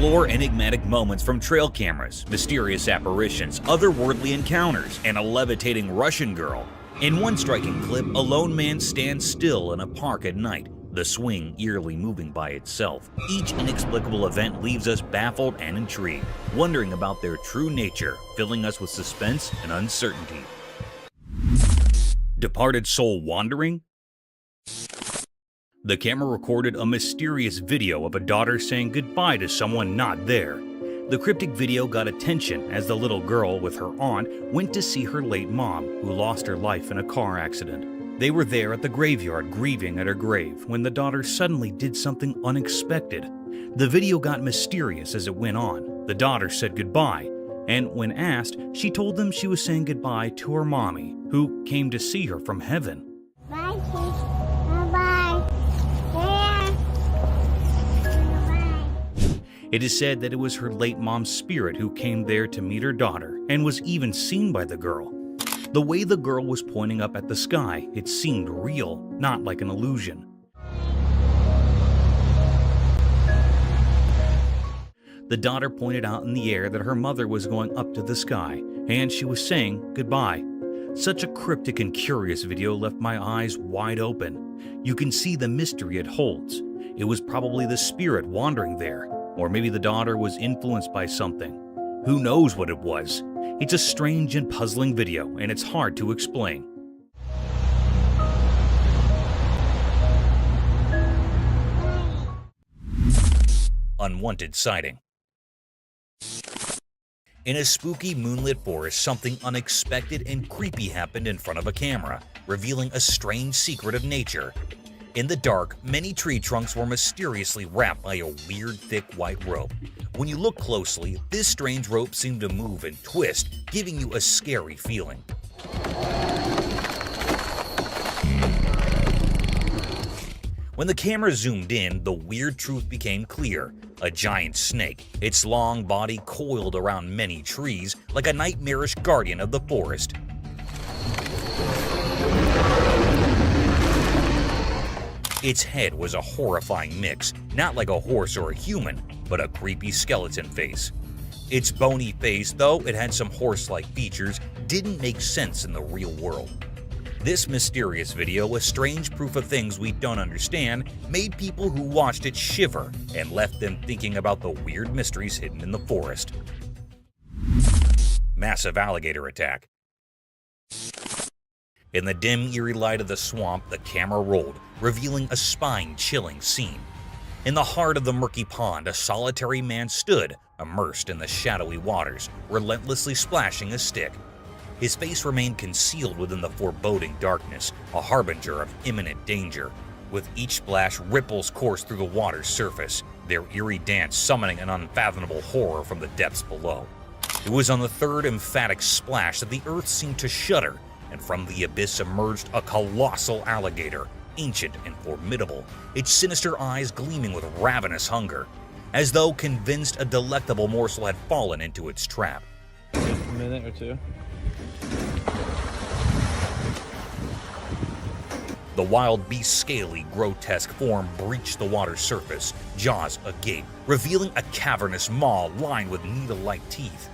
explore enigmatic moments from trail cameras, mysterious apparitions, otherworldly encounters, and a levitating Russian girl. In one striking clip, a lone man stands still in a park at night, the swing eerily moving by itself. Each inexplicable event leaves us baffled and intrigued, wondering about their true nature, filling us with suspense and uncertainty. Departed soul wandering? The camera recorded a mysterious video of a daughter saying goodbye to someone not there. The cryptic video got attention as the little girl with her aunt went to see her late mom, who lost her life in a car accident. They were there at the graveyard grieving at her grave when the daughter suddenly did something unexpected. The video got mysterious as it went on. The daughter said goodbye, and when asked, she told them she was saying goodbye to her mommy, who came to see her from heaven. Bye, bye. It is said that it was her late mom's spirit who came there to meet her daughter and was even seen by the girl. The way the girl was pointing up at the sky, it seemed real, not like an illusion. The daughter pointed out in the air that her mother was going up to the sky, and she was saying goodbye. Such a cryptic and curious video left my eyes wide open. You can see the mystery it holds. It was probably the spirit wandering there, or maybe the daughter was influenced by something. Who knows what it was? It's a strange and puzzling video, and it's hard to explain. Unwanted sighting. In a spooky moonlit forest, something unexpected and creepy happened in front of a camera, revealing a strange secret of nature. In the dark, many tree trunks were mysteriously wrapped by a weird, thick white rope. When you look closely, this strange rope seemed to move and twist, giving you a scary feeling. When the camera zoomed in, the weird truth became clear. A giant snake, its long body coiled around many trees like a nightmarish guardian of the forest. Its head was a horrifying mix, not like a horse or a human, but a creepy skeleton face. Its bony face, though it had some horse-like features, didn't make sense in the real world. This mysterious video, a strange proof of things we don't understand, made people who watched it shiver and left them thinking about the weird mysteries hidden in the forest. Massive alligator attack. In the dim, eerie light of the swamp, the camera rolled, revealing a spine-chilling scene. In the heart of the murky pond, a solitary man stood, immersed in the shadowy waters, relentlessly splashing a stick. His face remained concealed within the foreboding darkness, a harbinger of imminent danger. With each splash, ripples coursed through the water's surface, their eerie dance summoning an unfathomable horror from the depths below. It was on the third emphatic splash that the earth seemed to shudder, and from the abyss emerged a colossal alligator, ancient and formidable, its sinister eyes gleaming with ravenous hunger, as though convinced a delectable morsel had fallen into its trap. Just a minute or two. The wild beast's scaly, grotesque form breached the water's surface, jaws agape, revealing a cavernous maw lined with needle-like teeth.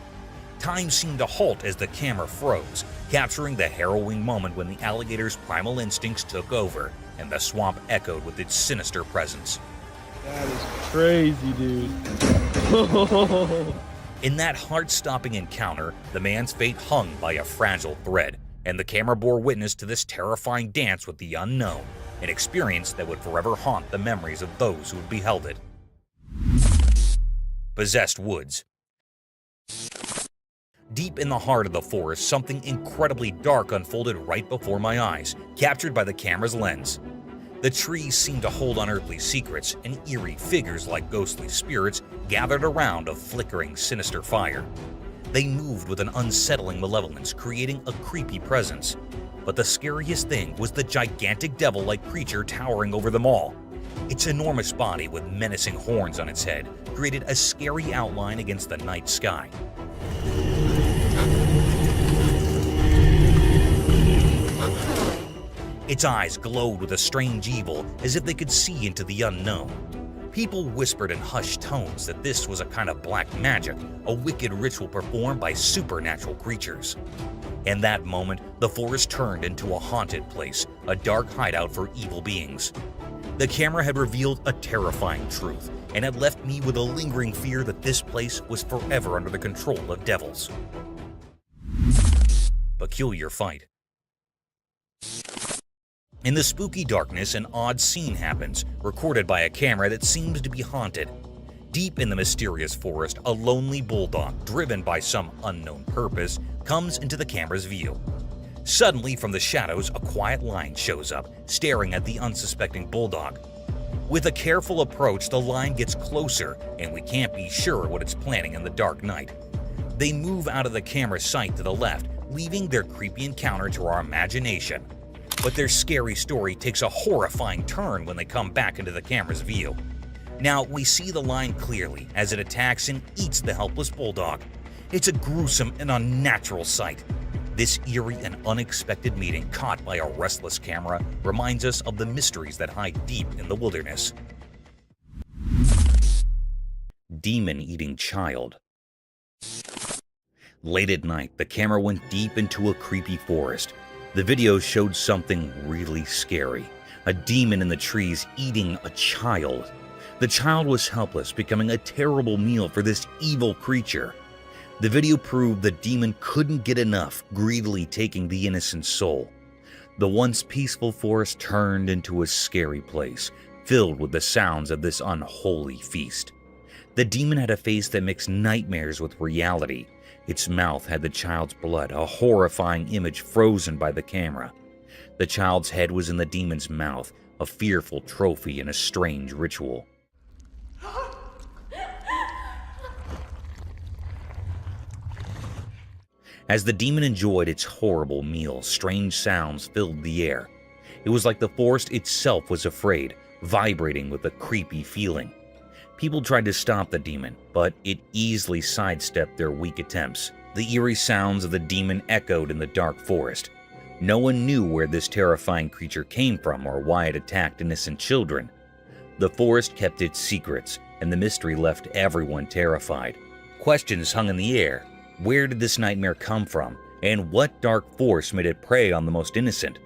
Time seemed to halt as the camera froze, capturing the harrowing moment when the alligator's primal instincts took over, and the swamp echoed with its sinister presence. That is crazy, dude. In that heart-stopping encounter, the man's fate hung by a fragile thread, and the camera bore witness to this terrifying dance with the unknown, an experience that would forever haunt the memories of those who had beheld it. Possessed woods. Deep in the heart of the forest, something incredibly dark unfolded right before my eyes, captured by the camera's lens. The trees seemed to hold unearthly secrets, and eerie figures like ghostly spirits gathered around a flickering, sinister fire. They moved with an unsettling malevolence, creating a creepy presence. But the scariest thing was the gigantic devil-like creature towering over them all. Its enormous body with menacing horns on its head created a scary outline against the night sky. Its eyes glowed with a strange evil, as if they could see into the unknown. People whispered in hushed tones that this was a kind of black magic, a wicked ritual performed by supernatural creatures. In that moment, the forest turned into a haunted place, a dark hideout for evil beings. The camera had revealed a terrifying truth, and had left me with a lingering fear that this place was forever under the control of devils. Peculiar fight. In the spooky darkness, an odd scene happens, recorded by a camera that seems to be haunted. Deep in the mysterious forest, a lonely bulldog, driven by some unknown purpose, comes into the camera's view. Suddenly, from the shadows, a quiet line shows up, staring at the unsuspecting bulldog. With a careful approach, the line gets closer, and we can't be sure what it's planning in the dark night. They move out of the camera's sight to the left, leaving their creepy encounter to our imagination. But their scary story takes a horrifying turn when they come back into the camera's view. Now, we see the line clearly as it attacks and eats the helpless bulldog. It's a gruesome and unnatural sight. This eerie and unexpected meeting caught by a restless camera reminds us of the mysteries that hide deep in the wilderness. Demon-eating child. Late at night, the camera went deep into a creepy forest. The video showed something really scary. A demon in the trees eating a child. The child was helpless, becoming a terrible meal for this evil creature. The video proved the demon couldn't get enough, greedily taking the innocent soul. The once peaceful forest turned into a scary place, filled with the sounds of this unholy feast. The demon had a face that mixed nightmares with reality. Its mouth had the child's blood, a horrifying image frozen by the camera. The child's head was in the demon's mouth, a fearful trophy in a strange ritual. As the demon enjoyed its horrible meal, strange sounds filled the air. It was like the forest itself was afraid, vibrating with a creepy feeling. People tried to stop the demon, but it easily sidestepped their weak attempts. The eerie sounds of the demon echoed in the dark forest. No one knew where this terrifying creature came from or why it attacked innocent children. The forest kept its secrets, and the mystery left everyone terrified. Questions hung in the air. Where did this nightmare come from, and what dark force made it prey on the most innocent?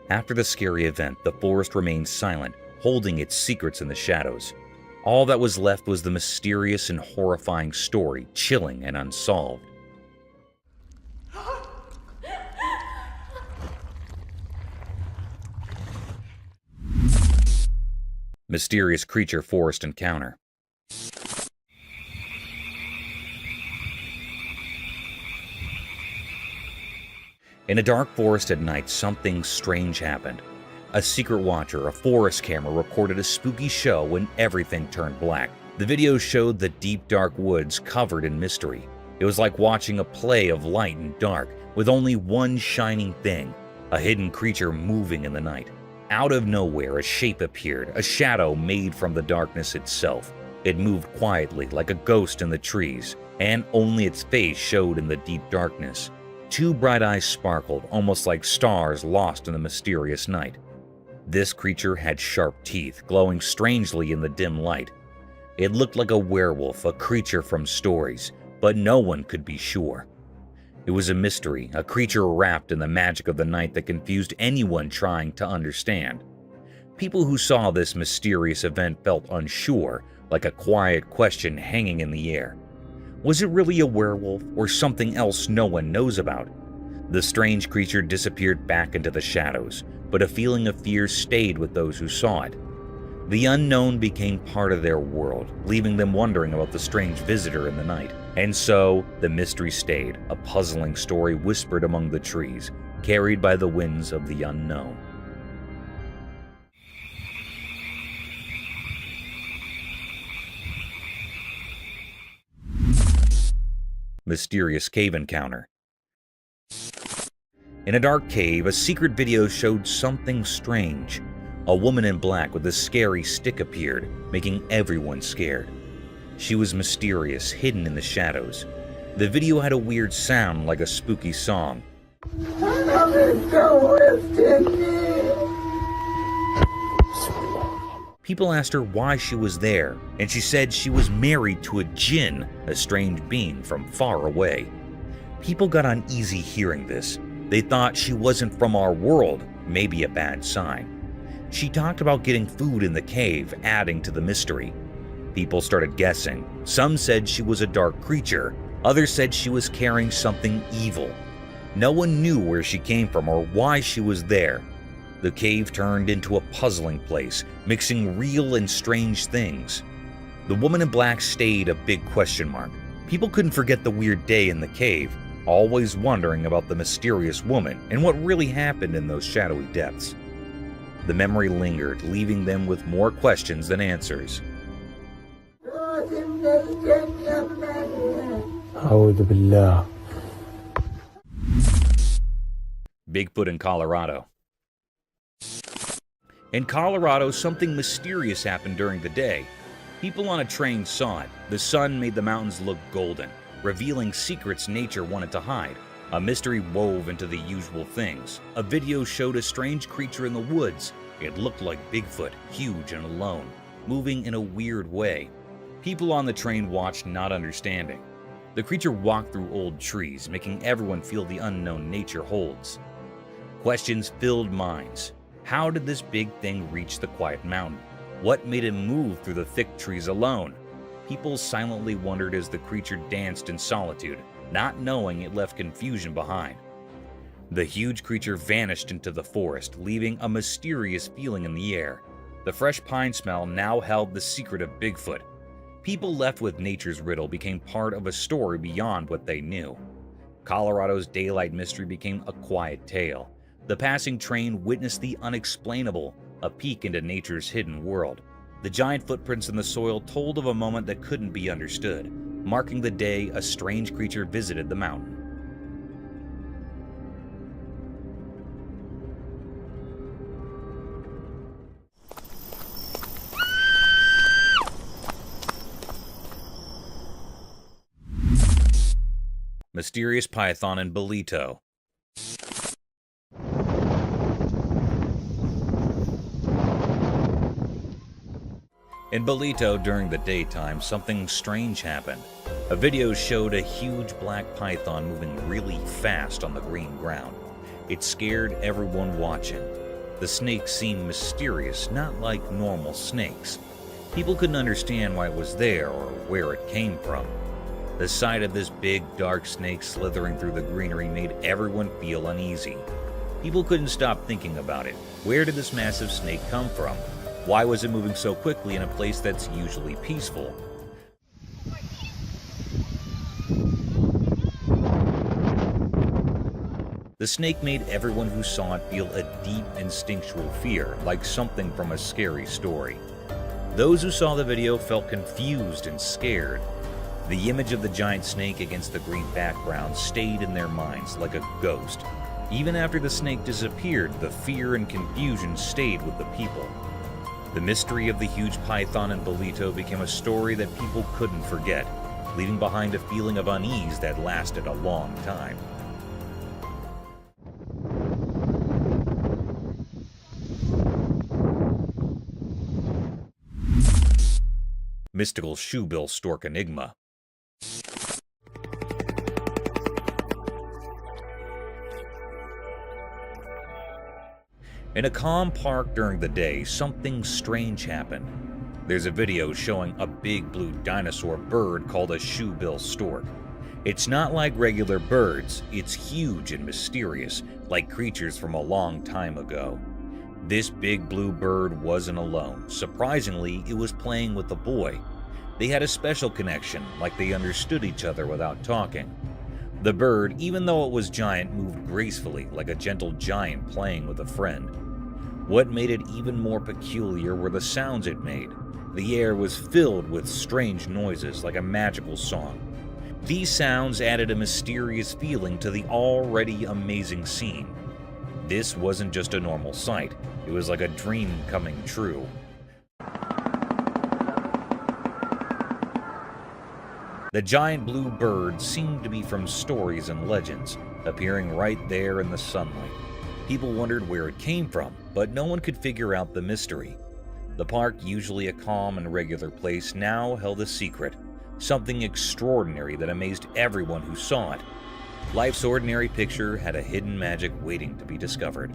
After the scary event, the forest remained silent, holding its secrets in the shadows. All that was left was the mysterious and horrifying story, chilling and unsolved. Mysterious creature forest encounter. In a dark forest at night, something strange happened. A secret watcher, a forest camera, recorded a spooky show when everything turned black. The video showed the deep, dark woods covered in mystery. It was like watching a play of light and dark, with only one shining thing, a hidden creature moving in the night. Out of nowhere, a shape appeared, a shadow made from the darkness itself. It moved quietly, like a ghost in the trees, and only its face showed in the deep darkness. Two bright eyes sparkled, almost like stars lost in the mysterious night. This creature had sharp teeth, glowing strangely in the dim light. It looked like a werewolf, a creature from stories, but no one could be sure. It was a mystery, a creature wrapped in the magic of the night that confused anyone trying to understand. People who saw this mysterious event felt unsure, like a quiet question hanging in the air. Was it really a werewolf or something else no one knows about? The strange creature disappeared back into the shadows, but a feeling of fear stayed with those who saw it. The unknown became part of their world, leaving them wondering about the strange visitor in the night. And so, the mystery stayed, a puzzling story whispered among the trees, carried by the winds of the unknown. Mysterious cave encounter. In a dark cave, a secret video showed something strange. A woman in black with a scary stick appeared, making everyone scared. She was mysterious, hidden in the shadows. The video had a weird sound like a spooky song. People asked her why she was there, and she said she was married to a jinn, a strange being from far away. People got uneasy hearing this. They thought she wasn't from our world, maybe a bad sign. She talked about getting food in the cave, adding to the mystery. People started guessing. Some said she was a dark creature. Others said she was carrying something evil. No one knew where she came from or why she was there. The cave turned into a puzzling place, mixing real and strange things. The woman in black stayed a big question mark. People couldn't forget the weird day in the cave, always wondering about the mysterious woman and what really happened in those shadowy depths. The memory lingered, leaving them with more questions than answers. Bigfoot in Colorado. In Colorado, something mysterious happened during the day. People on a train saw it. The sun made the mountains look golden, revealing secrets nature wanted to hide. A mystery wove into the usual things. A video showed a strange creature in the woods. It looked like Bigfoot, huge and alone, moving in a weird way. People on the train watched, not understanding. The creature walked through old trees, making everyone feel the unknown nature holds. Questions filled minds. How did this big thing reach the quiet mountain? What made it move through the thick trees alone? People silently wondered as the creature danced in solitude, not knowing it left confusion behind. The huge creature vanished into the forest, leaving a mysterious feeling in the air. The fresh pine smell now held the secret of Bigfoot. People left with nature's riddle became part of a story beyond what they knew. Colorado's daylight mystery became a quiet tale. The passing train witnessed the unexplainable, a peek into nature's hidden world. The giant footprints in the soil told of a moment that couldn't be understood, marking the day a strange creature visited the mountain. Mysterious python in Bolito. In Bolito during the daytime, something strange happened. A video showed a huge black python moving really fast on the green ground. It scared everyone watching. The snake seemed mysterious, not like normal snakes. People couldn't understand why it was there or where it came from. The sight of this big, dark snake slithering through the greenery made everyone feel uneasy. People couldn't stop thinking about it. Where did this massive snake come from? Why was it moving so quickly in a place that's usually peaceful? The snake made everyone who saw it feel a deep instinctual fear, like something from a scary story. Those who saw the video felt confused and scared. The image of the giant snake against the green background stayed in their minds like a ghost. Even after the snake disappeared, the fear and confusion stayed with the people. The mystery of the huge python in Bolito became a story that people couldn't forget, leaving behind a feeling of unease that lasted a long time. Mystical shoebill stork enigma. In a calm park during the day, something strange happened. There's a video showing a big blue dinosaur bird called a shoebill stork. It's not like regular birds, it's huge and mysterious, like creatures from a long time ago. This big blue bird wasn't alone. Surprisingly, it was playing with a boy. They had a special connection, like they understood each other without talking. The bird, even though it was giant, moved gracefully, like a gentle giant playing with a friend. What made it even more peculiar were the sounds it made. The air was filled with strange noises, like a magical song. These sounds added a mysterious feeling to the already amazing scene. This wasn't just a normal sight, it was like a dream coming true. The giant blue bird seemed to be from stories and legends, appearing right there in the sunlight. People wondered where it came from, but no one could figure out the mystery. The park, usually a calm and regular place, now held a secret, something extraordinary that amazed everyone who saw it. Life's ordinary picture had a hidden magic waiting to be discovered.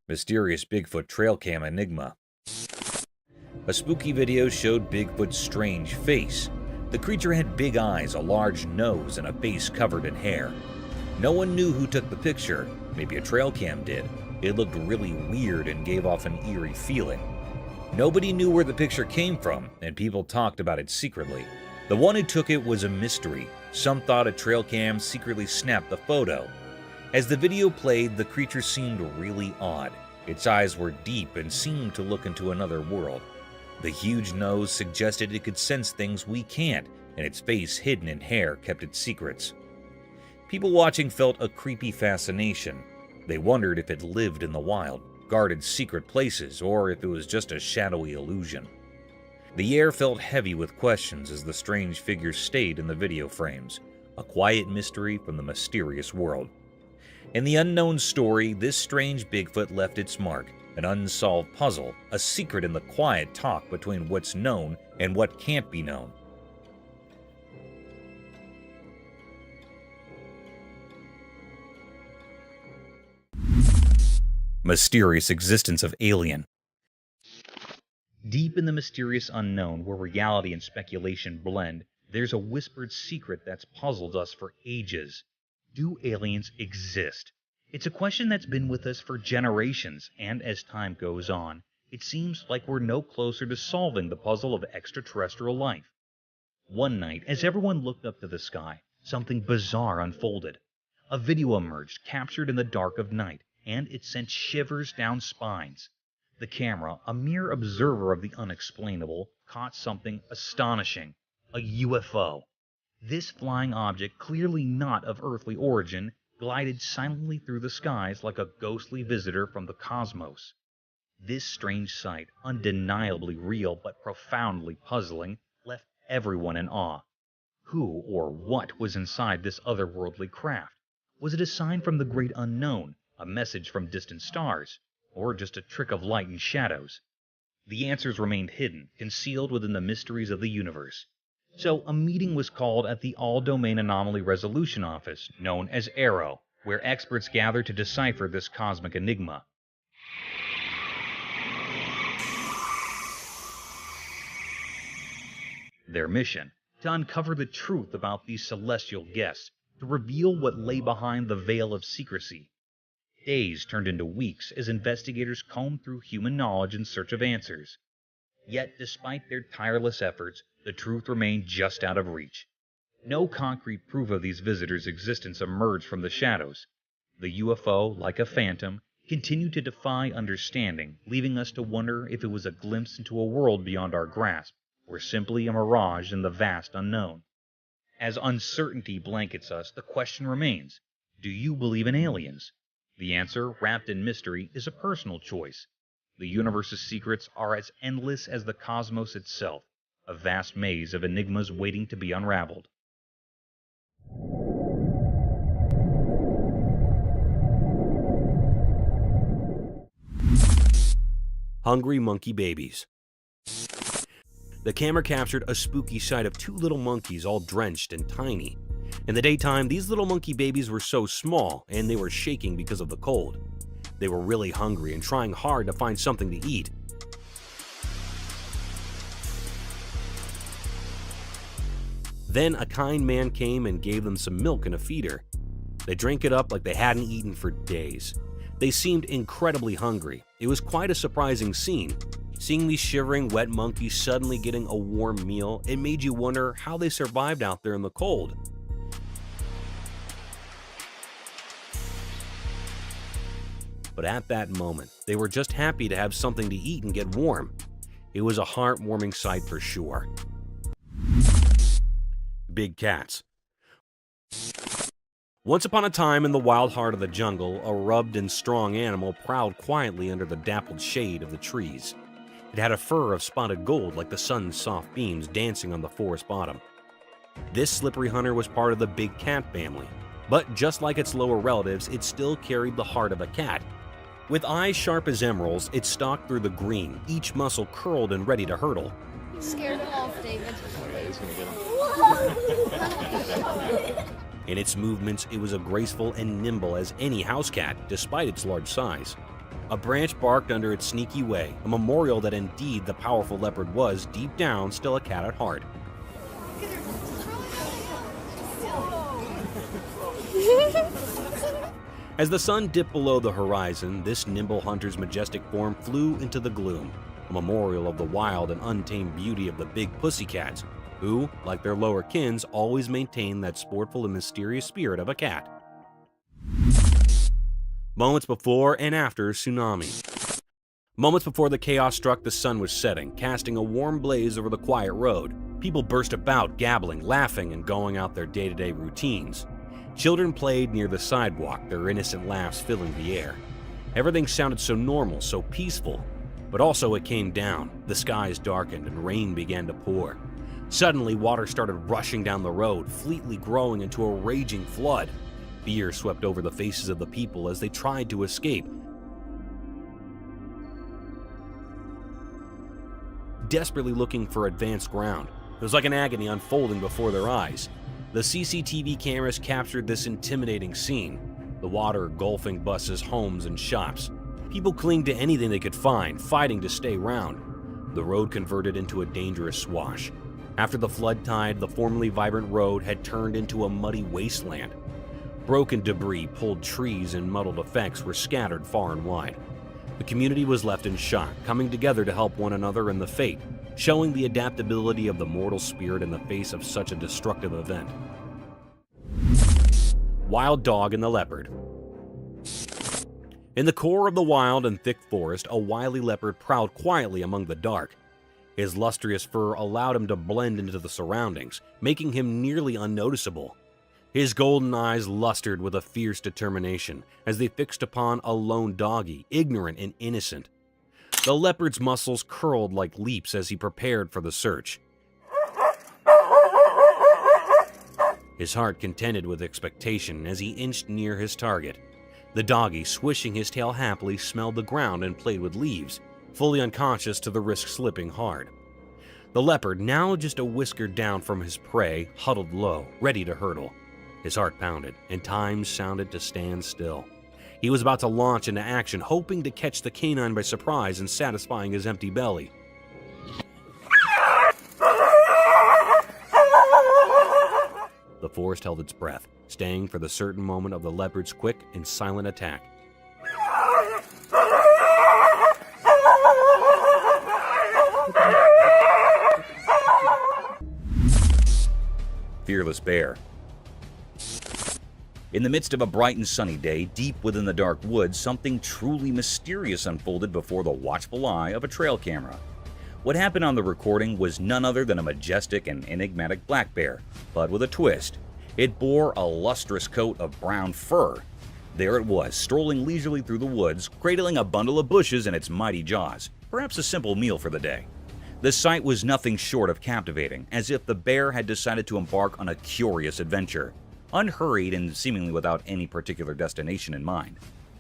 Mysterious Bigfoot trail cam enigma. A spooky video showed Bigfoot's strange face. The creature had big eyes, a large nose, and a face covered in hair. No one knew who took the picture. Maybe a trail cam did. It looked really weird and gave off an eerie feeling. Nobody knew where the picture came from, and people talked about it secretly. The one who took it was a mystery. Some thought a trail cam secretly snapped the photo. As the video played, the creature seemed really odd. Its eyes were deep and seemed to look into another world. The huge nose suggested it could sense things we can't, and its face hidden in hair kept its secrets. People watching felt a creepy fascination. They wondered if it lived in the wild, guarded secret places, or if it was just a shadowy illusion. The air felt heavy with questions as the strange figure stayed in the video frames, a quiet mystery from the mysterious world. In the unknown story, this strange Bigfoot left its mark, an unsolved puzzle, a secret in the quiet talk between what's known and what can't be known. Mysterious existence of alien. Deep in the mysterious unknown, where reality and speculation blend, there's a whispered secret that's puzzled us for ages. Do aliens exist? It's a question that's been with us for generations, and as time goes on, it seems like we're no closer to solving the puzzle of extraterrestrial life. One night, as everyone looked up to the sky, something bizarre unfolded. A video emerged, captured in the dark of night, and it sent shivers down spines. The camera, a mere observer of the unexplainable, caught something astonishing: a UFO. This flying object, clearly not of earthly origin, glided silently through the skies like a ghostly visitor from the cosmos. This strange sight, undeniably real but profoundly puzzling, left everyone in awe. Who or what was inside this otherworldly craft? Was it a sign from the great unknown, a message from distant stars, or just a trick of light and shadows? The answers remained hidden, concealed within the mysteries of the universe. So a meeting was called at the All-Domain Anomaly Resolution Office, known as ARROW, where experts gathered to decipher this cosmic enigma. Their mission: to uncover the truth about these celestial guests, to reveal what lay behind the veil of secrecy. Days turned into weeks as investigators combed through human knowledge in search of answers. Yet, despite their tireless efforts, the truth remained just out of reach. No concrete proof of these visitors' existence emerged from the shadows. The UFO, like a phantom, continued to defy understanding, leaving us to wonder if it was a glimpse into a world beyond our grasp, or simply a mirage in the vast unknown. As uncertainty blankets us, the question remains: do you believe in aliens? The answer, wrapped in mystery, is a personal choice. The universe's secrets are as endless as the cosmos itself, a vast maze of enigmas waiting to be unraveled. Hungry monkey babies. The camera captured a spooky sight of two little monkeys all drenched and tiny. In the daytime, these little monkey babies were so small, and they were shaking because of the cold. They were really hungry and trying hard to find something to eat. Then a kind man came and gave them some milk in a feeder. They drank it up like they hadn't eaten for days. They seemed incredibly hungry. It was quite a surprising scene. Seeing these shivering, wet monkeys suddenly getting a warm meal, it made you wonder how they survived out there in the cold. But at that moment, they were just happy to have something to eat and get warm. It was a heartwarming sight for sure. Big cats. Once upon a time in the wild heart of the jungle, a rugged and strong animal prowled quietly under the dappled shade of the trees. It had a fur of spotted gold like the sun's soft beams dancing on the forest bottom. This slippery hunter was part of the big cat family, but just like its lower relatives, it still carried the heart of a cat. With eyes sharp as emeralds, it stalked through the green, each muscle curled and ready to hurtle. Scared off, David. In its movements, it was as graceful and nimble as any house cat, despite its large size. A branch barked under its sneaky way, a memorial that indeed the powerful leopard was, deep down, still a cat at heart. As the sun dipped below the horizon, this nimble hunter's majestic form flew into the gloom, a memorial of the wild and untamed beauty of the big pussycats, who, like their lower kins, always maintained that sportful and mysterious spirit of a cat. Moments before and after tsunami. Moments before the chaos struck, the sun was setting, casting a warm blaze over the quiet road. People burst about, gabbling, laughing, and going out their day-to-day routines. Children played near the sidewalk, their innocent laughs filling the air. Everything sounded so normal, so peaceful. But also it came down. The skies darkened and rain began to pour. Suddenly, water started rushing down the road, fleetly growing into a raging flood. Fear swept over the faces of the people as they tried to escape, desperately looking for advanced ground. It was like an agony unfolding before their eyes. The CCTV cameras captured this intimidating scene, the water engulfing buses, homes, and shops. People clinged to anything they could find, fighting to stay round. The road converted into a dangerous swash. After the flood tide, the formerly vibrant road had turned into a muddy wasteland. Broken debris, pulled trees, and muddled effects were scattered far and wide. The community was left in shock, coming together to help one another in the fate, showing the adaptability of the mortal spirit in the face of such a destructive event. Wild Dog and the Leopard. In the core of the wild and thick forest, a wily leopard prowled quietly among the dark. His lustrous fur allowed him to blend into the surroundings, making him nearly unnoticeable. His golden eyes lustered with a fierce determination as they fixed upon a lone doggy, ignorant and innocent. The leopard's muscles curled like leaps as he prepared for the search. His heart contended with expectation as he inched near his target. The doggy, swishing his tail happily, smelled the ground and played with leaves, fully unconscious to the risk slipping hard. The leopard, now just a whisker down from his prey, huddled low, ready to hurtle. His heart pounded, and time sounded to stand still. He was about to launch into action, hoping to catch the canine by surprise and satisfying his empty belly. The forest held its breath, staying for the certain moment of the leopard's quick and silent attack. Fearless bear. In the midst of a bright and sunny day, deep within the dark woods, something truly mysterious unfolded before the watchful eye of a trail camera. What happened on the recording was none other than a majestic and enigmatic black bear, but with a twist. It bore a lustrous coat of brown fur. There it was, strolling leisurely through the woods, cradling a bundle of bushes in its mighty jaws, perhaps a simple meal for the day. The sight was nothing short of captivating, as if the bear had decided to embark on a curious adventure, unhurried and seemingly without any particular destination in mind.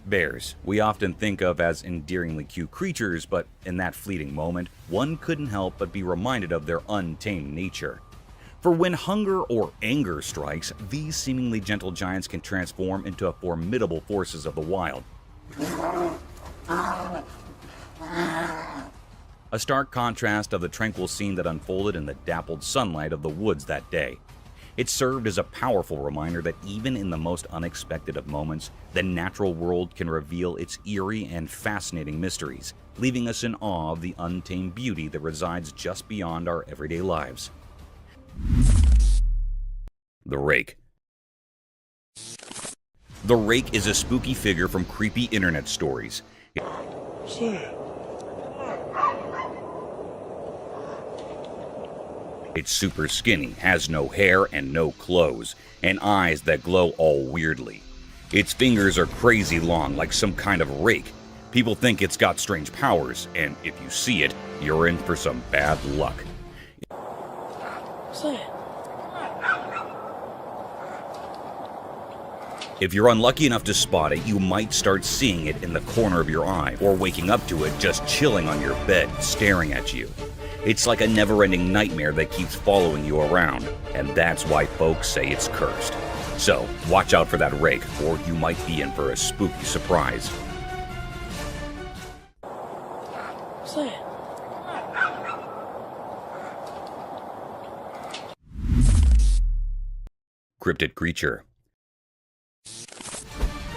Bears, we often think of as endearingly cute creatures, but in that fleeting moment, one couldn't help but be reminded of their untamed nature. For when hunger or anger strikes, these seemingly gentle giants can transform into formidable forces of the wild. A stark contrast of the tranquil scene that unfolded in the dappled sunlight of the woods that day. It served as a powerful reminder that even in the most unexpected of moments, the natural world can reveal its eerie and fascinating mysteries, leaving us in awe of the untamed beauty that resides just beyond our everyday lives. The Rake. The Rake is a spooky figure from creepy internet stories. It's super skinny, has no hair and no clothes, and eyes that glow all weirdly. Its fingers are crazy long, like some kind of rake. People think it's got strange powers, and if you see it, you're in for some bad luck. If you're unlucky enough to spot it, you might start seeing it in the corner of your eye, or waking up to it just chilling on your bed, staring at you. It's like a never-ending nightmare that keeps following you around, and that's why folks say it's cursed. So, watch out for that rake, or you might be in for a spooky surprise. What's that? Cryptid creature.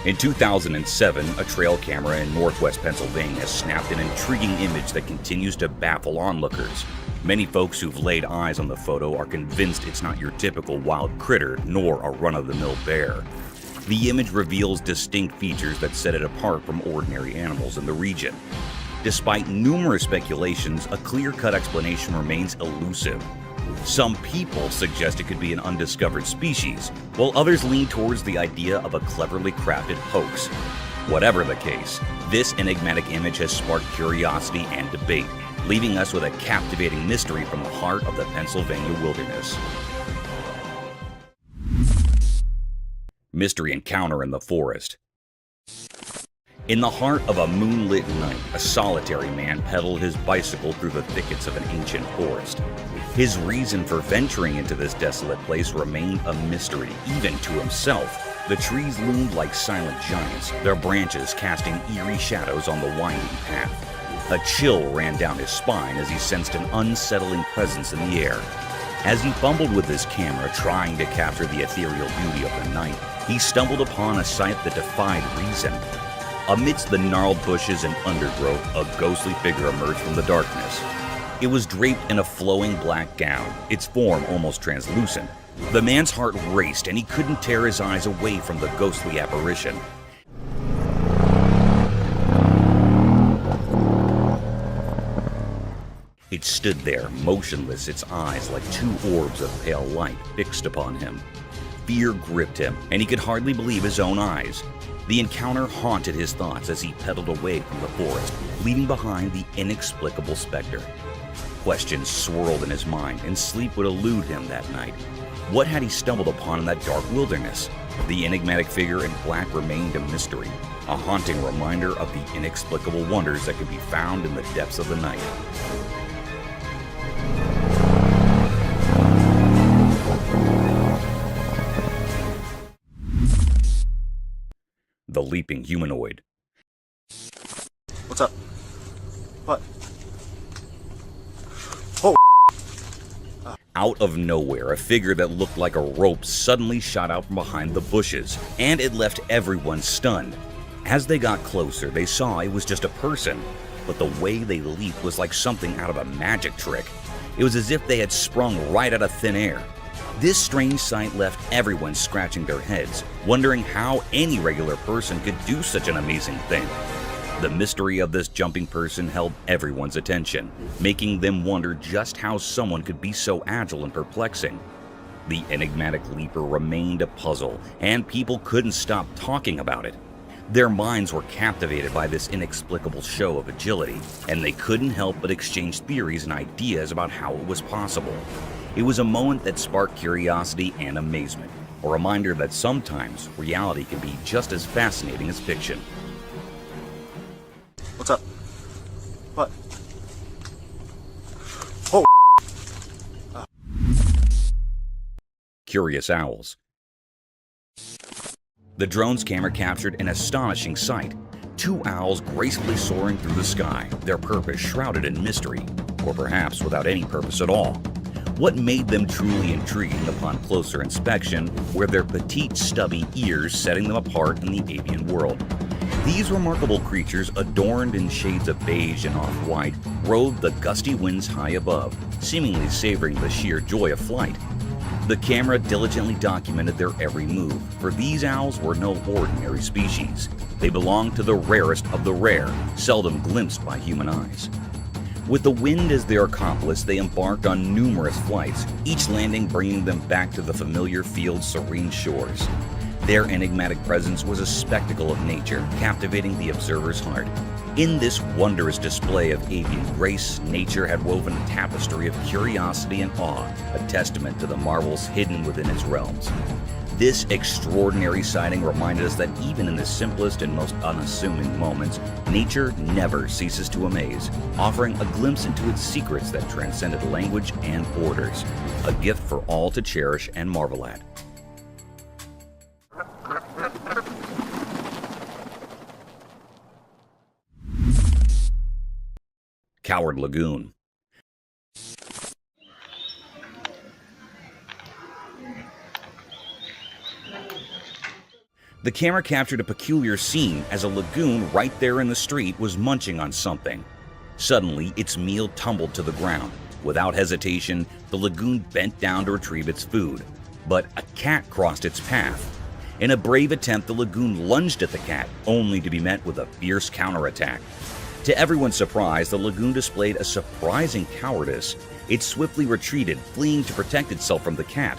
In 2007, a trail camera in northwest Pennsylvania snapped an intriguing image that continues to baffle onlookers. Many folks who've laid eyes on the photo are convinced it's not your typical wild critter, nor a run-of-the-mill bear. The image reveals distinct features that set it apart from ordinary animals in the region. Despite numerous speculations, a clear-cut explanation remains elusive. Some people suggest it could be an undiscovered species, while others lean towards the idea of a cleverly crafted hoax. Whatever the case, this enigmatic image has sparked curiosity and debate, leaving us with a captivating mystery from the heart of the Pennsylvania wilderness. Mystery encounter in the forest. In the heart of a moonlit night, a solitary man pedaled his bicycle through the thickets of an ancient forest. His reason for venturing into this desolate place remained a mystery, even to himself. The trees loomed like silent giants, their branches casting eerie shadows on the winding path. A chill ran down his spine as he sensed an unsettling presence in the air. As he fumbled with his camera, trying to capture the ethereal beauty of the night, he stumbled upon a sight that defied reason. Amidst the gnarled bushes and undergrowth, a ghostly figure emerged from the darkness. It was draped in a flowing black gown, its form almost translucent. The man's heart raced, and he couldn't tear his eyes away from the ghostly apparition. It stood there, motionless, its eyes like two orbs of pale light fixed upon him. Fear gripped him, and he could hardly believe his own eyes. The encounter haunted his thoughts as he pedaled away from the forest, leaving behind the inexplicable specter. Questions swirled in his mind, and sleep would elude him that night. What had he stumbled upon in that dark wilderness? The enigmatic figure in black remained a mystery, a haunting reminder of the inexplicable wonders that could be found in the depths of the night. The leaping humanoid. What's up? What? Oh! Out of nowhere, a figure that looked like a rope suddenly shot out from behind the bushes, and it left everyone stunned. As they got closer, they saw it was just a person, but the way they leaped was like something out of a magic trick. It was as if they had sprung right out of thin air. This strange sight left everyone scratching their heads, wondering how any regular person could do such an amazing thing. The mystery of this jumping person held everyone's attention, making them wonder just how someone could be so agile and perplexing. The enigmatic leaper remained a puzzle, and people couldn't stop talking about it. Their minds were captivated by this inexplicable show of agility, and they couldn't help but exchange theories and ideas about how it was possible. It was a moment that sparked curiosity and amazement, a reminder that sometimes reality can be just as fascinating as fiction. What's up? What? Oh! Curious owls. The drone's camera captured an astonishing sight. Two owls gracefully soaring through the sky, their purpose shrouded in mystery, or perhaps without any purpose at all. What made them truly intriguing upon closer inspection were their petite, stubby ears setting them apart in the avian world. These remarkable creatures, adorned in shades of beige and off-white, rode the gusty winds high above, seemingly savoring the sheer joy of flight. The camera diligently documented their every move, for these owls were no ordinary species. They belonged to the rarest of the rare, seldom glimpsed by human eyes. With the wind as their accomplice, they embarked on numerous flights, each landing bringing them back to the familiar field's serene shores. Their enigmatic presence was a spectacle of nature, captivating the observer's heart. In this wondrous display of avian grace, nature had woven a tapestry of curiosity and awe, a testament to the marvels hidden within its realms. This extraordinary sighting reminded us that even in the simplest and most unassuming moments, nature never ceases to amaze, offering a glimpse into its secrets that transcended language and borders, a gift for all to cherish and marvel at. Coward Lagoon. The camera captured a peculiar scene as a lagoon right there in the street was munching on something. Suddenly, its meal tumbled to the ground. Without hesitation, the lagoon bent down to retrieve its food. But a cat crossed its path. In a brave attempt, the lagoon lunged at the cat, only to be met with a fierce counterattack. To everyone's surprise, the lagoon displayed a surprising cowardice. It swiftly retreated, fleeing to protect itself from the cat.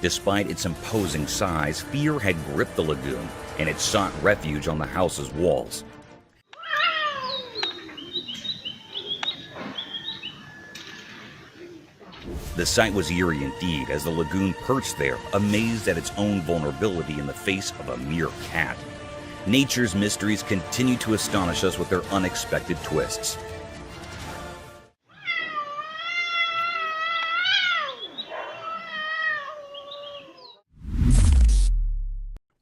Despite its imposing size, fear had gripped the lagoon, and it sought refuge on the house's walls. The sight was eerie indeed, as the lagoon perched there, amazed at its own vulnerability in the face of a mere cat. Nature's mysteries continue to astonish us with their unexpected twists.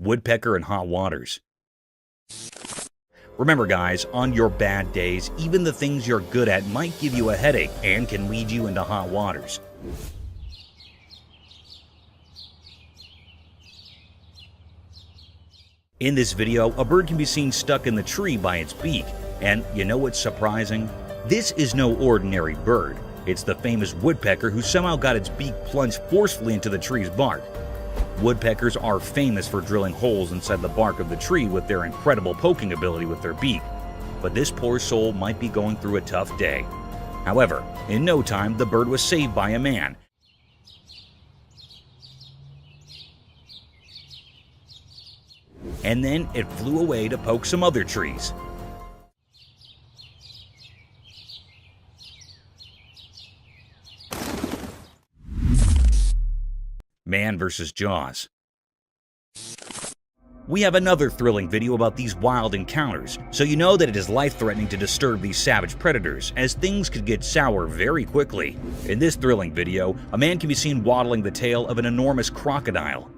Woodpecker in hot waters. Remember guys, on your bad days, even the things you're good at might give you a headache and can lead you into hot waters. In this video, a bird can be seen stuck in the tree by its beak. And you know what's surprising? This is no ordinary bird. It's the famous woodpecker who somehow got its beak plunged forcefully into the tree's bark. Woodpeckers are famous for drilling holes inside the bark of the tree with their incredible poking ability with their beak. But this poor soul might be going through a tough day. However, in no time, the bird was saved by a man. And then it flew away to poke some other trees. Man vs. Jaws. We have another thrilling video about these wild encounters, so you know that it is life-threatening to disturb these savage predators, as things could get sour very quickly. In this thrilling video, a man can be seen waddling the tail of an enormous crocodile.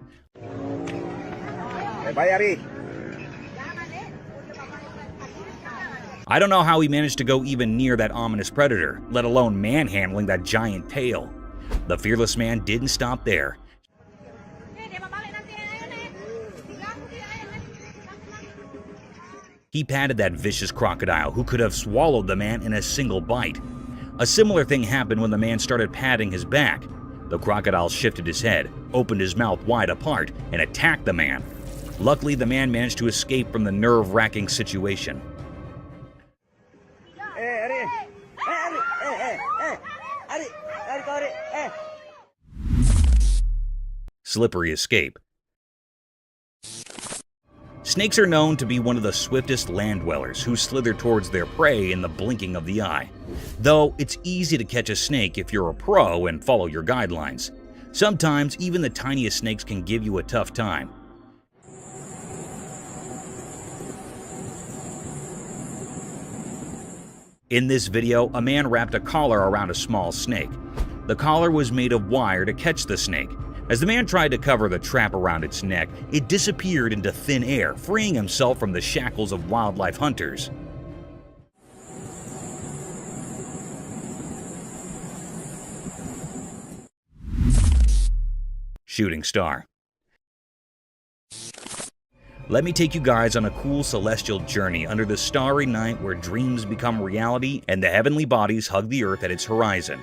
I don't know how he managed to go even near that ominous predator, let alone manhandling that giant tail. The fearless man didn't stop there. He patted that vicious crocodile who could have swallowed the man in a single bite. A similar thing happened when the man started patting his back. The crocodile shifted his head, opened his mouth wide apart, and attacked the man. Luckily, the man managed to escape from the nerve-wracking situation. Slippery escape. Snakes are known to be one of the swiftest land dwellers who slither towards their prey in the blinking of the eye. Though it's easy to catch a snake if you're a pro and follow your guidelines. Sometimes even the tiniest snakes can give you a tough time. In this video, a man wrapped a collar around a small snake. The collar was made of wire to catch the snake. As the man tried to cover the trap around its neck, it disappeared into thin air, freeing himself from the shackles of wildlife hunters. Shooting star. Let me take you guys on a cool celestial journey under the starry night where dreams become reality and the heavenly bodies hug the earth at its horizon.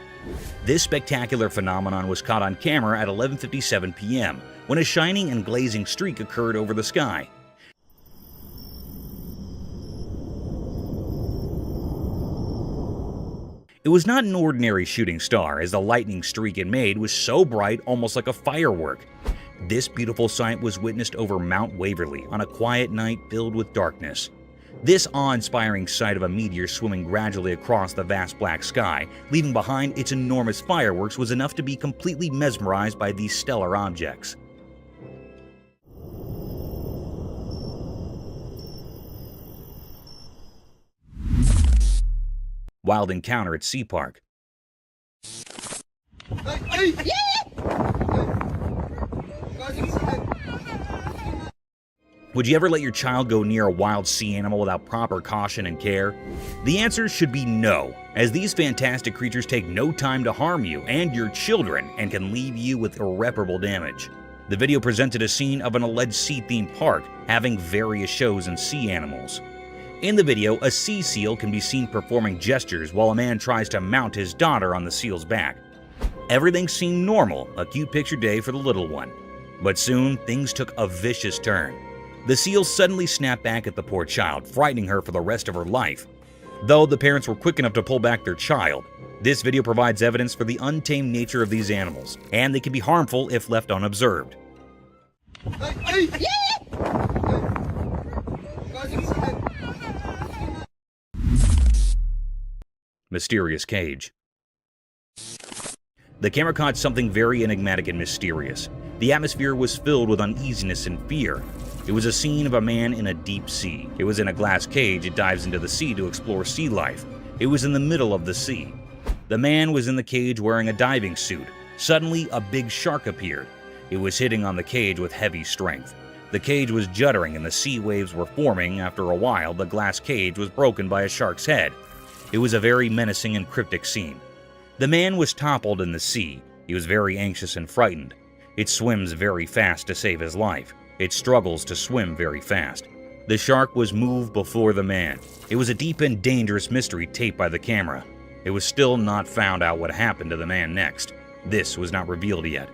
This spectacular phenomenon was caught on camera at 11:57 p.m. when a shining and glazing streak occurred over the sky. It was not an ordinary shooting star, as the lightning streak it made was so bright, almost like a firework. This beautiful sight was witnessed over Mount Waverly on a quiet night filled with darkness. This awe-inspiring sight of a meteor swimming gradually across the vast black sky, leaving behind its enormous fireworks, was enough to be completely mesmerized by these stellar objects. Wild encounter at Sea Park. Would you ever let your child go near a wild sea animal without proper caution and care? The answer should be no, as these fantastic creatures take no time to harm you and your children and can leave you with irreparable damage. The video presented a scene of an alleged sea-themed park having various shows and sea animals. In the video, a sea seal can be seen performing gestures while a man tries to mount his daughter on the seal's back. Everything seemed normal, a cute picture day for the little one. But soon, things took a vicious turn. The seal suddenly snapped back at the poor child, frightening her for the rest of her life. Though the parents were quick enough to pull back their child, this video provides evidence for the untamed nature of these animals, and they can be harmful if left unobserved. Mysterious cage. The camera caught something very enigmatic and mysterious. The atmosphere was filled with uneasiness and fear. It was a scene of a man in a deep sea. It was in a glass cage. It dives into the sea to explore sea life. It was in the middle of the sea. The man was in the cage wearing a diving suit. Suddenly, a big shark appeared. It was hitting on the cage with heavy strength. The cage was juddering and the sea waves were forming. After a while, the glass cage was broken by a shark's head. It was a very menacing and cryptic scene. The man was toppled in the sea. He was very anxious and frightened. It swims very fast to save his life. It struggles to swim very fast. The shark was moved before the man. It was a deep and dangerous mystery taped by the camera. It was still not found out what happened to the man next. This was not revealed yet.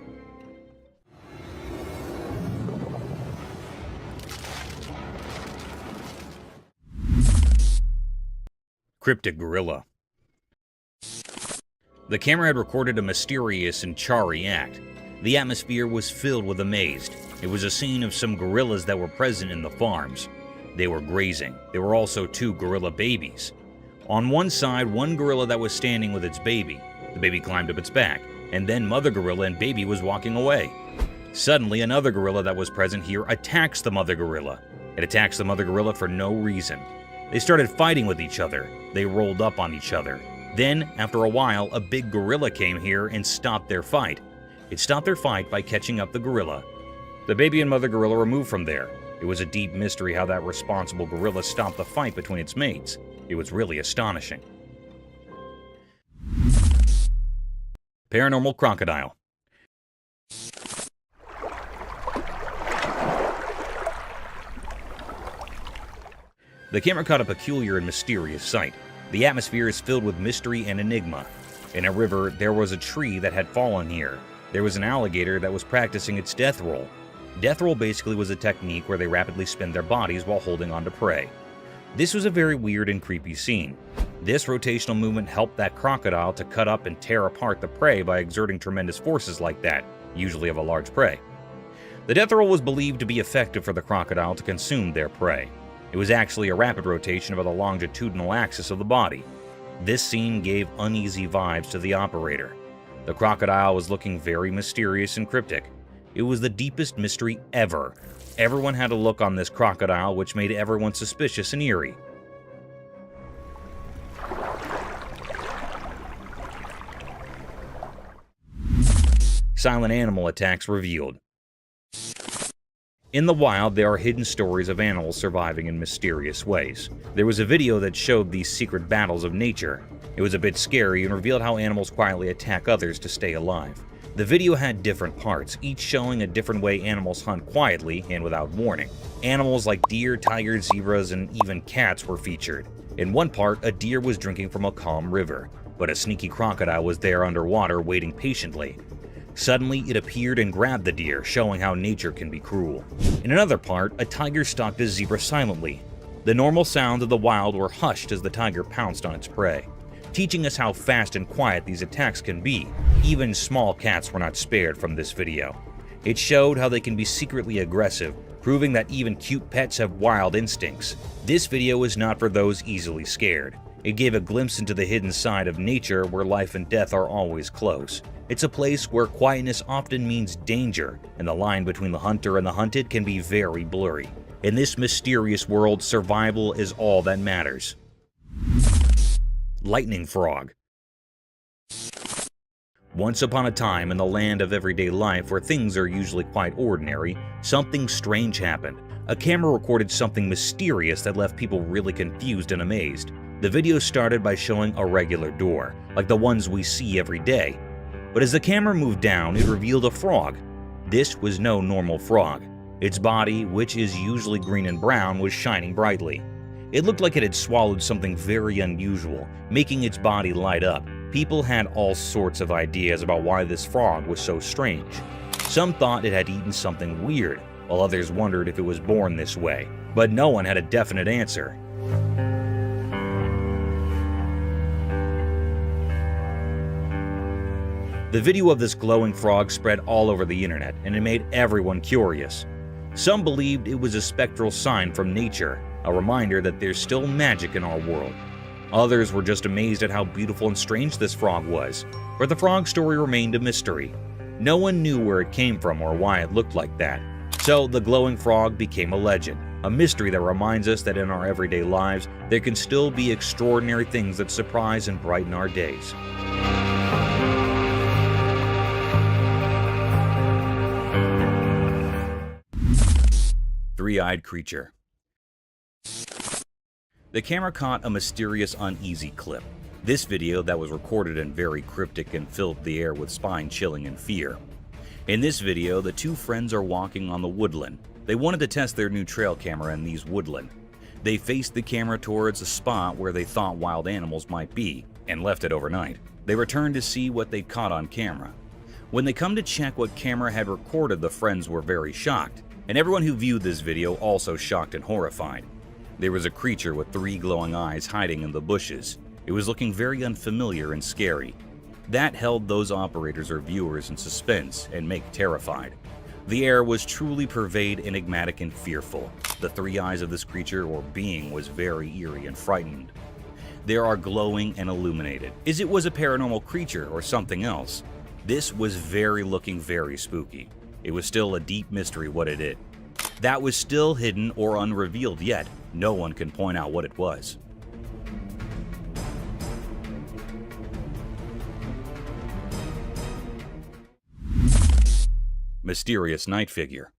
Cryptic gorilla. The camera had recorded a mysterious and charry act. The atmosphere was filled with amaze. It was a scene of some gorillas that were present in the farms. They were grazing. There were also 2 gorilla babies. On one side, one gorilla that was standing with its baby. The baby climbed up its back, and then mother gorilla and baby was walking away. Suddenly, another gorilla that was present here attacks the mother gorilla. It attacks the mother gorilla for no reason. They started fighting with each other. They rolled up on each other. Then, after a while, a big gorilla came here and stopped their fight. It stopped their fight by catching up the gorilla. The baby and mother gorilla were moved from there. It was a deep mystery how that responsible gorilla stopped the fight between its mates. It was really astonishing. Paranormal crocodile. The camera caught a peculiar and mysterious sight. The atmosphere is filled with mystery and enigma. In a river, there was a tree that had fallen here. There was an alligator that was practicing its death roll. Death roll basically was a technique where they rapidly spin their bodies while holding on to prey. This was a very weird and creepy scene. This rotational movement helped that crocodile to cut up and tear apart the prey by exerting tremendous forces like that, usually of a large prey. The death roll was believed to be effective for the crocodile to consume their prey. It was actually a rapid rotation of the longitudinal axis of the body. This scene gave uneasy vibes to the operator. The crocodile was looking very mysterious and cryptic. It was the deepest mystery ever. Everyone had a look on this crocodile which made everyone suspicious and eerie. Silent animal attacks revealed. In the wild, there are hidden stories of animals surviving in mysterious ways. There was a video that showed these secret battles of nature. It was a bit scary and revealed how animals quietly attack others to stay alive. The video had different parts, each showing a different way animals hunt quietly and without warning. Animals like deer, tigers, zebras, and even cats were featured. In one part, a deer was drinking from a calm river, but a sneaky crocodile was there underwater waiting patiently. Suddenly, it appeared and grabbed the deer, showing how nature can be cruel. In another part, a tiger stalked a zebra silently. The normal sounds of the wild were hushed as the tiger pounced on its prey, teaching us how fast and quiet these attacks can be. Even small cats were not spared from this video. It showed how they can be secretly aggressive, proving that even cute pets have wild instincts. This video is not for those easily scared. It gave a glimpse into the hidden side of nature where life and death are always close. It's a place where quietness often means danger, and the line between the hunter and the hunted can be very blurry. In this mysterious world, survival is all that matters. lightning frog. Once upon a time, in the land of everyday life where things are usually quite ordinary, something strange happened. A camera recorded something mysterious that left people really confused and amazed. The video started by showing a regular door, like the ones we see every day. But as the camera moved down, it revealed a frog. This was no normal frog. Its body, which is usually green and brown, was shining brightly. It looked like it had swallowed something very unusual, making its body light up. People had all sorts of ideas about why this frog was so strange. Some thought it had eaten something weird, while others wondered if it was born this way. But no one had a definite answer. The video of this glowing frog spread all over the internet, and it made everyone curious. Some believed it was a spectral sign from nature, a reminder that there's still magic in our world. Others were just amazed at how beautiful and strange this frog was, but the frog story remained a mystery. No one knew where it came from or why it looked like that. So the glowing frog became a legend, a mystery that reminds us that in our everyday lives, there can still be extraordinary things that surprise and brighten our days. Three-eyed creature. The camera caught a mysterious, uneasy clip. This video that was recorded and very cryptic and filled the air with spine-chilling and fear. In this video, the two friends are walking on the woodland. They wanted to test their new trail camera in these woodland. They faced the camera towards a spot where they thought wild animals might be, and left it overnight. They returned to see what they'd caught on camera. When they come to check what camera had recorded, the friends were very shocked, and everyone who viewed this video also shocked and horrified. There was a creature with 3 glowing eyes hiding in the bushes. It was looking very unfamiliar and scary. That held those operators or viewers in suspense and make terrified. The air was truly pervade, enigmatic, and fearful. The 3 eyes of this creature or being was very eerie and frightened. They are glowing and illuminated. Is it was a paranormal creature or something else? This was looking very spooky. It was still a deep mystery what it is. That was still hidden or unrevealed yet. No one can point out what it was. Mysterious night figure.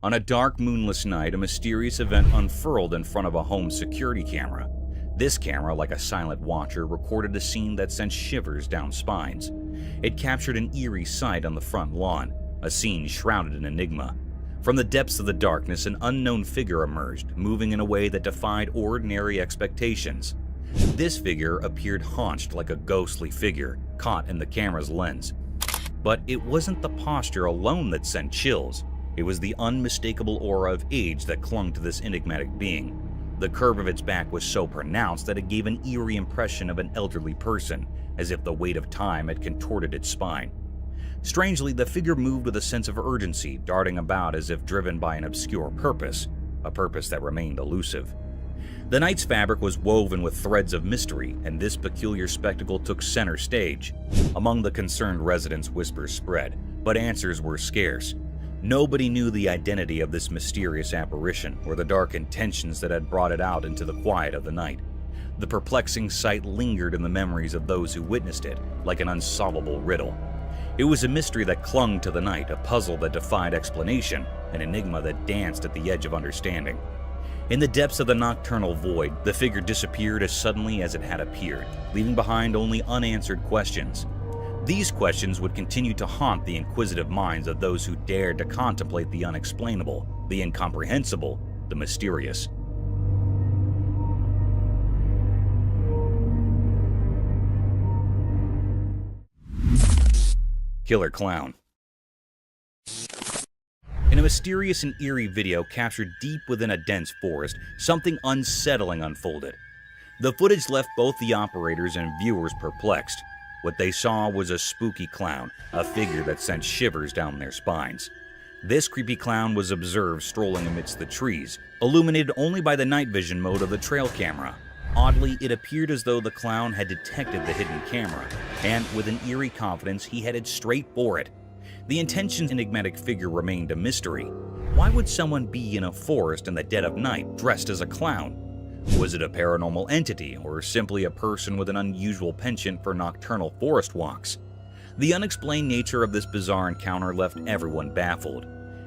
On a dark, moonless night, a mysterious event unfurled in front of a home security camera. This camera, like a silent watcher, recorded a scene that sent shivers down spines. It captured an eerie sight on the front lawn, a scene shrouded in enigma. From the depths of the darkness, an unknown figure emerged, moving in a way that defied ordinary expectations. This figure appeared hunched like a ghostly figure, caught in the camera's lens. But it wasn't the posture alone that sent chills. It was the unmistakable aura of age that clung to this enigmatic being. The curve of its back was so pronounced that it gave an eerie impression of an elderly person, as if the weight of time had contorted its spine. Strangely, the figure moved with a sense of urgency, darting about as if driven by an obscure purpose, a purpose that remained elusive. The night's fabric was woven with threads of mystery, and this peculiar spectacle took center stage. Among the concerned residents, whispers spread, but answers were scarce. Nobody knew the identity of this mysterious apparition or the dark intentions that had brought it out into the quiet of the night. The perplexing sight lingered in the memories of those who witnessed it, like an unsolvable riddle. It was a mystery that clung to the night, a puzzle that defied explanation, an enigma that danced at the edge of understanding. In the depths of the nocturnal void, the figure disappeared as suddenly as it had appeared, leaving behind only unanswered questions. These questions would continue to haunt the inquisitive minds of those who dared to contemplate the unexplainable, the incomprehensible, the mysterious. Killer clown. In a mysterious and eerie video captured deep within a dense forest, something unsettling unfolded. The footage left both the operators and viewers perplexed. What they saw was a spooky clown, a figure that sent shivers down their spines. This creepy clown was observed strolling amidst the trees, illuminated only by the night vision mode of the trail camera. Oddly, it appeared as though the clown had detected the hidden camera, and with an eerie confidence, he headed straight for it. The intention's enigmatic figure remained a mystery. Why would someone be in a forest in the dead of night dressed as a clown? Was it a paranormal entity, or simply a person with an unusual penchant for nocturnal forest walks? The unexplained nature of this bizarre encounter left everyone baffled.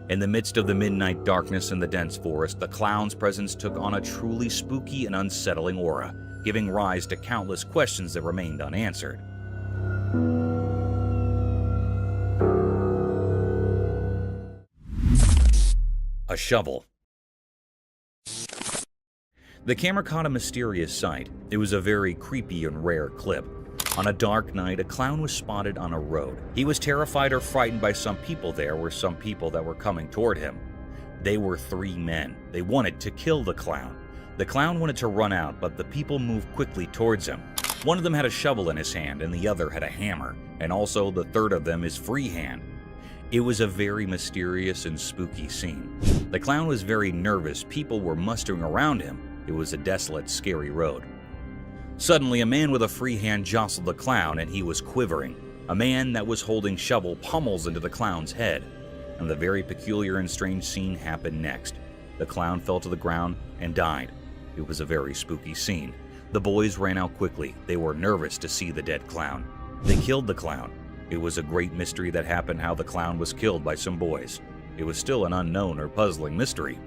In the midst of the midnight darkness in the dense forest, the clown's presence took on a truly spooky and unsettling aura, giving rise to countless questions that remained unanswered. A shovel. The camera caught a mysterious sight. It was a very creepy and rare clip. On a dark night, a clown was spotted on a road. He was terrified or frightened by some people. There were some people that were coming toward him. They were 3 men. They wanted to kill the clown. The clown wanted to run out, but the people moved quickly towards him. One of them had a shovel in his hand, and the other had a hammer, and also the third of them is free hand. It was a very mysterious and spooky scene. The clown was very nervous. People were mustering around him. It was a desolate, scary road. Suddenly, a man with a free hand jostled the clown, and he was quivering. A man that was holding shovel pummels into the clown's head. And the very peculiar and strange scene happened next. The clown fell to the ground and died. It was a very spooky scene. The boys ran out quickly. They were nervous to see the dead clown. They killed the clown. It was a great mystery that happened how the clown was killed by some boys. It was still an unknown or puzzling mystery.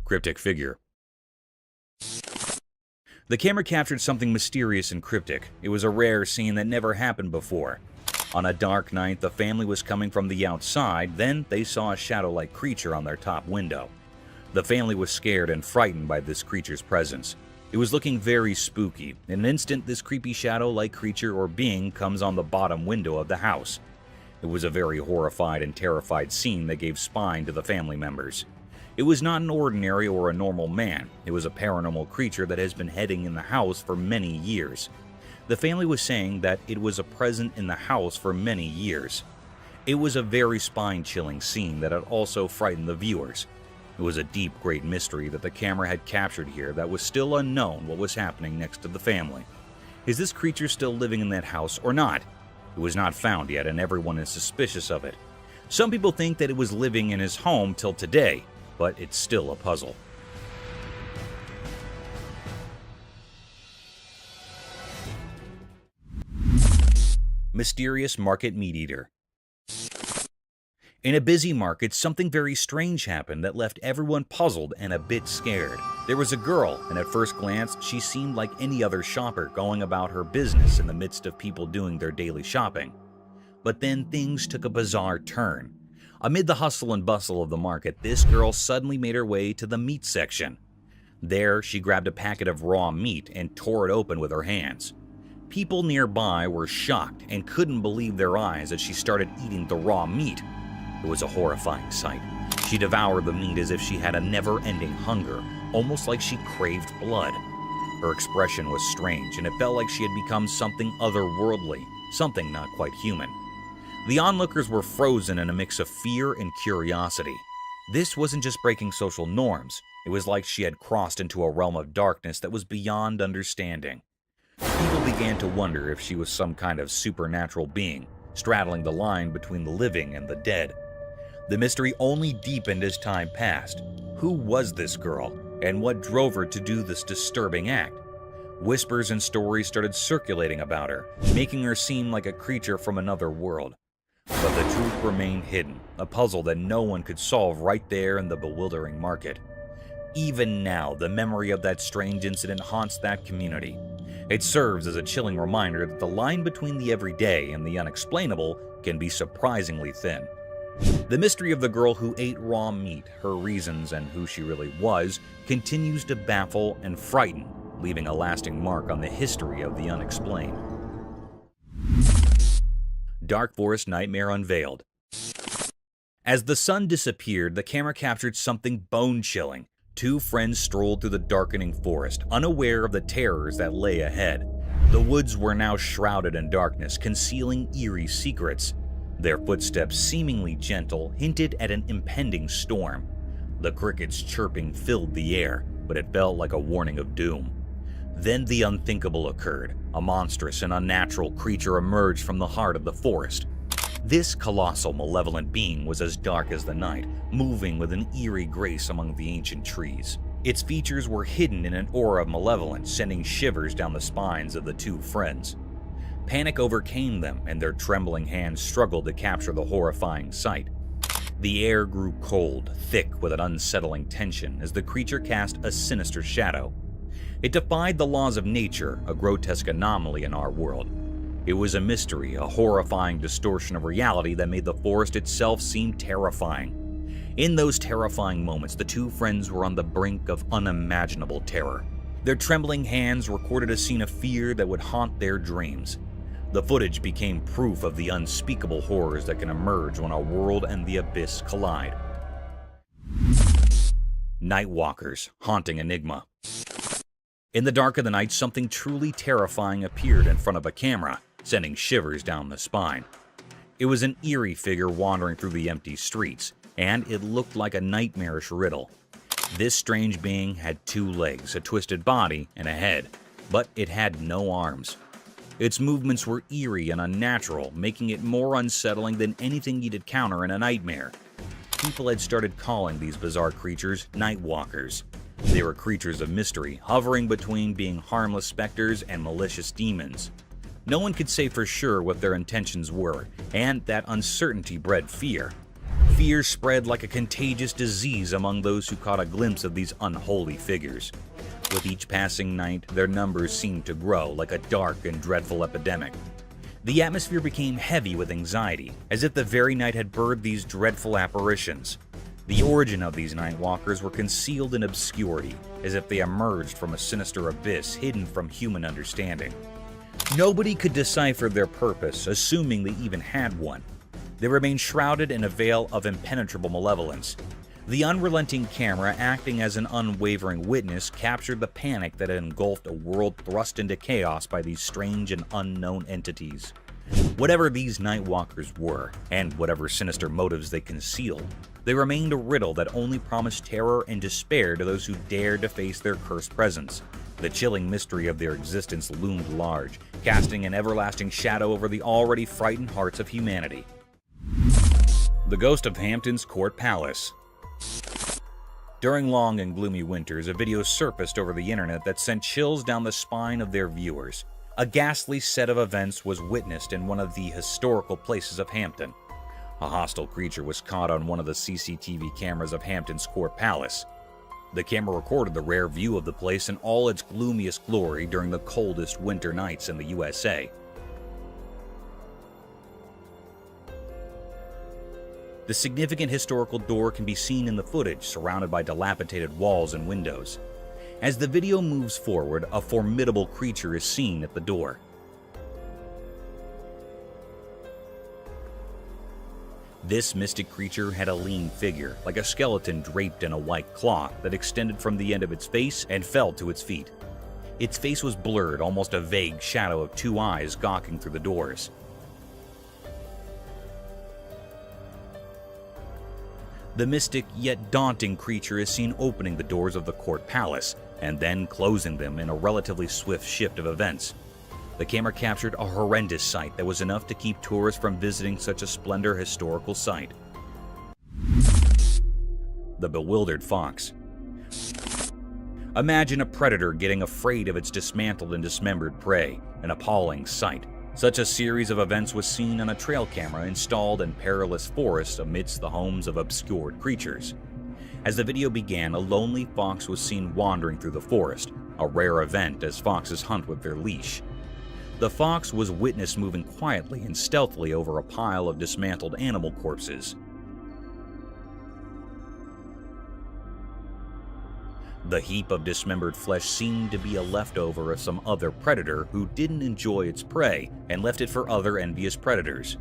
Cryptic figure. The camera captured something mysterious and cryptic. It was a rare scene that never happened before. On a dark night, the family was coming from the outside, then they saw a shadow-like creature on their top window. The family was scared and frightened by this creature's presence. It was looking very spooky. In an instant, this creepy shadow-like creature or being comes on the bottom window of the house. It was a very horrified and terrified scene that gave spine to the family members. It was not an ordinary or a normal man. It was a paranormal creature that has been hiding in the house for many years. The family was saying that it was a present in the house for many years. It was a very spine-chilling scene that had also frightened the viewers. It was a deep, great mystery that the camera had captured here that was still unknown what was happening next to the family. Is this creature still living in that house or not? It was not found yet, and everyone is suspicious of it. Some people think that it was living in his home till today, but it's still a puzzle. Mysterious market meat eater. In a busy market, something very strange happened that left everyone puzzled and a bit scared. There was a girl, and at first glance, she seemed like any other shopper going about her business in the midst of people doing their daily shopping. But then things took a bizarre turn. Amid the hustle and bustle of the market, this girl suddenly made her way to the meat section. There, she grabbed a packet of raw meat and tore it open with her hands. People nearby were shocked and couldn't believe their eyes as she started eating the raw meat. It was a horrifying sight. She devoured the meat as if she had a never-ending hunger, almost like she craved blood. Her expression was strange, and it felt like she had become something otherworldly, something not quite human. The onlookers were frozen in a mix of fear and curiosity. This wasn't just breaking social norms. It was like she had crossed into a realm of darkness that was beyond understanding. People began to wonder if she was some kind of supernatural being, straddling the line between the living and the dead. The mystery only deepened as time passed. Who was this girl, and what drove her to do this disturbing act? Whispers and stories started circulating about her, making her seem like a creature from another world. But the truth remained hidden, a puzzle that no one could solve right there in the bewildering market. Even now, the memory of that strange incident haunts that community. It serves as a chilling reminder that the line between the everyday and the unexplainable can be surprisingly thin. The mystery of the girl who ate raw meat, her reasons, and who she really was, continues to baffle and frighten, leaving a lasting mark on the history of the unexplained. Dark Forest Nightmare Unveiled. As the sun disappeared, the camera captured something bone-chilling. Two friends strolled through the darkening forest, unaware of the terrors that lay ahead. The woods were now shrouded in darkness, concealing eerie secrets. Their footsteps, seemingly gentle, hinted at an impending storm. The crickets' chirping filled the air, but it felt like a warning of doom. Then the unthinkable occurred. A monstrous and unnatural creature emerged from the heart of the forest. This colossal, malevolent being was as dark as the night, moving with an eerie grace among the ancient trees. Its features were hidden in an aura of malevolence, sending shivers down the spines of the two friends. Panic overcame them, and their trembling hands struggled to capture the horrifying sight. The air grew cold, thick with an unsettling tension as the creature cast a sinister shadow. It defied the laws of nature, a grotesque anomaly in our world. It was a mystery, a horrifying distortion of reality that made the forest itself seem terrifying. In those terrifying moments, the two friends were on the brink of unimaginable terror. Their trembling hands recorded a scene of fear that would haunt their dreams. The footage became proof of the unspeakable horrors that can emerge when a world and the abyss collide. Nightwalkers, haunting enigma. In the dark of the night, something truly terrifying appeared in front of a camera, sending shivers down the spine. It was an eerie figure wandering through the empty streets, and it looked like a nightmarish riddle. This strange being had 2 legs, a twisted body, and a head, but it had no arms. Its movements were eerie and unnatural, making it more unsettling than anything you'd encounter in a nightmare. People had started calling these bizarre creatures Nightwalkers. They were creatures of mystery, hovering between being harmless specters and malicious demons. No one could say for sure what their intentions were, and that uncertainty bred fear. Fear spread like a contagious disease among those who caught a glimpse of these unholy figures. With each passing night, their numbers seemed to grow like a dark and dreadful epidemic. The atmosphere became heavy with anxiety, as if the very night had birthed these dreadful apparitions. The origin of these Nightwalkers were concealed in obscurity, as if they emerged from a sinister abyss hidden from human understanding. Nobody could decipher their purpose, assuming they even had one. They remained shrouded in a veil of impenetrable malevolence. The unrelenting camera, acting as an unwavering witness, captured the panic that had engulfed a world thrust into chaos by these strange and unknown entities. Whatever these Nightwalkers were, and whatever sinister motives they concealed, they remained a riddle that only promised terror and despair to those who dared to face their cursed presence. The chilling mystery of their existence loomed large, casting an everlasting shadow over the already frightened hearts of humanity. The Ghost of Hampton's Court Palace. During long and gloomy winters, a video surfaced over the internet that sent chills down the spine of their viewers. A ghastly set of events was witnessed in one of the historical places of Hampton. A hostile creature was caught on one of the CCTV cameras of Hampton's Court Palace. The camera recorded the rare view of the place in all its gloomiest glory during the coldest winter nights in the USA. The significant historical door can be seen in the footage, surrounded by dilapidated walls and windows. As the video moves forward, a formidable creature is seen at the door. This mystic creature had a lean figure, like a skeleton draped in a white cloth that extended from the end of its face and fell to its feet. Its face was blurred, almost a vague shadow of 2 eyes gawking through the doors. The mystic yet daunting creature is seen opening the doors of the court palace and then closing them in a relatively swift shift of events. The camera captured a horrendous sight that was enough to keep tourists from visiting such a splendid historical site. The bewildered fox. Imagine a predator getting afraid of its dismantled and dismembered prey, an appalling sight. Such a series of events was seen on a trail camera installed in perilous forests amidst the homes of obscured creatures. As the video began, a lonely fox was seen wandering through the forest, a rare event as foxes hunt with their leash. The fox was witnessed moving quietly and stealthily over a pile of dismantled animal corpses. The heap of dismembered flesh seemed to be a leftover of some other predator who didn't enjoy its prey and left it for other envious predators.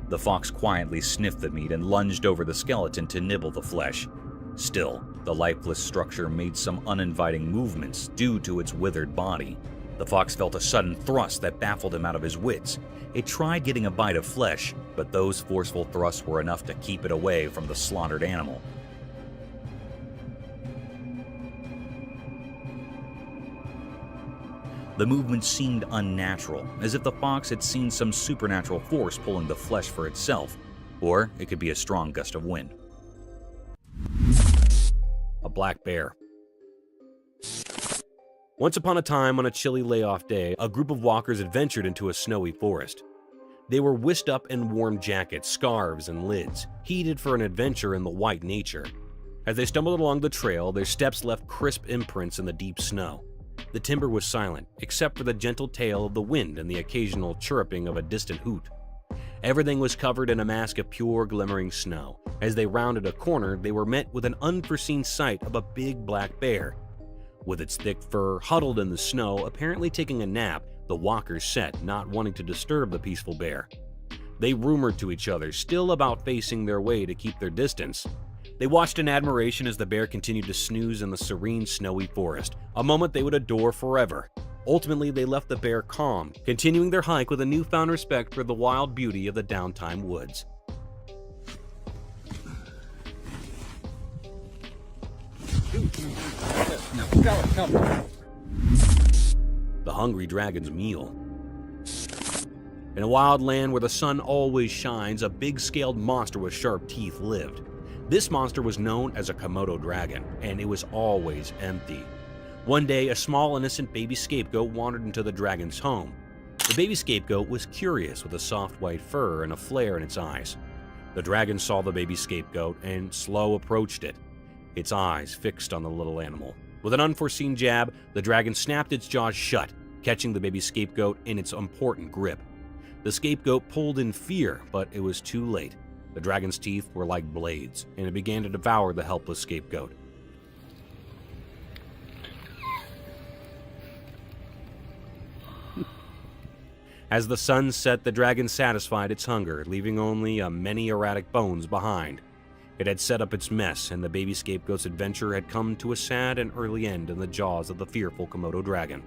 The fox quietly sniffed the meat and lunged over the skeleton to nibble the flesh. Still, the lifeless structure made some uninviting movements due to its withered body. The fox felt a sudden thrust that baffled him out of his wits. It tried getting a bite of flesh, but those forceful thrusts were enough to keep it away from the slaughtered animal. The movement seemed unnatural, as if the fox had seen some supernatural force pulling the flesh for itself, or it could be a strong gust of wind. A black bear. Once upon a time, on a chilly layoff day, a group of walkers adventured into a snowy forest. They were whisked up in warm jackets, scarves, and lids, heated for an adventure in the white nature. As they stumbled along the trail, their steps left crisp imprints in the deep snow. The timber was silent, except for the gentle tail of the wind and the occasional chirruping of a distant hoot. Everything was covered in a mask of pure, glimmering snow. As they rounded a corner, they were met with an unforeseen sight of a big black bear. With its thick fur huddled in the snow, apparently taking a nap, the walkers sat, not wanting to disturb the peaceful bear. They rumored to each other, still about facing their way to keep their distance. They watched in admiration as the bear continued to snooze in the serene, snowy forest, a moment they would adore forever. Ultimately, they left the bear calm, continuing their hike with a newfound respect for the wild beauty of the downtime woods. The hungry dragon's meal. In a wild land where the sun always shines, a big-scaled monster with sharp teeth lived. This monster was known as a Komodo dragon, and it was always empty. One day, a small innocent baby scapegoat wandered into the dragon's home. The baby scapegoat was curious, with a soft white fur and a flare in its eyes. The dragon saw the baby scapegoat and slow approached it, its eyes fixed on the little animal. With an unforeseen jab, the dragon snapped its jaws shut, catching the baby scapegoat in its important grip. The scapegoat pulled in fear, but it was too late. The dragon's teeth were like blades, and it began to devour the helpless scapegoat. As the sun set, the dragon satisfied its hunger, leaving only many erratic bones behind. It had set up its mess, and the baby scapegoat's adventure had come to a sad and early end in the jaws of the fearful Komodo dragon.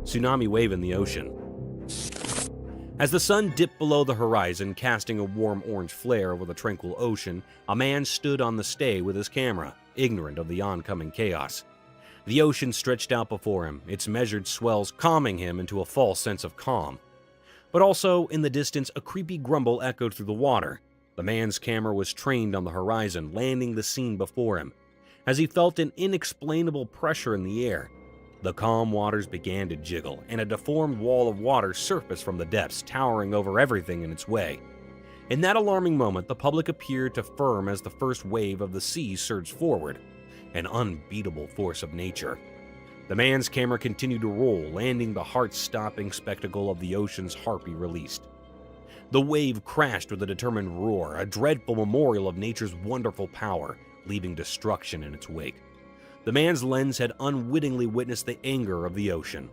Tsunami wave in the ocean. As the sun dipped below the horizon, casting a warm orange flare over the tranquil ocean, a man stood on the stay with his camera, ignorant of the oncoming chaos. The ocean stretched out before him, its measured swells calming him into a false sense of calm. But also, in the distance, a creepy grumble echoed through the water. The man's camera was trained on the horizon, landing the scene before him. As he felt an inexplainable pressure in the air, the calm waters began to jiggle, and a deformed wall of water surfaced from the depths, towering over everything in its way. In that alarming moment, the public appeared to firm as the first wave of the sea surged forward, an unbeatable force of nature. The man's camera continued to roll, landing the heart-stopping spectacle of the ocean's harpy released. The wave crashed with a determined roar, a dreadful memorial of nature's wonderful power, leaving destruction in its wake. The man's lens had unwittingly witnessed the anger of the ocean.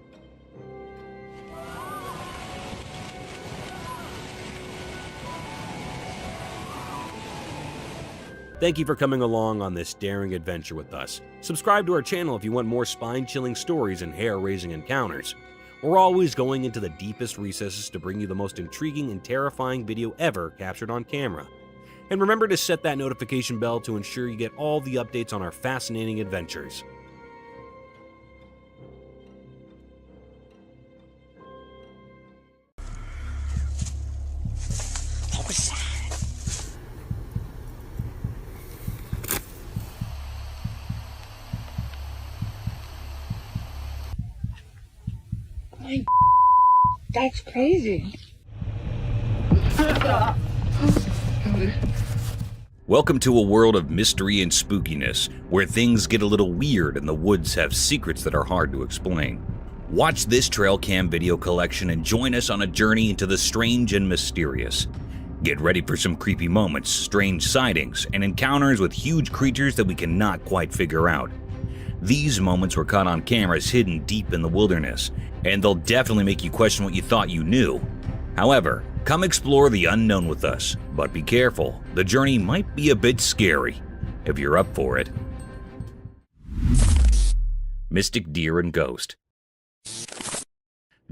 Thank you for coming along on this daring adventure with us. Subscribe to our channel if you want more spine-chilling stories and hair-raising encounters. We're always going into the deepest recesses to bring you the most intriguing and terrifying video ever captured on camera. And remember to set that notification bell to ensure you get all the updates on our fascinating adventures. What was that? My that's crazy. Welcome to a world of mystery and spookiness, where things get a little weird and the woods have secrets that are hard to explain. Watch this trail cam video collection and join us on a journey into the strange and mysterious. Get ready for some creepy moments, strange sightings, and encounters with huge creatures that we cannot quite figure out. These moments were caught on cameras hidden deep in the wilderness, and they'll definitely make you question what you thought you knew. However, come explore the unknown with us, but be careful, the journey might be a bit scary, if you're up for it. Mystic Deer and Ghost.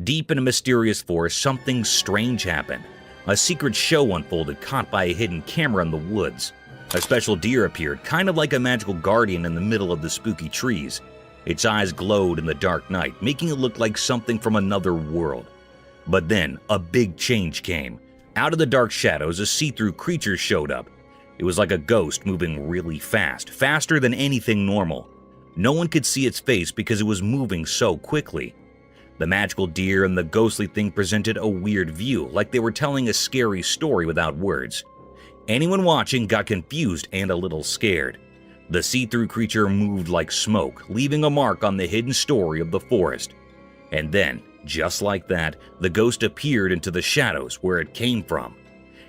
Deep in a mysterious forest, something strange happened. A secret show unfolded, caught by a hidden camera in the woods. A special deer appeared, kind of like a magical guardian in the middle of the spooky trees. Its eyes glowed in the dark night, making it look like something from another world. But then, a big change came. Out of the dark shadows, a see-through creature showed up. It was like a ghost moving really fast, faster than anything normal. No one could see its face because it was moving so quickly. The magical deer and the ghostly thing presented a weird view, like they were telling a scary story without words. Anyone watching got confused and a little scared. The see-through creature moved like smoke, leaving a mark on the hidden story of the forest. And then, just like that, the ghost appeared into the shadows where it came from.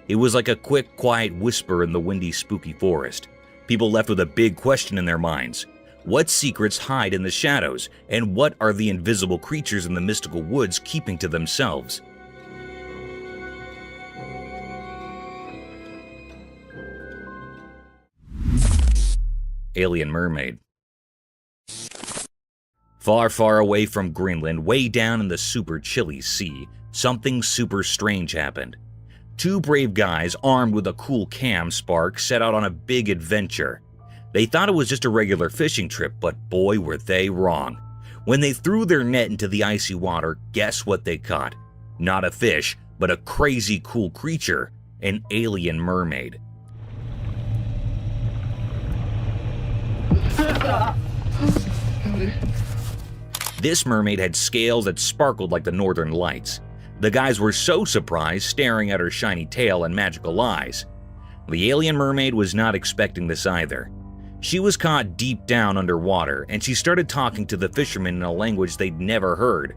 It was like a quick, quiet whisper in the windy, spooky forest. People left with a big question in their minds. What secrets hide in the shadows, and what are the invisible creatures in the mystical woods keeping to themselves? Alien mermaid. Far, far away from Greenland, way down in the super chilly sea, something super strange happened. Two brave guys armed with a cool cam spark set out on a big adventure. They thought it was just a regular fishing trip, but boy were they wrong. When they threw their net into the icy water, guess what they caught? Not a fish, but a crazy cool creature, an alien mermaid. This mermaid had scales that sparkled like the northern lights. The guys were so surprised, staring at her shiny tail and magical eyes. The alien mermaid was not expecting this either. She was caught deep down underwater, and she started talking to the fishermen in a language they'd never heard.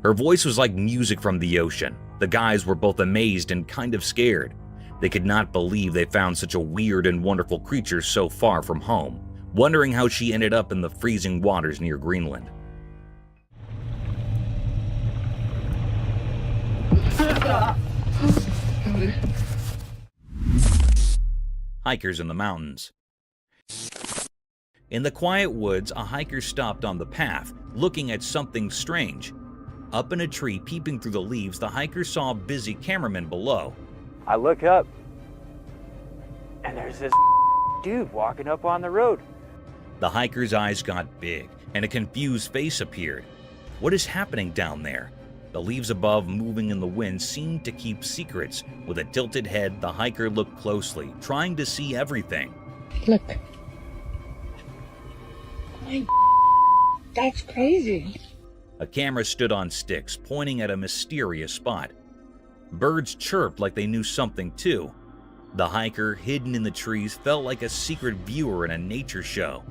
Her voice was like music from the ocean. The guys were both amazed and kind of scared. They could not believe they found such a weird and wonderful creature so far from home, wondering how she ended up in the freezing waters near Greenland. Hikers in the mountains. In the quiet woods, a hiker stopped on the path, looking at something strange. Up in a tree, peeping through the leaves, the hiker saw a busy cameraman below. I look up, and there's this dude walking up on the road. The hiker's eyes got big, and a confused face appeared. What is happening down there? The leaves above, moving in the wind, seemed to keep secrets. With a tilted head, the hiker looked closely, trying to see everything. Look. My that's crazy. A camera stood on sticks, pointing at a mysterious spot. Birds chirped like they knew something too. The hiker, hidden in the trees, felt like a secret viewer in a nature show.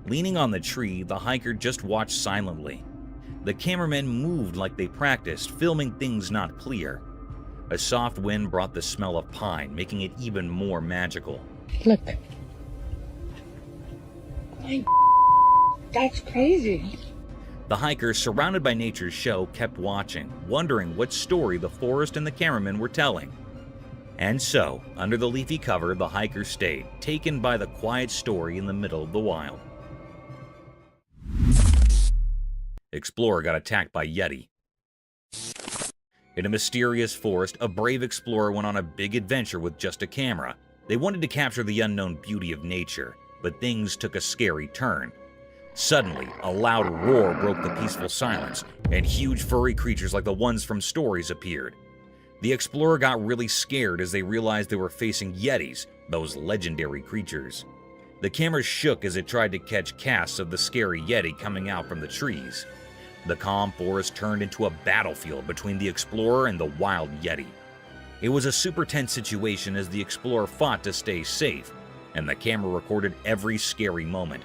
Leaning on the tree, the hiker just watched silently. The cameramen moved like they practiced, filming things not clear. A soft wind brought the smell of pine, making it even more magical. Look. My that's crazy. The hiker, surrounded by nature's show, kept watching, wondering what story the forest and the cameramen were telling. And so, under the leafy cover, the hiker stayed, taken by the quiet story in the middle of the wild. Explorer got attacked by Yeti. In a mysterious forest, a brave explorer went on a big adventure with just a camera. They wanted to capture the unknown beauty of nature, but things took a scary turn. Suddenly, a loud roar broke the peaceful silence, and huge furry creatures like the ones from stories appeared. The explorer got really scared as they realized they were facing Yetis, those legendary creatures. The camera shook as it tried to catch casts of the scary Yeti coming out from the trees. The calm forest turned into a battlefield between the explorer and the wild Yeti. It was a super tense situation as the explorer fought to stay safe, and the camera recorded every scary moment.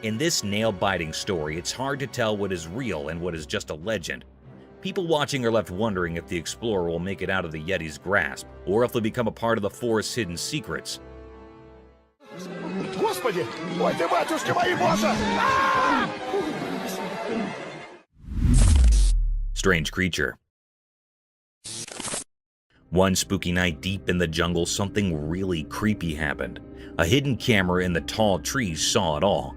In this nail-biting story, it's hard to tell what is real and what is just a legend. People watching are left wondering if the explorer will make it out of the Yeti's grasp, or if they'll become a part of the forest's hidden secrets. Господи! Ой ты, батюшки мои, боже! Strange creature. One spooky night deep in the jungle, something really creepy happened. A hidden camera in the tall trees saw it all.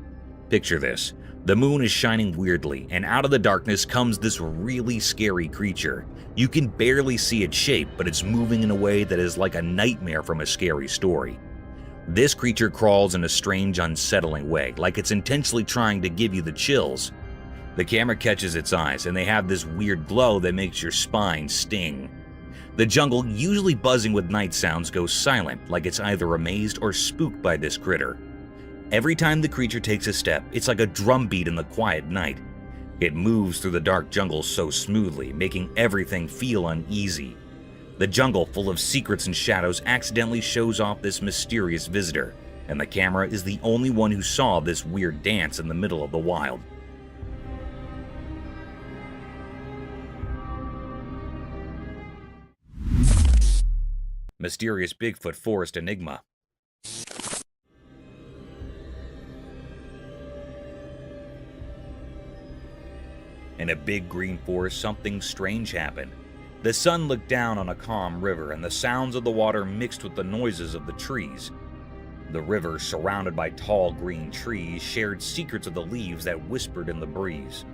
Picture this. The moon is shining weirdly, and out of the darkness comes this really scary creature. You can barely see its shape, but it's moving in a way that is like a nightmare from a scary story. This creature crawls in a strange, unsettling way, like it's intentionally trying to give you the chills. The camera catches its eyes, and they have this weird glow that makes your spine sting. The jungle, usually buzzing with night sounds, goes silent, like it's either amazed or spooked by this critter. Every time the creature takes a step, it's like a drumbeat in the quiet night. It moves through the dark jungle so smoothly, making everything feel uneasy. The jungle, full of secrets and shadows, accidentally shows off this mysterious visitor, and the camera is the only one who saw this weird dance in the middle of the wild. Mysterious Bigfoot Forest Enigma. In a big green forest, something strange happened. The sun looked down on a calm river, and the sounds of the water mixed with the noises of the trees. The river, surrounded by tall green trees, shared secrets of the leaves that whispered in the breeze.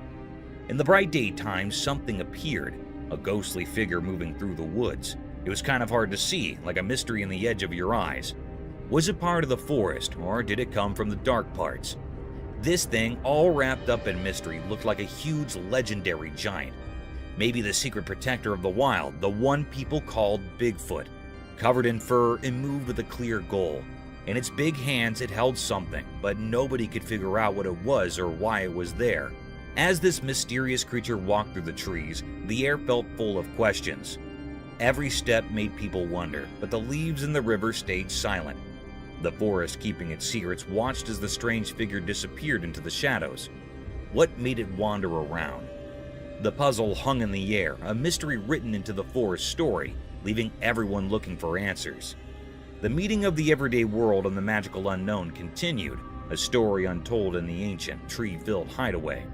In the bright daytime, something appeared, a ghostly figure moving through the woods. It was kind of hard to see, like a mystery in the edge of your eyes. Was it part of the forest, or did it come from the dark parts? This thing, all wrapped up in mystery, looked like a huge legendary giant. Maybe the secret protector of the wild, the one people called Bigfoot. Covered in fur and moved with a clear goal. In its big hands it held something, but nobody could figure out what it was or why it was there. As this mysterious creature walked through the trees, the air felt full of questions. Every step made people wonder, but the leaves in the river stayed silent. The forest, keeping its secrets, watched as the strange figure disappeared into the shadows. What made it wander around? The puzzle hung in the air, a mystery written into the forest story, leaving everyone looking for answers. The meeting of the everyday world and the magical unknown continued, a story untold in the ancient, tree-filled hideaway.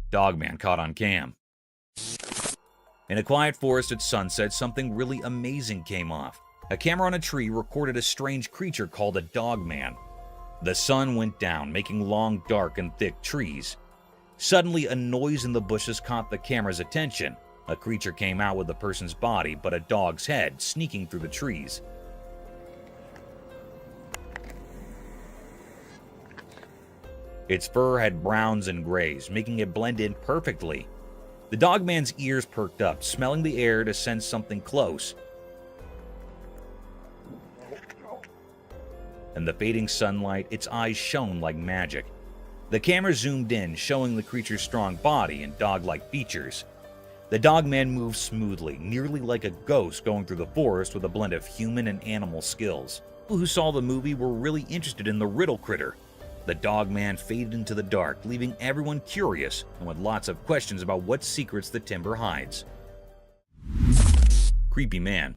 Dogman caught on cam. In a quiet forest at sunset, something really amazing came off. A camera on a tree recorded a strange creature called a dogman. The sun went down, making long, dark, and thick trees. Suddenly, a noise in the bushes caught the camera's attention. A creature came out with a person's body, but a dog's head, sneaking through the trees. Its fur had browns and grays, making it blend in perfectly. The dogman's ears perked up, smelling the air to sense something close. In the fading sunlight, its eyes shone like magic. The camera zoomed in, showing the creature's strong body and dog-like features. The dogman moved smoothly, nearly like a ghost going through the forest with a blend of human and animal skills. People who saw the movie were really interested in the riddle critter. The dogman faded into the dark, leaving everyone curious and with lots of questions about what secrets the timber hides. Creepy man.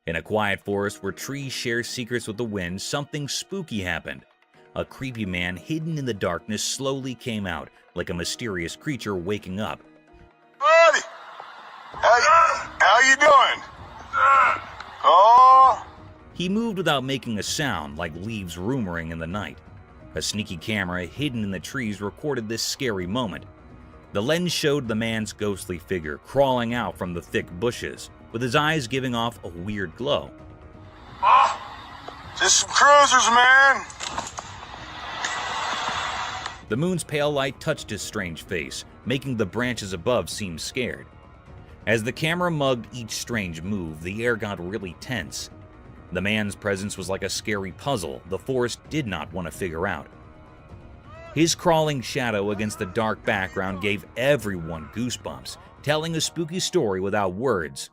In a quiet forest where trees share secrets with the wind, something spooky happened. A creepy man hidden in the darkness slowly came out, like a mysterious creature waking up. Buddy! How you doing? Oh! He moved without making a sound, like leaves rumoring in the night. A sneaky camera hidden in the trees recorded this scary moment. The lens showed the man's ghostly figure crawling out from the thick bushes, with his eyes giving off a weird glow. Just some cruisers, man. The moon's pale light touched his strange face, making the branches above seem scared. As the camera mugged each strange move, the air got really tense. The man's presence was like a scary puzzle the forest did not want to figure out. His crawling shadow against the dark background gave everyone goosebumps, telling a spooky story without words.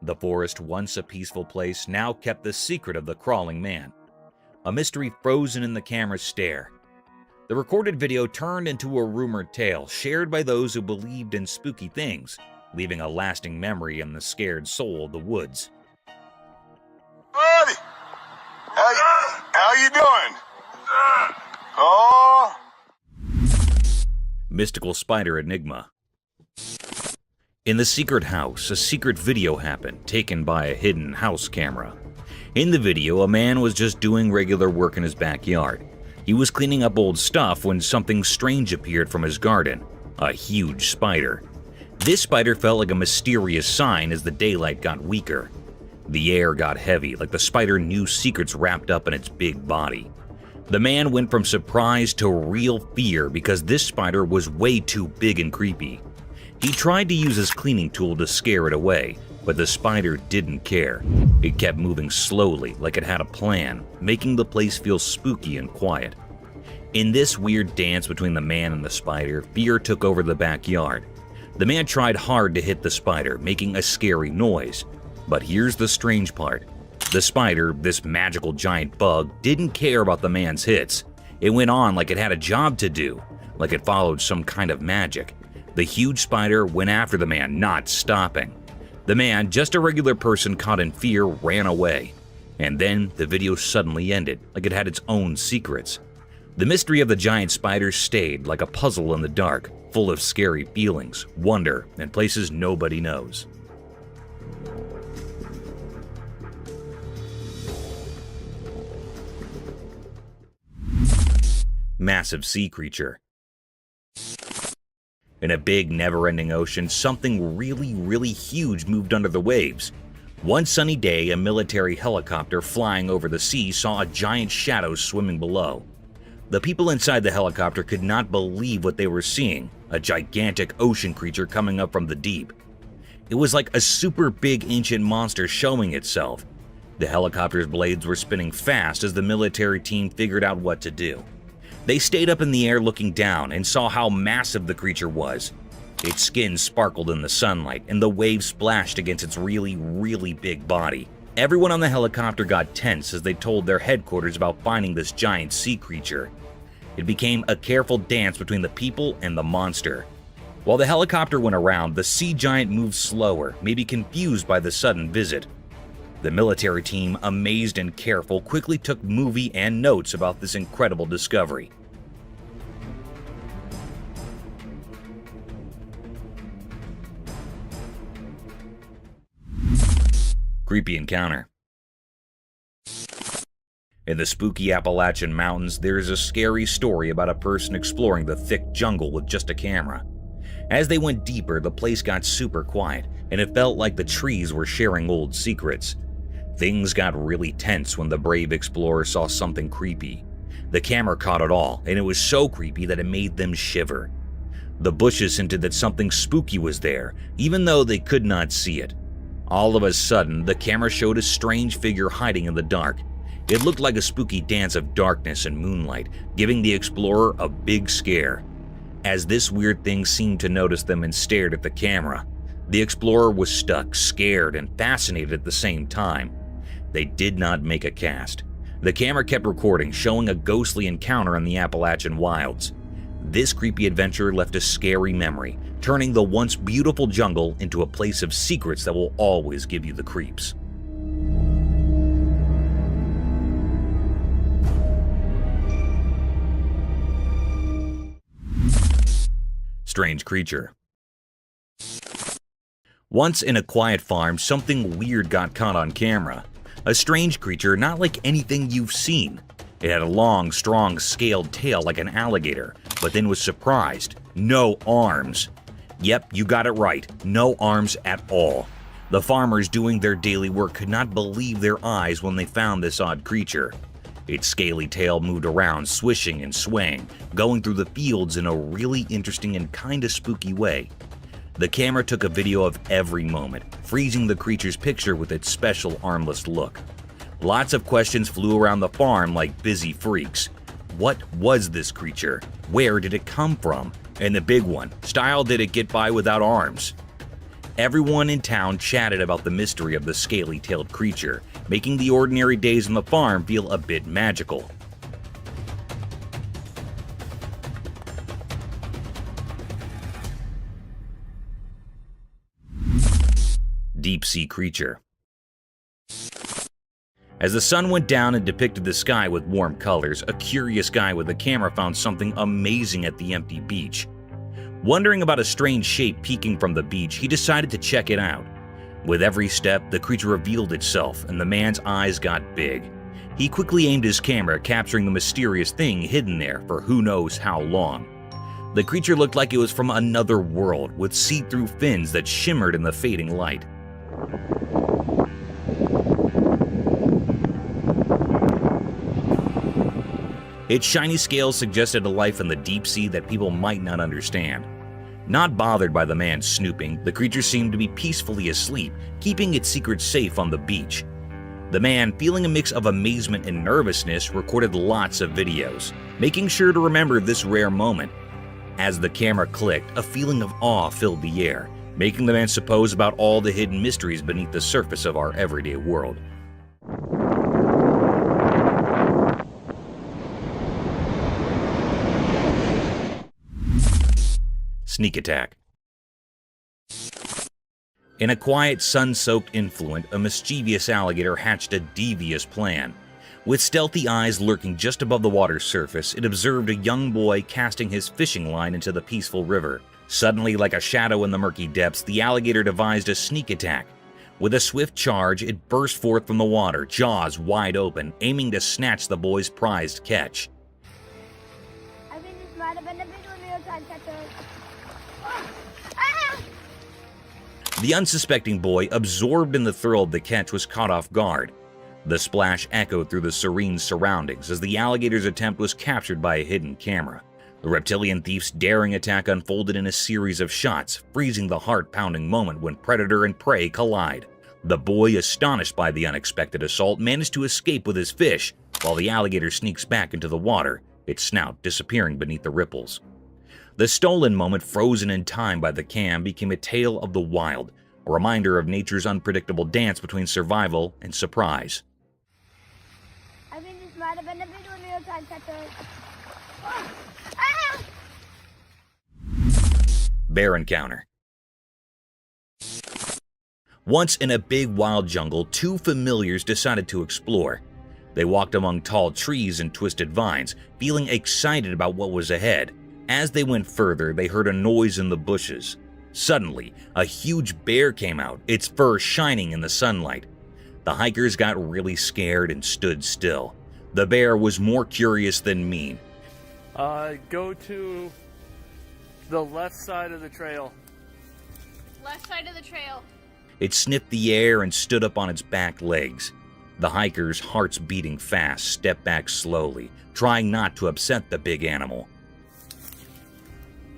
The forest, once a peaceful place, now kept the secret of the crawling man, a mystery frozen in the camera's stare. The recorded video turned into a rumored tale shared by those who believed in spooky things, leaving a lasting memory in the scared soul of the woods. Buddy! How you doing? Oh! Mystical spider enigma. In the secret house, a secret video happened, taken by a hidden house camera. In the video, a man was just doing regular work in his backyard. He was cleaning up old stuff when something strange appeared from his garden, a huge spider. This spider felt like a mysterious sign as the daylight got weaker. The air got heavy, like the spider knew secrets wrapped up in its big body. The man went from surprise to real fear because this spider was way too big and creepy. He tried to use his cleaning tool to scare it away, but the spider didn't care. It kept moving slowly, like it had a plan, making the place feel spooky and quiet. In this weird dance between the man and the spider, fear took over the backyard. The man tried hard to hit the spider, making a scary noise. But here's the strange part. The spider, this magical giant bug, didn't care about the man's hits. It went on like it had a job to do, like it followed some kind of magic. The huge spider went after the man, not stopping. The man, just a regular person caught in fear, ran away. And then the video suddenly ended, like it had its own secrets. The mystery of the giant spider stayed like a puzzle in the dark, full of scary feelings, wonder, and places nobody knows. Massive sea creature. In a big, never-ending ocean, something really huge moved under the waves. One sunny day, a military helicopter flying over the sea saw a giant shadow swimming below. The people inside the helicopter could not believe what they were seeing, a gigantic ocean creature coming up from the deep. It was like a super big ancient monster showing itself. The helicopter's blades were spinning fast as the military team figured out what to do. They stayed up in the air looking down and saw how massive the creature was. Its skin sparkled in the sunlight and the waves splashed against its really big body. Everyone on the helicopter got tense as they told their headquarters about finding this giant sea creature. It became a careful dance between the people and the monster. While the helicopter went around, the sea giant moved slower, maybe confused by the sudden visit. The military team, amazed and careful, quickly took movie and notes about this incredible discovery. Creepy encounter. In the spooky Appalachian Mountains, there is a scary story about a person exploring the thick jungle with just a camera. As they went deeper, the place got super quiet, and it felt like the trees were sharing old secrets. Things got really tense when the brave explorer saw something creepy. The camera caught it all, and it was so creepy that it made them shiver. The bushes hinted that something spooky was there, even though they could not see it. All of a sudden, the camera showed a strange figure hiding in the dark. It looked like a spooky dance of darkness and moonlight, giving the explorer a big scare. As this weird thing seemed to notice them and stared at the camera, the explorer was stuck, scared, and fascinated at the same time. They did not make a cast. The camera kept recording, showing a ghostly encounter in the Appalachian wilds. This creepy adventure left a scary memory, turning the once beautiful jungle into a place of secrets that will always give you the creeps. Strange creature. Once in a quiet farm, something weird got caught on camera. A strange creature not like anything you've seen. It had a long, strong, scaled tail like an alligator, but then was surprised. No arms. Yep, you got it right. No arms at all. The farmers doing their daily work could not believe their eyes when they found this odd creature. Its scaly tail moved around, swishing and swaying, going through the fields in a really interesting and kinda spooky way. The camera took a video of every moment, freezing the creature's picture with its special armless look. Lots of questions flew around the farm like busy freaks. What was this creature? Where did it come from? And the big one, style did it get by without arms? Everyone in town chatted about the mystery of the scaly-tailed creature, making the ordinary days on the farm feel a bit magical. Deep-sea creature. As the sun went down and depicted the sky with warm colors, a curious guy with a camera found something amazing at the empty beach. Wondering about a strange shape peeking from the beach, he decided to check it out. With every step, the creature revealed itself, and the man's eyes got big. He quickly aimed his camera, capturing the mysterious thing hidden there for who knows how long. The creature looked like it was from another world, with see-through fins that shimmered in the fading light. Its shiny scales suggested a life in the deep sea that people might not understand. Not bothered by the man snooping, the creature seemed to be peacefully asleep, keeping its secrets safe on the beach. The man, feeling a mix of amazement and nervousness, recorded lots of videos, making sure to remember this rare moment. As the camera clicked, a feeling of awe filled the air, making the man suppose about all the hidden mysteries beneath the surface of our everyday world. Sneak attack. In a quiet, sun-soaked influent, a mischievous alligator hatched a devious plan. With stealthy eyes lurking just above the water's surface, it observed a young boy casting his fishing line into the peaceful river. Suddenly, like a shadow in the murky depths, the alligator devised a sneak attack. With a swift charge, it burst forth from the water, jaws wide open, aiming to snatch the boy's prized catch. I think this might have been a big one real time catcher. The unsuspecting boy, absorbed in the thrill of the catch, was caught off guard. The splash echoed through the serene surroundings as the alligator's attempt was captured by a hidden camera. The reptilian thief's daring attack unfolded in a series of shots, freezing the heart-pounding moment when predator and prey collide. The boy, astonished by the unexpected assault, managed to escape with his fish, while the alligator sneaks back into the water, its snout disappearing beneath the ripples. The stolen moment, frozen in time by the cam, became a tale of the wild, a reminder of nature's unpredictable dance between survival and surprise. I think this might have been a big one real time catcher. Bear encounter. Once in a big wild jungle, two familiars decided to explore. They walked among tall trees and twisted vines, feeling excited about what was ahead. As they went further, they heard a noise in the bushes. Suddenly, a huge bear came out, its fur shining in the sunlight. The hikers got really scared and stood still. The bear was more curious than mean. Go to the left side of the trail. Left side of the trail. It sniffed the air and stood up on its back legs. The hikers, hearts beating fast, stepped back slowly, trying not to upset the big animal.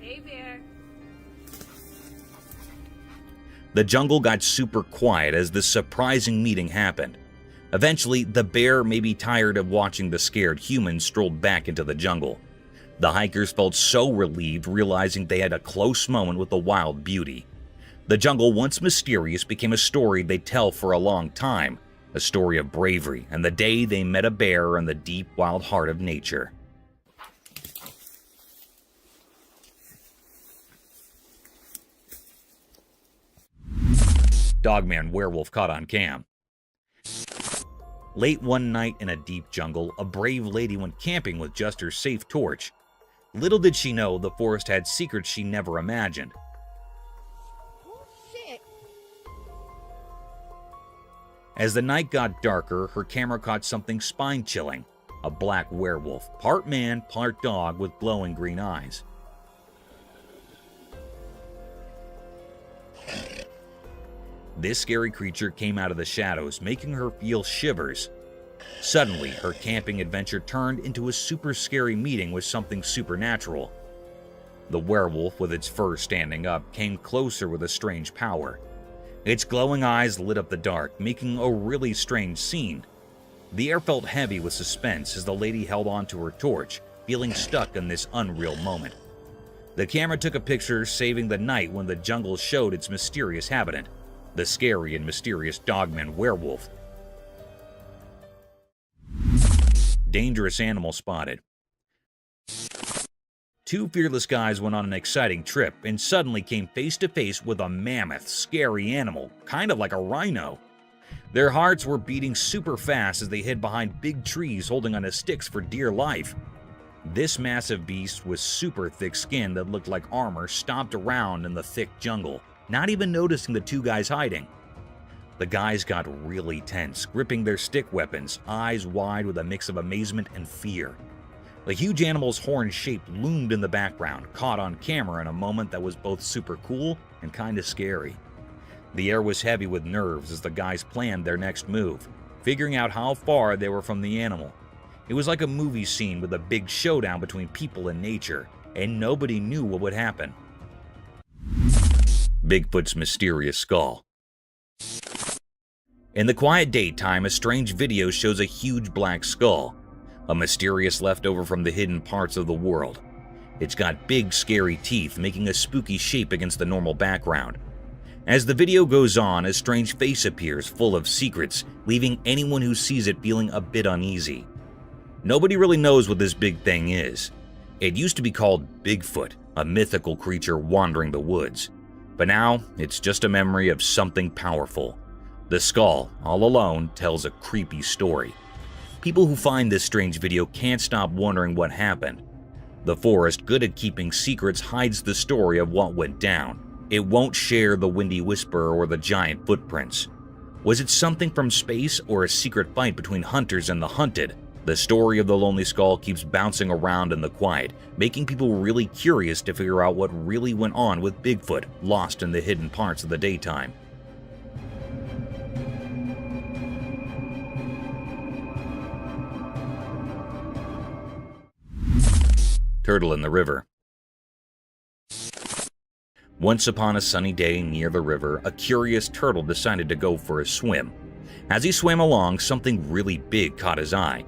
Hey, bear. The jungle got super quiet as this surprising meeting happened. Eventually, the bear, maybe tired of watching the scared humans, strolled back into the jungle. The hikers felt so relieved, realizing they had a close moment with the wild beauty. The jungle, once mysterious, became a story they'd tell for a long time, a story of bravery and the day they met a bear in the deep, wild heart of nature. Dogman werewolf caught on cam. Late one night in a deep jungle, a brave lady went camping with just her safe torch. Little did she know the forest had secrets she never imagined. Oh, shit. As the night got darker, her camera caught something spine-chilling. A black werewolf, part man, part dog, with glowing green eyes. This scary creature came out of the shadows, making her feel shivers. Suddenly, her camping adventure turned into a super scary meeting with something supernatural. The werewolf, with its fur standing up, came closer with a strange power. Its glowing eyes lit up the dark, making a really strange scene. The air felt heavy with suspense as the lady held onto her torch, feeling stuck in this unreal moment. The camera took a picture, saving the night when the jungle showed its mysterious habitant, the scary and mysterious dogman werewolf. Dangerous animal spotted. Two fearless guys went on an exciting trip and suddenly came face to face with a mammoth, scary animal, kind of like a rhino. Their hearts were beating super fast as they hid behind big trees holding onto sticks for dear life. This massive beast with super thick skin that looked like armor stomped around in the thick jungle, not even noticing the two guys hiding. The guys got really tense, gripping their stick weapons, eyes wide with a mix of amazement and fear. The huge animal's horn shape loomed in the background, caught on camera in a moment that was both super cool and kinda scary. The air was heavy with nerves as the guys planned their next move, figuring out how far they were from the animal. It was like a movie scene with a big showdown between people and nature, and nobody knew what would happen. Bigfoot's mysterious skull. In the quiet daytime, a strange video shows a huge black skull, a mysterious leftover from the hidden parts of the world. It's got big, scary teeth, making a spooky shape against the normal background. As the video goes on, a strange face appears full of secrets, leaving anyone who sees it feeling a bit uneasy. Nobody really knows what this big thing is. It used to be called Bigfoot, a mythical creature wandering the woods. But now, it's just a memory of something powerful. The skull, all alone, tells a creepy story. People who find this strange video can't stop wondering what happened. The forest, good at keeping secrets, hides the story of what went down. It won't share the windy whisper or the giant footprints. Was it something from space or a secret fight between hunters and the hunted? The story of the Lonely Skull keeps bouncing around in the quiet, making people really curious to figure out what really went on with Bigfoot, lost in the hidden parts of the daytime. Turtle in the river. Once upon a sunny day near the river, a curious turtle decided to go for a swim. As he swam along, something really big caught his eye.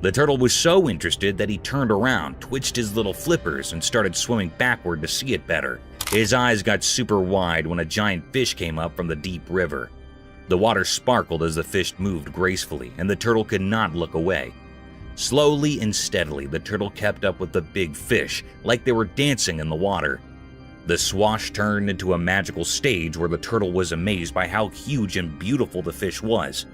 The turtle was so interested that he turned around, twitched his little flippers, and started swimming backward to see it better. His eyes got super wide when a giant fish came up from the deep river. The water sparkled as the fish moved gracefully, and the turtle could not look away. Slowly and steadily, the turtle kept up with the big fish, like they were dancing in the water. The swash turned into a magical stage where the turtle was amazed by how huge and beautiful the fish was.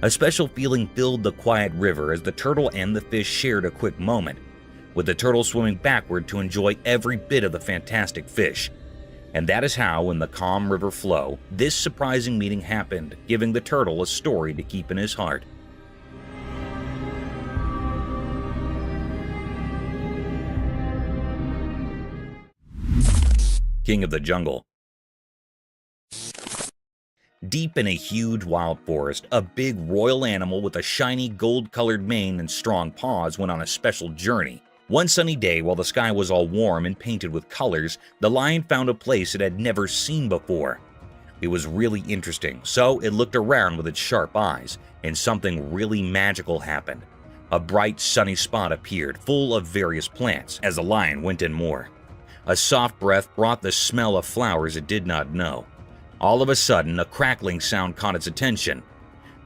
A special feeling filled the quiet river as the turtle and the fish shared a quick moment, with the turtle swimming backward to enjoy every bit of the fantastic fish. And that is how, in the calm river flow, this surprising meeting happened, giving the turtle a story to keep in his heart. King of the Jungle. Deep in a huge wild forest, a big royal animal with a shiny gold-colored mane and strong paws went on a special journey. One sunny day, while the sky was all warm and painted with colors, the lion found a place it had never seen before. It was really interesting, so it looked around with its sharp eyes, and something really magical happened. A bright, sunny spot appeared, full of various plants, as the lion went in more. A soft breath brought the smell of flowers it did not know. All of a sudden, a crackling sound caught its attention.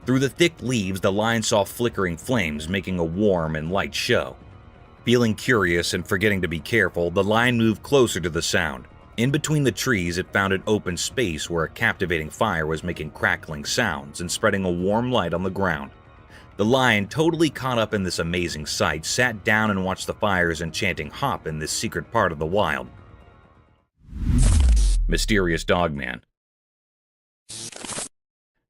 Through the thick leaves, the lion saw flickering flames, making a warm and light show. Feeling curious and forgetting to be careful, the lion moved closer to the sound. In between the trees, it found an open space where a captivating fire was making crackling sounds and spreading a warm light on the ground. The lion, totally caught up in this amazing sight, sat down and watched the fire's enchanting hop in this secret part of the wild. Mysterious Dogman.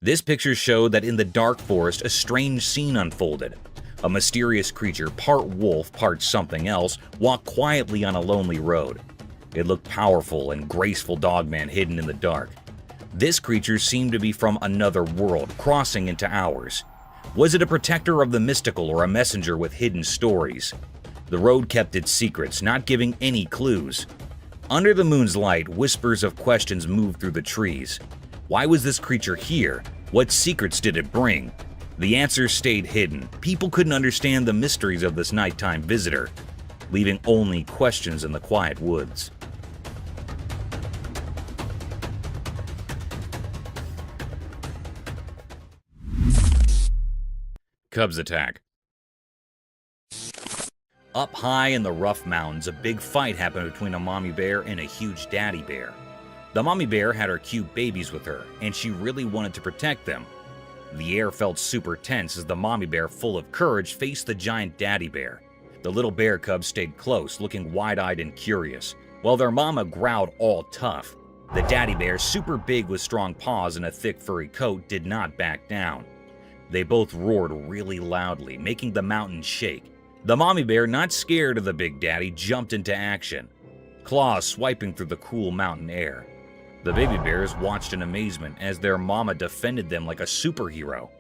This picture showed that in the dark forest, a strange scene unfolded. A mysterious creature, part wolf, part something else, walked quietly on a lonely road. It looked powerful and graceful dogman hidden in the dark. This creature seemed to be from another world, crossing into ours. Was it a protector of the mystical or a messenger with hidden stories? The road kept its secrets, not giving any clues. Under the moon's light, whispers of questions moved through the trees. Why was this creature here? What secrets did it bring? The answers stayed hidden. People couldn't understand the mysteries of this nighttime visitor, leaving only questions in the quiet woods. Cubs attack. Up high in the rough mountains, a big fight happened between a mommy bear and a huge daddy bear. The mommy bear had her cute babies with her, and she really wanted to protect them. The air felt super tense as the mommy bear, full of courage, faced the giant daddy bear. The little bear cubs stayed close, looking wide-eyed and curious, while their mama growled all tough. The daddy bear, super big with strong paws and a thick furry coat, did not back down. They both roared really loudly, making the mountain shake. The mommy bear, not scared of the big daddy, jumped into action, claws swiping through the cool mountain air. The baby bears watched in amazement as their mama defended them like a superhero.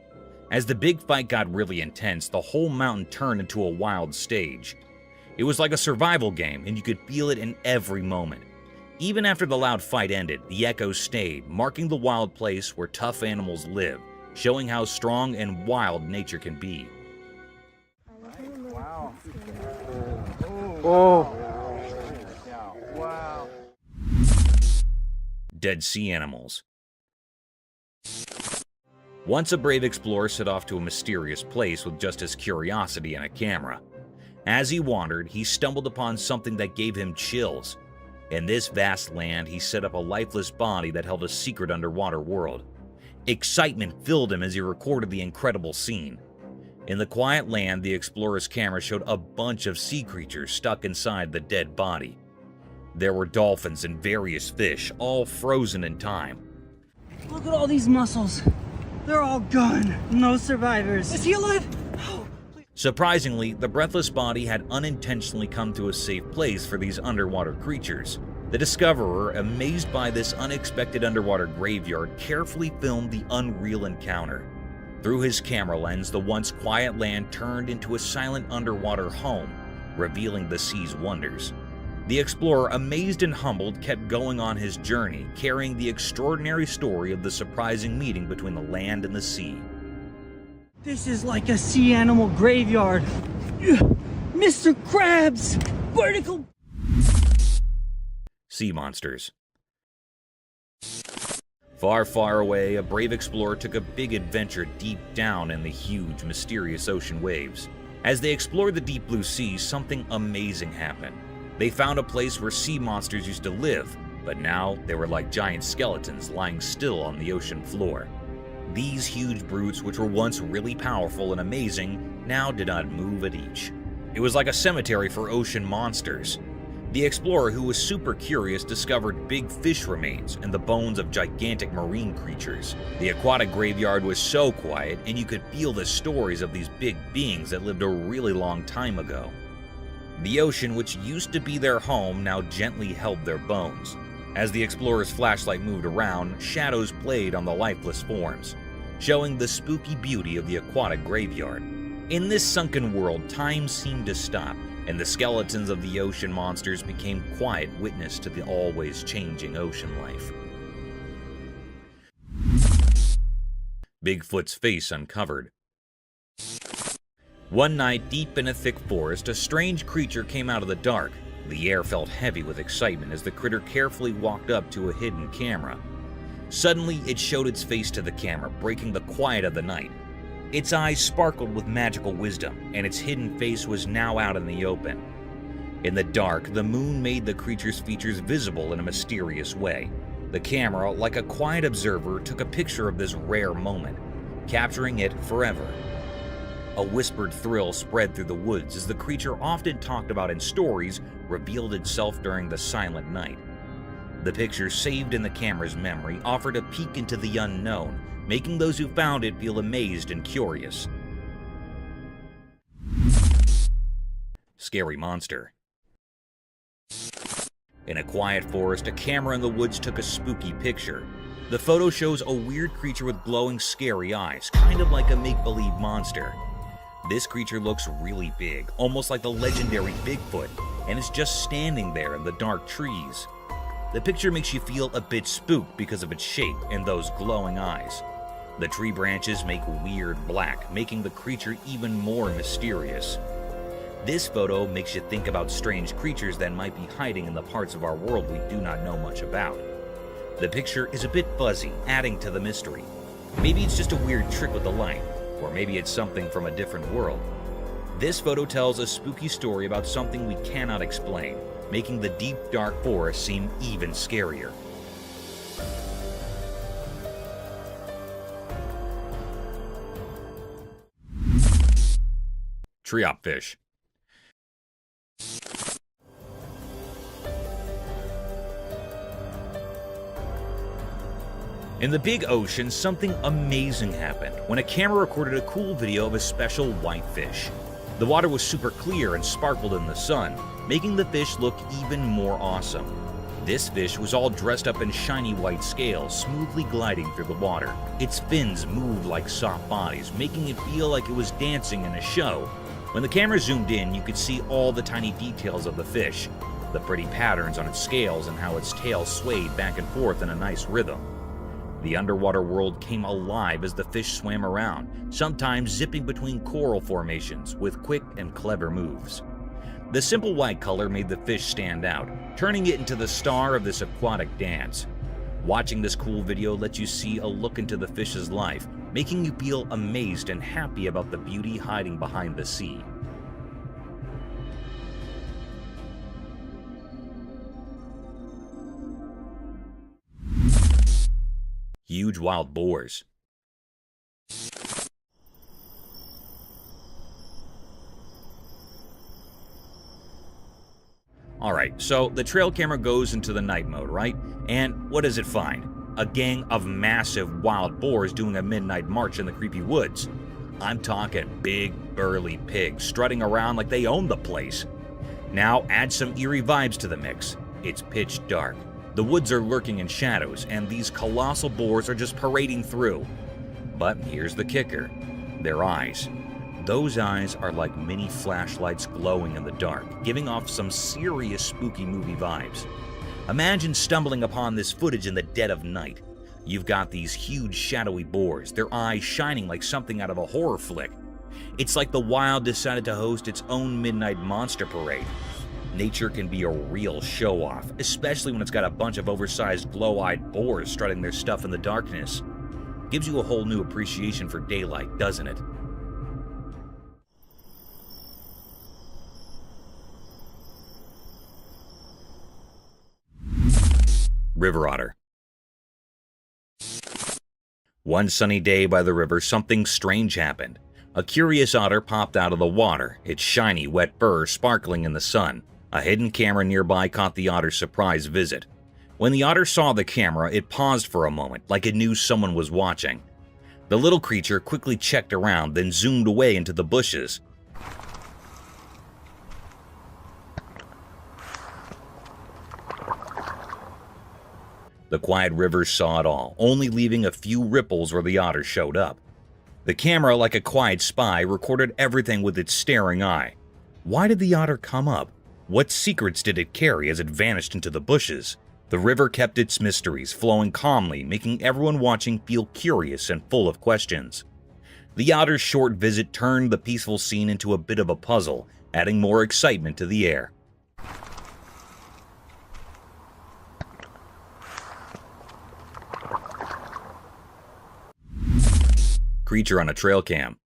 As the big fight got really intense, the whole mountain turned into a wild stage. It was like a survival game, and you could feel it in every moment. Even after the loud fight ended, the echoes stayed, marking the wild place where tough animals live, showing how strong and wild nature can be. Wow. Oh. Wow. Dead sea animals. Once a brave explorer set off to a mysterious place with just his curiosity and a camera. As he wandered, he stumbled upon something that gave him chills. In this vast land, he set up a lifeless body that held a secret underwater world. Excitement filled him as he recorded the incredible scene. In the quiet land, the explorer's camera showed a bunch of sea creatures stuck inside the dead body. There were dolphins and various fish, all frozen in time. Look at all these mussels. They're all gone. No survivors. Is he alive? Oh, Surprisingly, the breathless body had unintentionally come to a safe place for these underwater creatures. The discoverer, amazed by this unexpected underwater graveyard, carefully filmed the unreal encounter. Through his camera lens, the once quiet land turned into a silent underwater home, revealing the sea's wonders. The explorer, amazed and humbled, kept going on his journey, carrying the extraordinary story of the surprising meeting between the land and the sea. this is like a sea animal graveyard. Mr. Krabs! Vertical... Sea monsters. Far, far away, a brave explorer took a big adventure deep down in the huge, mysterious ocean waves. As they explored the deep blue sea, something amazing happened. They found a place where sea monsters used to live, but now they were like giant skeletons lying still on the ocean floor. These huge brutes, which were once really powerful and amazing, now did not move an inch. It was like a cemetery for ocean monsters. The explorer, who was super curious, discovered big fish remains and the bones of gigantic marine creatures. The aquatic graveyard was so quiet, and you could feel the stories of these big beings that lived a really long time ago. The ocean, which used to be their home, now gently held their bones. As the explorer's flashlight moved around, shadows played on the lifeless forms, showing the spooky beauty of the aquatic graveyard. In this sunken world, time seemed to stop, and the skeletons of the ocean monsters became quiet witness to the always changing ocean life. Bigfoot's face uncovered. One night, deep in a thick forest, a strange creature came out of the dark. The air felt heavy with excitement as the critter carefully walked up to a hidden camera. Suddenly, it showed its face to the camera, breaking the quiet of the night. Its eyes sparkled with magical wisdom, and its hidden face was now out in the open. In the dark, the moon made the creature's features visible in a mysterious way. The camera, like a quiet observer, took a picture of this rare moment, capturing it forever. A whispered thrill spread through the woods as the creature often talked about in stories revealed itself during the silent night. The picture, saved in the camera's memory, offered a peek into the unknown, making those who found it feel amazed and curious. Scary monster. In a quiet forest, a camera in the woods took a spooky picture. The photo shows a weird creature with glowing, scary eyes, kind of like a make-believe monster. This creature looks really big, almost like the legendary Bigfoot, and is just standing there in the dark trees. The picture makes you feel a bit spooked because of its shape and those glowing eyes. The tree branches make weird black, making the creature even more mysterious. This photo makes you think about strange creatures that might be hiding in the parts of our world we do not know much about. The picture is a bit fuzzy, adding to the mystery. Maybe it's just a weird trick with the light, or maybe it's something from a different world. This photo tells a spooky story about something we cannot explain, making the deep, dark forest seem even scarier. Treopfish. In the big ocean, something amazing happened when a camera recorded a cool video of a special white fish. The water was super clear and sparkled in the sun, making the fish look even more awesome. This fish was all dressed up in shiny white scales, smoothly gliding through the water. Its fins moved like soft bodies, making it feel like it was dancing in a show. When the camera zoomed in, you could see all the tiny details of the fish, the pretty patterns on its scales and how its tail swayed back and forth in a nice rhythm. The underwater world came alive as the fish swam around, sometimes zipping between coral formations with quick and clever moves. The simple white color made the fish stand out, turning it into the star of this aquatic dance. Watching this cool video lets you see a look into the fish's life, making you feel amazed and happy about the beauty hiding behind the sea. Huge wild boars. Alright, so the trail camera goes into the night mode, right? And what does it find? A gang of massive wild boars doing a midnight march in the creepy woods. I'm talking big, burly pigs strutting around like they own the place. Now add some eerie vibes to the mix. It's pitch dark. The woods are lurking in shadows, and these colossal boars are just parading through. But here's the kicker. Their eyes. Those eyes are like mini flashlights glowing in the dark, giving off some serious spooky movie vibes. Imagine stumbling upon this footage in the dead of night. You've got these huge shadowy boars, their eyes shining like something out of a horror flick. It's like the wild decided to host its own midnight monster parade. Nature can be a real show-off, especially when it's got a bunch of oversized glow-eyed boars strutting their stuff in the darkness. Gives you a whole new appreciation for daylight, doesn't it? River otter. One sunny day by the river, something strange happened. A curious otter popped out of the water, its shiny, wet fur sparkling in the sun. A hidden camera nearby caught the otter's surprise visit. When the otter saw the camera, it paused for a moment, like it knew someone was watching. The little creature quickly checked around, then zoomed away into the bushes. The quiet river saw it all, only leaving a few ripples where the otter showed up. The camera, like a quiet spy, recorded everything with its staring eye. Why did the otter come up? What secrets did it carry as it vanished into the bushes? The river kept its mysteries, flowing calmly, making everyone watching feel curious and full of questions. The otter's short visit turned the peaceful scene into a bit of a puzzle, adding more excitement to the air. Creature on a trail cam.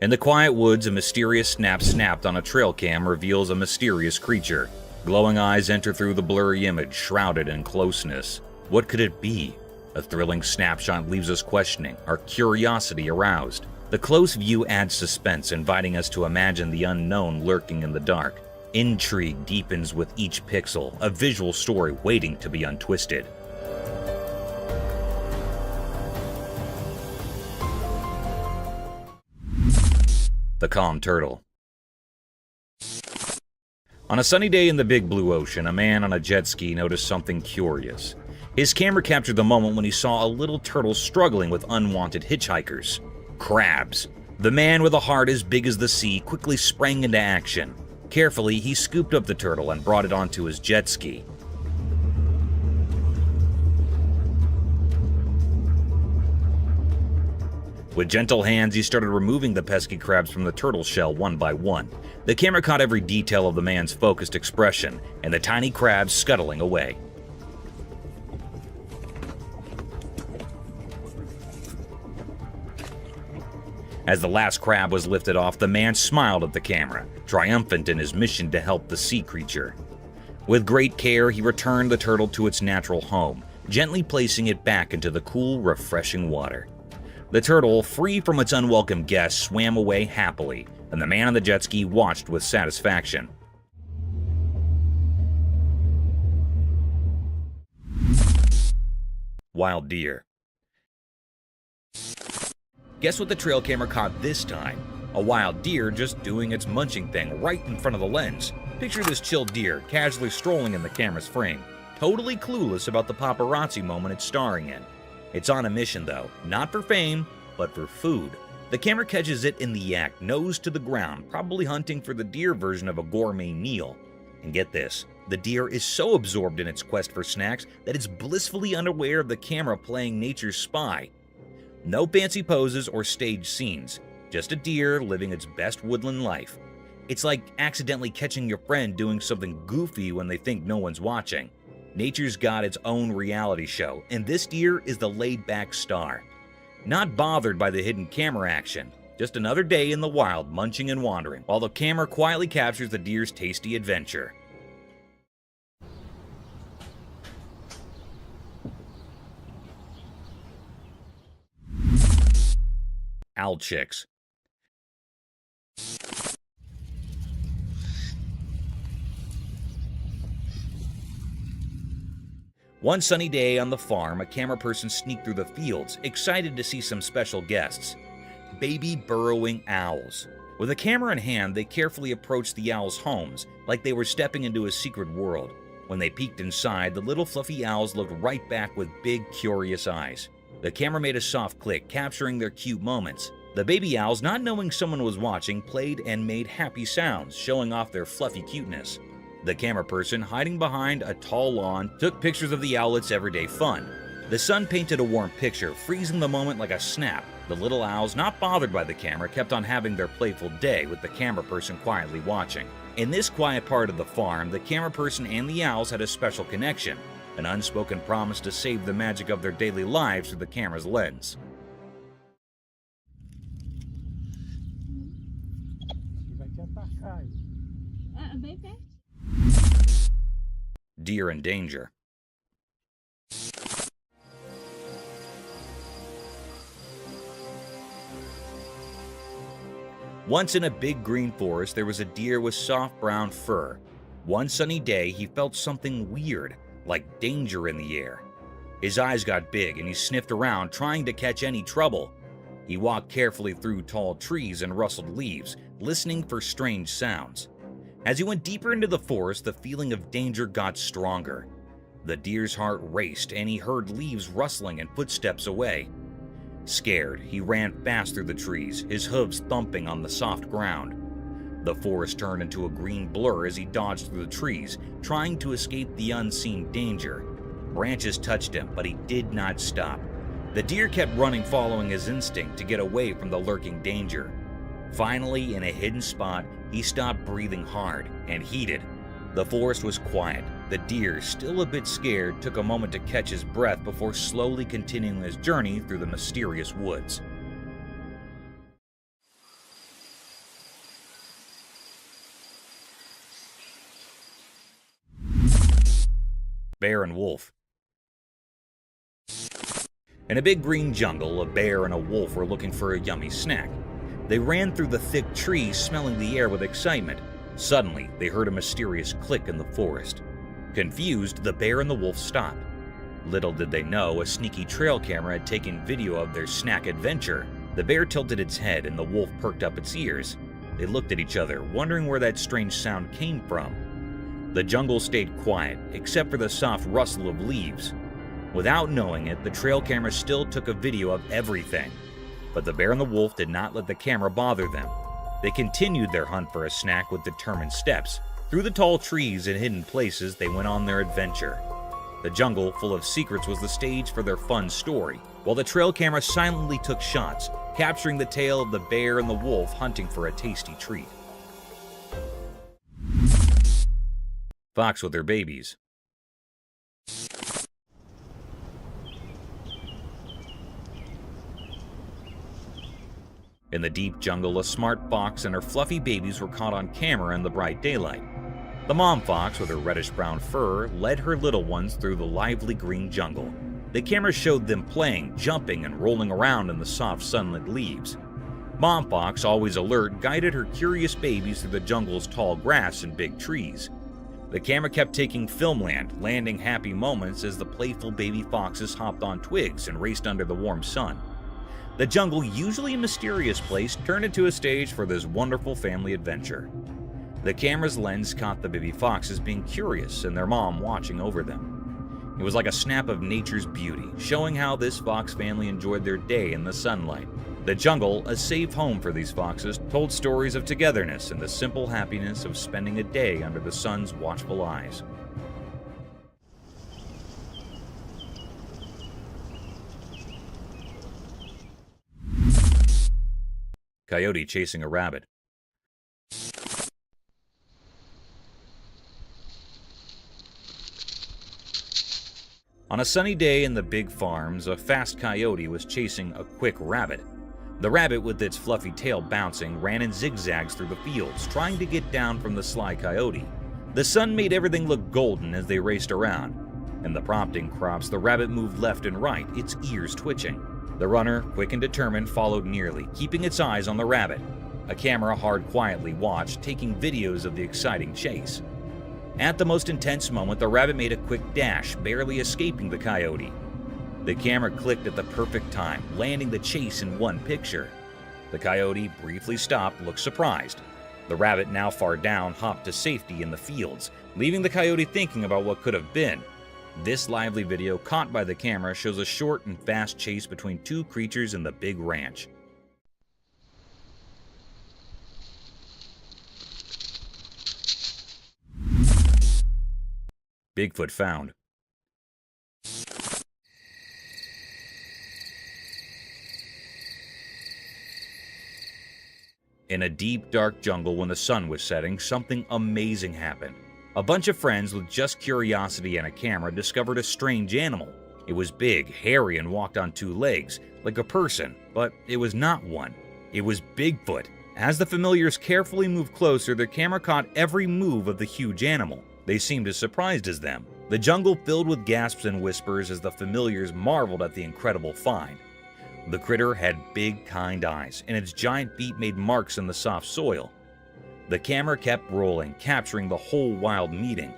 In the quiet woods, a mysterious snap snapped on a trail cam reveals a mysterious creature. Glowing eyes enter through the blurry image, shrouded in closeness. What could it be? A thrilling snapshot leaves us questioning, our curiosity aroused. The close view adds suspense, inviting us to imagine the unknown lurking in the dark. Intrigue deepens with each pixel, a visual story waiting to be untwisted. The calm turtle. On a sunny day in the big blue ocean, a man on a jet ski noticed something curious. His camera captured the moment when he saw a little turtle struggling with unwanted hitchhikers. Crabs. The man with a heart as big as the sea quickly sprang into action. Carefully, he scooped up the turtle and brought it onto his jet ski. With gentle hands, he started removing the pesky crabs from the turtle shell one by one. The camera caught every detail of the man's focused expression, and the tiny crabs scuttling away. As the last crab was lifted off, the man smiled at the camera, triumphant in his mission to help the sea creature. With great care, he returned the turtle to its natural home, gently placing it back into the cool, refreshing water. The turtle, free from its unwelcome guests, swam away happily, and the man on the jet ski watched with satisfaction. Wild deer. Guess what the trail camera caught this time? A wild deer just doing its munching thing right in front of the lens. Picture this chilled deer casually strolling in the camera's frame, totally clueless about the paparazzi moment it's starring in. It's on a mission though, not for fame, but for food. The camera catches it in the act, nose to the ground, probably hunting for the deer version of a gourmet meal. And get this, the deer is so absorbed in its quest for snacks that it's blissfully unaware of the camera playing nature's spy. No fancy poses or staged scenes, just a deer living its best woodland life. It's like accidentally catching your friend doing something goofy when they think no one's watching. Nature's got its own reality show, and this deer is the laid-back star. Not bothered by the hidden camera action, just another day in the wild munching and wandering, while the camera quietly captures the deer's tasty adventure. Owl chicks. One sunny day on the farm, a camera person sneaked through the fields, excited to see some special guests. Baby burrowing owls. With a camera in hand, they carefully approached the owls' homes, like they were stepping into a secret world. When they peeked inside, the little fluffy owls looked right back with big, curious eyes. The camera made a soft click, capturing their cute moments. The baby owls, not knowing someone was watching, played and made happy sounds, showing off their fluffy cuteness. The camera person, hiding behind a tall lawn, took pictures of the owlet's everyday fun. The sun painted a warm picture, freezing the moment like a snap. The little owls, not bothered by the camera, kept on having their playful day with the camera person quietly watching. In this quiet part of the farm, the camera person and the owls had a special connection, an unspoken promise to save the magic of their daily lives through the camera's lens. Deer in danger. Once in a big green forest, there was a deer with soft brown fur. One sunny day, he felt something weird, like danger in the air. His eyes got big and he sniffed around, trying to catch any trouble. He walked carefully through tall trees and rustled leaves, listening for strange sounds. As he went deeper into the forest, the feeling of danger got stronger. The deer's heart raced and he heard leaves rustling and footsteps away. Scared, he ran fast through the trees, his hooves thumping on the soft ground. The forest turned into a green blur as he dodged through the trees, trying to escape the unseen danger. Branches touched him, but he did not stop. The deer kept running, following his instinct to get away from the lurking danger. Finally, in a hidden spot, he stopped breathing hard and heated. The forest was quiet. The deer, still a bit scared, took a moment to catch his breath before slowly continuing his journey through the mysterious woods. Bear and wolf. In a big green jungle, a bear and a wolf were looking for a yummy snack. They ran through the thick trees, smelling the air with excitement. Suddenly, they heard a mysterious click in the forest. Confused, the bear and the wolf stopped. Little did they know, a sneaky trail camera had taken video of their snack adventure. The bear tilted its head and the wolf perked up its ears. They looked at each other, wondering where that strange sound came from. The jungle stayed quiet, except for the soft rustle of leaves. Without knowing it, the trail camera still took a video of everything. But the bear and the wolf did not let the camera bother them. They continued their hunt for a snack with determined steps. Through the tall trees and hidden places, they went on their adventure. The jungle, full of secrets, was the stage for their fun story, while the trail camera silently took shots, capturing the tale of the bear and the wolf hunting for a tasty treat. Fox with their babies. In the deep jungle, a smart fox and her fluffy babies were caught on camera in the bright daylight. The mom fox, with her reddish-brown fur, led her little ones through the lively green jungle. The camera showed them playing, jumping, and rolling around in the soft sunlit leaves. Mom fox, always alert, guided her curious babies through the jungle's tall grass and big trees. The camera kept taking filmland, landing happy moments as the playful baby foxes hopped on twigs and raced under the warm sun. The jungle, usually a mysterious place, turned into a stage for this wonderful family adventure. The camera's lens caught the baby foxes being curious and their mom watching over them. It was like a snap of nature's beauty, showing how this fox family enjoyed their day in the sunlight. The jungle, a safe home for these foxes, told stories of togetherness and the simple happiness of spending a day under the sun's watchful eyes. Coyote chasing a rabbit. On a sunny day in the big farms, a fast coyote was chasing a quick rabbit. The rabbit, with its fluffy tail bouncing, ran in zigzags through the fields, trying to get down from the sly coyote. The sun made everything look golden as they raced around. In the prompting crops, the rabbit moved left and right, its ears twitching. The runner, quick and determined, followed nearly, keeping its eyes on the rabbit. A camera hard quietly watched, taking videos of the exciting chase. At the most intense moment, the rabbit made a quick dash, barely escaping the coyote. The camera clicked at the perfect time, landing the chase in one picture. The coyote briefly stopped, looked surprised. The rabbit, now far down, hopped to safety in the fields, leaving the coyote thinking about what could have been. This lively video, caught by the camera, shows a short and fast chase between two creatures in the big ranch. Bigfoot found. In a deep, dark jungle when the sun was setting, something amazing happened. A bunch of friends with just curiosity and a camera discovered a strange animal. It was big, hairy, and walked on two legs, like a person, but it was not one. It was Bigfoot. As the familiars carefully moved closer, their camera caught every move of the huge animal. They seemed as surprised as them. The jungle filled with gasps and whispers as the familiars marveled at the incredible find. The critter had big, kind eyes, and its giant feet made marks in the soft soil. The camera kept rolling, capturing the whole wild meeting.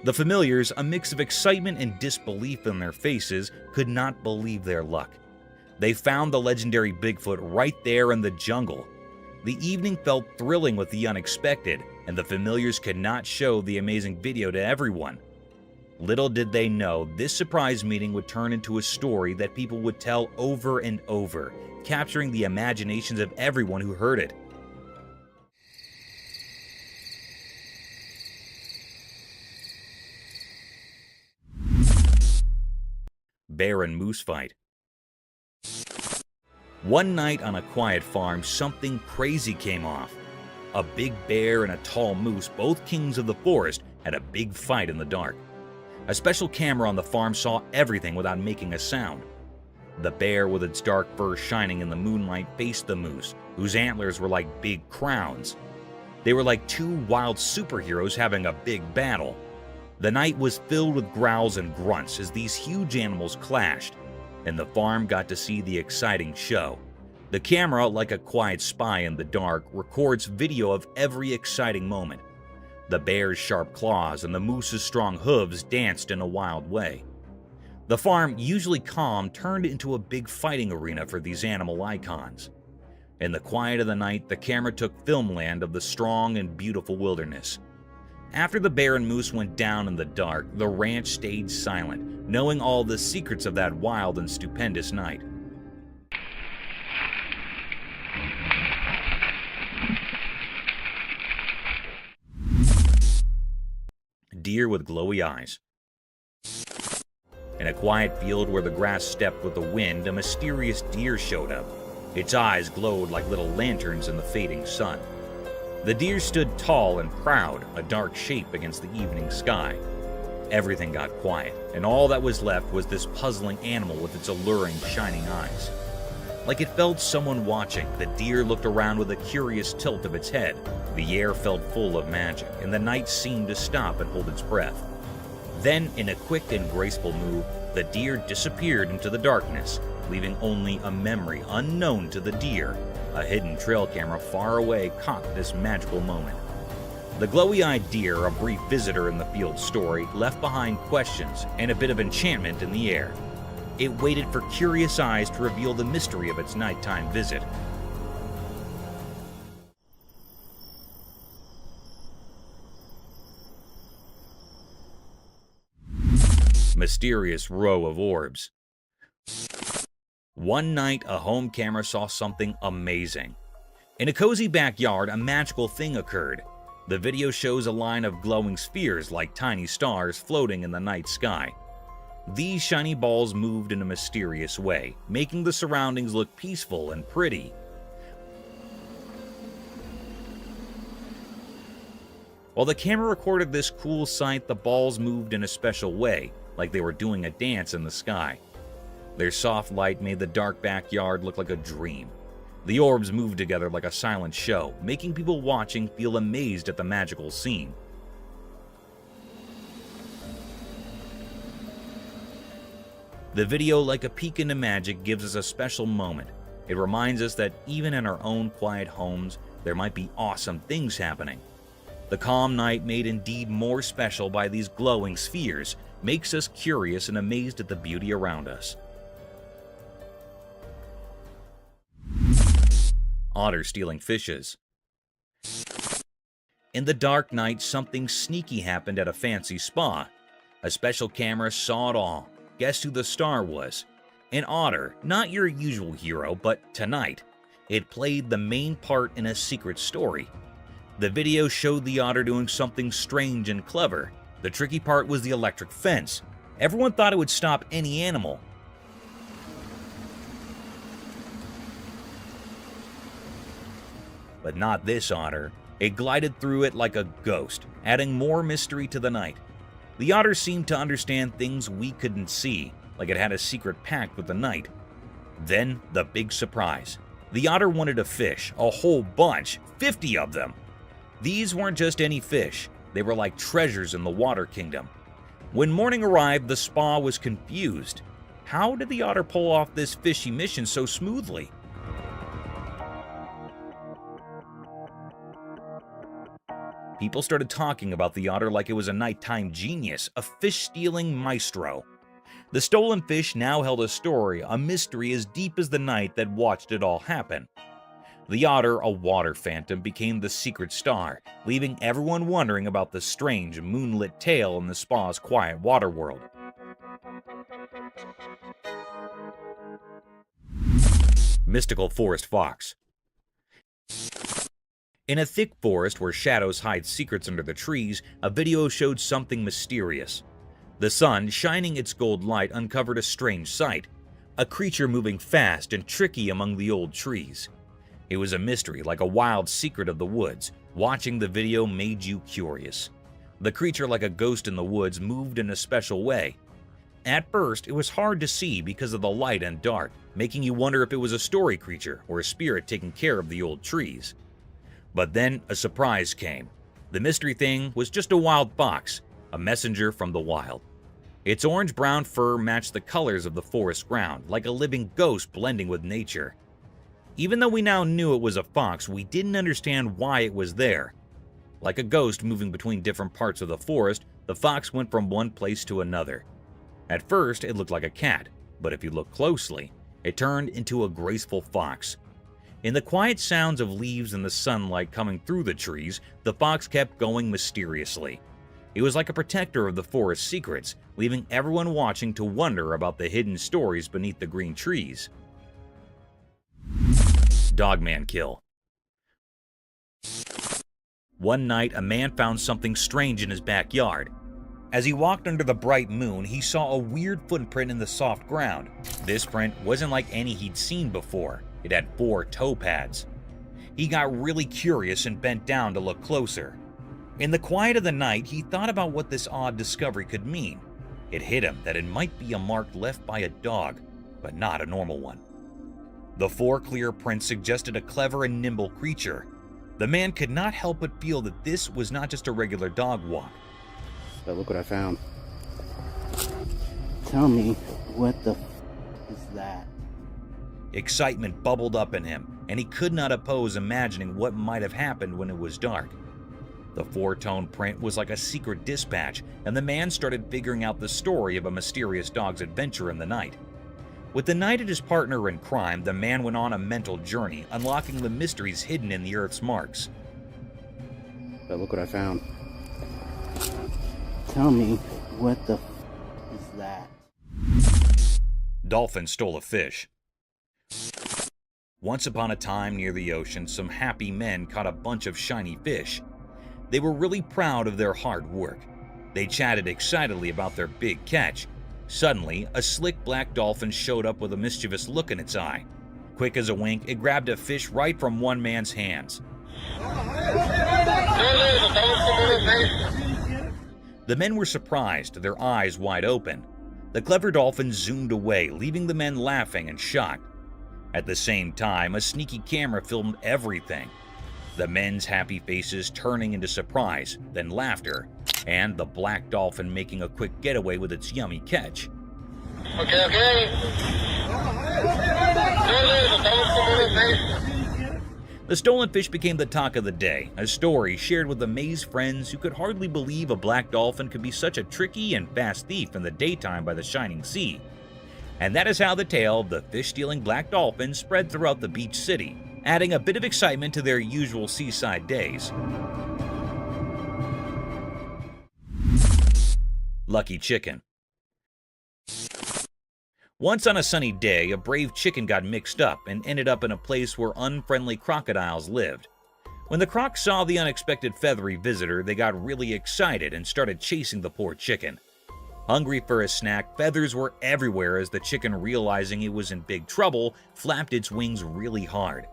The familiars, a mix of excitement and disbelief in their faces, could not believe their luck. They found the legendary Bigfoot right there in the jungle. The evening felt thrilling with the unexpected, and the familiars could not show the amazing video to everyone. Little did they know, this surprise meeting would turn into a story that people would tell over and over, capturing the imaginations of everyone who heard it. Bear and moose fight. One night on a quiet farm, something crazy came off. A big bear and a tall moose, both kings of the forest, had a big fight in the dark. A special camera on the farm saw everything without making a sound. The bear, with its dark fur shining in the moonlight, faced the moose, whose antlers were like big crowns. They were like two wild superheroes having a big battle. The night was filled with growls and grunts as these huge animals clashed, and the farm got to see the exciting show. The camera, like a quiet spy in the dark, records video of every exciting moment. The bear's sharp claws and the moose's strong hooves danced in a wild way. The farm, usually calm, turned into a big fighting arena for these animal icons. In the quiet of the night, the camera took filmland of the strong and beautiful wilderness. After the bear and moose went down in the dark, the ranch stayed silent, knowing all the secrets of that wild and stupendous night. Deer with glowy eyes. In a quiet field where the grass stepped with the wind, a mysterious deer showed up. Its eyes glowed like little lanterns in the fading sun. The deer stood tall and proud, a dark shape against the evening sky. Everything got quiet, and all that was left was this puzzling animal with its alluring, shining eyes. Like it felt someone watching, the deer looked around with a curious tilt of its head. The air felt full of magic, and the night seemed to stop and hold its breath. Then, in a quick and graceful move, the deer disappeared into the darkness, leaving only a memory unknown to the deer. A hidden trail camera far away caught this magical moment. The glowy-eyed deer, a brief visitor in the field story, left behind questions and a bit of enchantment in the air. It waited for curious eyes to reveal the mystery of its nighttime visit. Mysterious row of orbs. One night, a home camera saw something amazing. In a cozy backyard, a magical thing occurred. The video shows a line of glowing spheres like tiny stars floating in the night sky. These shiny balls moved in a mysterious way, making the surroundings look peaceful and pretty. While the camera recorded this cool sight, the balls moved in a special way, like they were doing a dance in the sky. Their soft light made the dark backyard look like a dream. The orbs moved together like a silent show, making people watching feel amazed at the magical scene. The video, like a peek into magic, gives us a special moment. It reminds us that even in our own quiet homes, there might be awesome things happening. The calm night, made indeed more special by these glowing spheres, makes us curious and amazed at the beauty around us. Otter stealing fishes. In the dark night, something sneaky happened at a fancy spa. A special camera saw it all. Guess who the star was? An otter, not your usual hero, but tonight, it played the main part in a secret story. The video showed the otter doing something strange and clever. The tricky part was the electric fence. Everyone thought it would stop any animal. But not this otter. It glided through it like a ghost, adding more mystery to the night. The otter seemed to understand things we couldn't see, like it had a secret pact with the night. Then, the big surprise. The otter wanted a fish, a whole bunch, 50 of them. These weren't just any fish. They were like treasures in the water kingdom. When morning arrived, the spa was confused. How did the otter pull off this fishy mission so smoothly? People started talking about the otter like it was a nighttime genius, a fish-stealing maestro. The stolen fish now held a story, a mystery as deep as the night that watched it all happen. The otter, a water phantom, became the secret star, leaving everyone wondering about the strange, moonlit tale in the spa's quiet water world. Mystical forest fox. In a thick forest where shadows hide secrets under the trees, a video showed something mysterious. The sun, shining its gold light, uncovered a strange sight, a creature moving fast and tricky among the old trees. It was a mystery, like a wild secret of the woods. Watching the video made you curious. The creature, like a ghost in the woods, moved in a special way. At first, it was hard to see because of the light and dark, making you wonder if it was a story creature or a spirit taking care of the old trees. But then a surprise came. The mystery thing was just a wild fox, a messenger from the wild. Its orange-brown fur matched the colors of the forest ground, like a living ghost blending with nature. Even though we now knew it was a fox, we didn't understand why it was there. Like a ghost moving between different parts of the forest, the fox went from one place to another. At first, it looked like a cat, but if you look closely, it turned into a graceful fox. In the quiet sounds of leaves and the sunlight coming through the trees, the fox kept going mysteriously. It was like a protector of the forest's secrets, leaving everyone watching to wonder about the hidden stories beneath the green trees. Dogman kill. One night, a man found something strange in his backyard. As he walked under the bright moon, he saw a weird footprint in the soft ground. This print wasn't like any he'd seen before. It had 4 toe pads. He got really curious and bent down to look closer. In the quiet of the night, he thought about what this odd discovery could mean. It hit him that it might be a mark left by a dog, but not a normal one. The 4 clear prints suggested a clever and nimble creature. The man could not help but feel that this was not just a regular dog walk. But look what I found. Tell me, what the is that? Excitement bubbled up in him, and he could not oppose imagining what might have happened when it was dark. The four-tone print was like a secret dispatch, and the man started figuring out the story of a mysterious dog's adventure in the night. With the knight as his partner in crime, the man went on a mental journey, unlocking the mysteries hidden in the Earth's marks. But look what I found. Tell me, what the is that? Dolphin stole a fish. Once upon a time near the ocean, some happy men caught a bunch of shiny fish. They were really proud of their hard work. They chatted excitedly about their big catch. Suddenly, a slick black dolphin showed up with a mischievous look in its eye. Quick as a wink, it grabbed a fish right from one man's hands. The men were surprised, their eyes wide open. The clever dolphin zoomed away, leaving the men laughing and shocked. At the same time, a sneaky camera filmed everything. The men's happy faces turning into surprise, then laughter, and the black dolphin making a quick getaway with its yummy catch. Okay. The stolen fish became the talk of the day, a story shared with amazed friends who could hardly believe a black dolphin could be such a tricky and fast thief in the daytime by the shining sea. And that is how the tale of the fish-stealing black dolphin spread throughout the beach city, adding a bit of excitement to their usual seaside days. Lucky chicken. Once on a sunny day, a brave chicken got mixed up and ended up in a place where unfriendly crocodiles lived. When the crocs saw the unexpected feathery visitor, they got really excited and started chasing the poor chicken. Hungry for a snack, feathers were everywhere as the chicken, realizing it was in big trouble, flapped its wings really hard.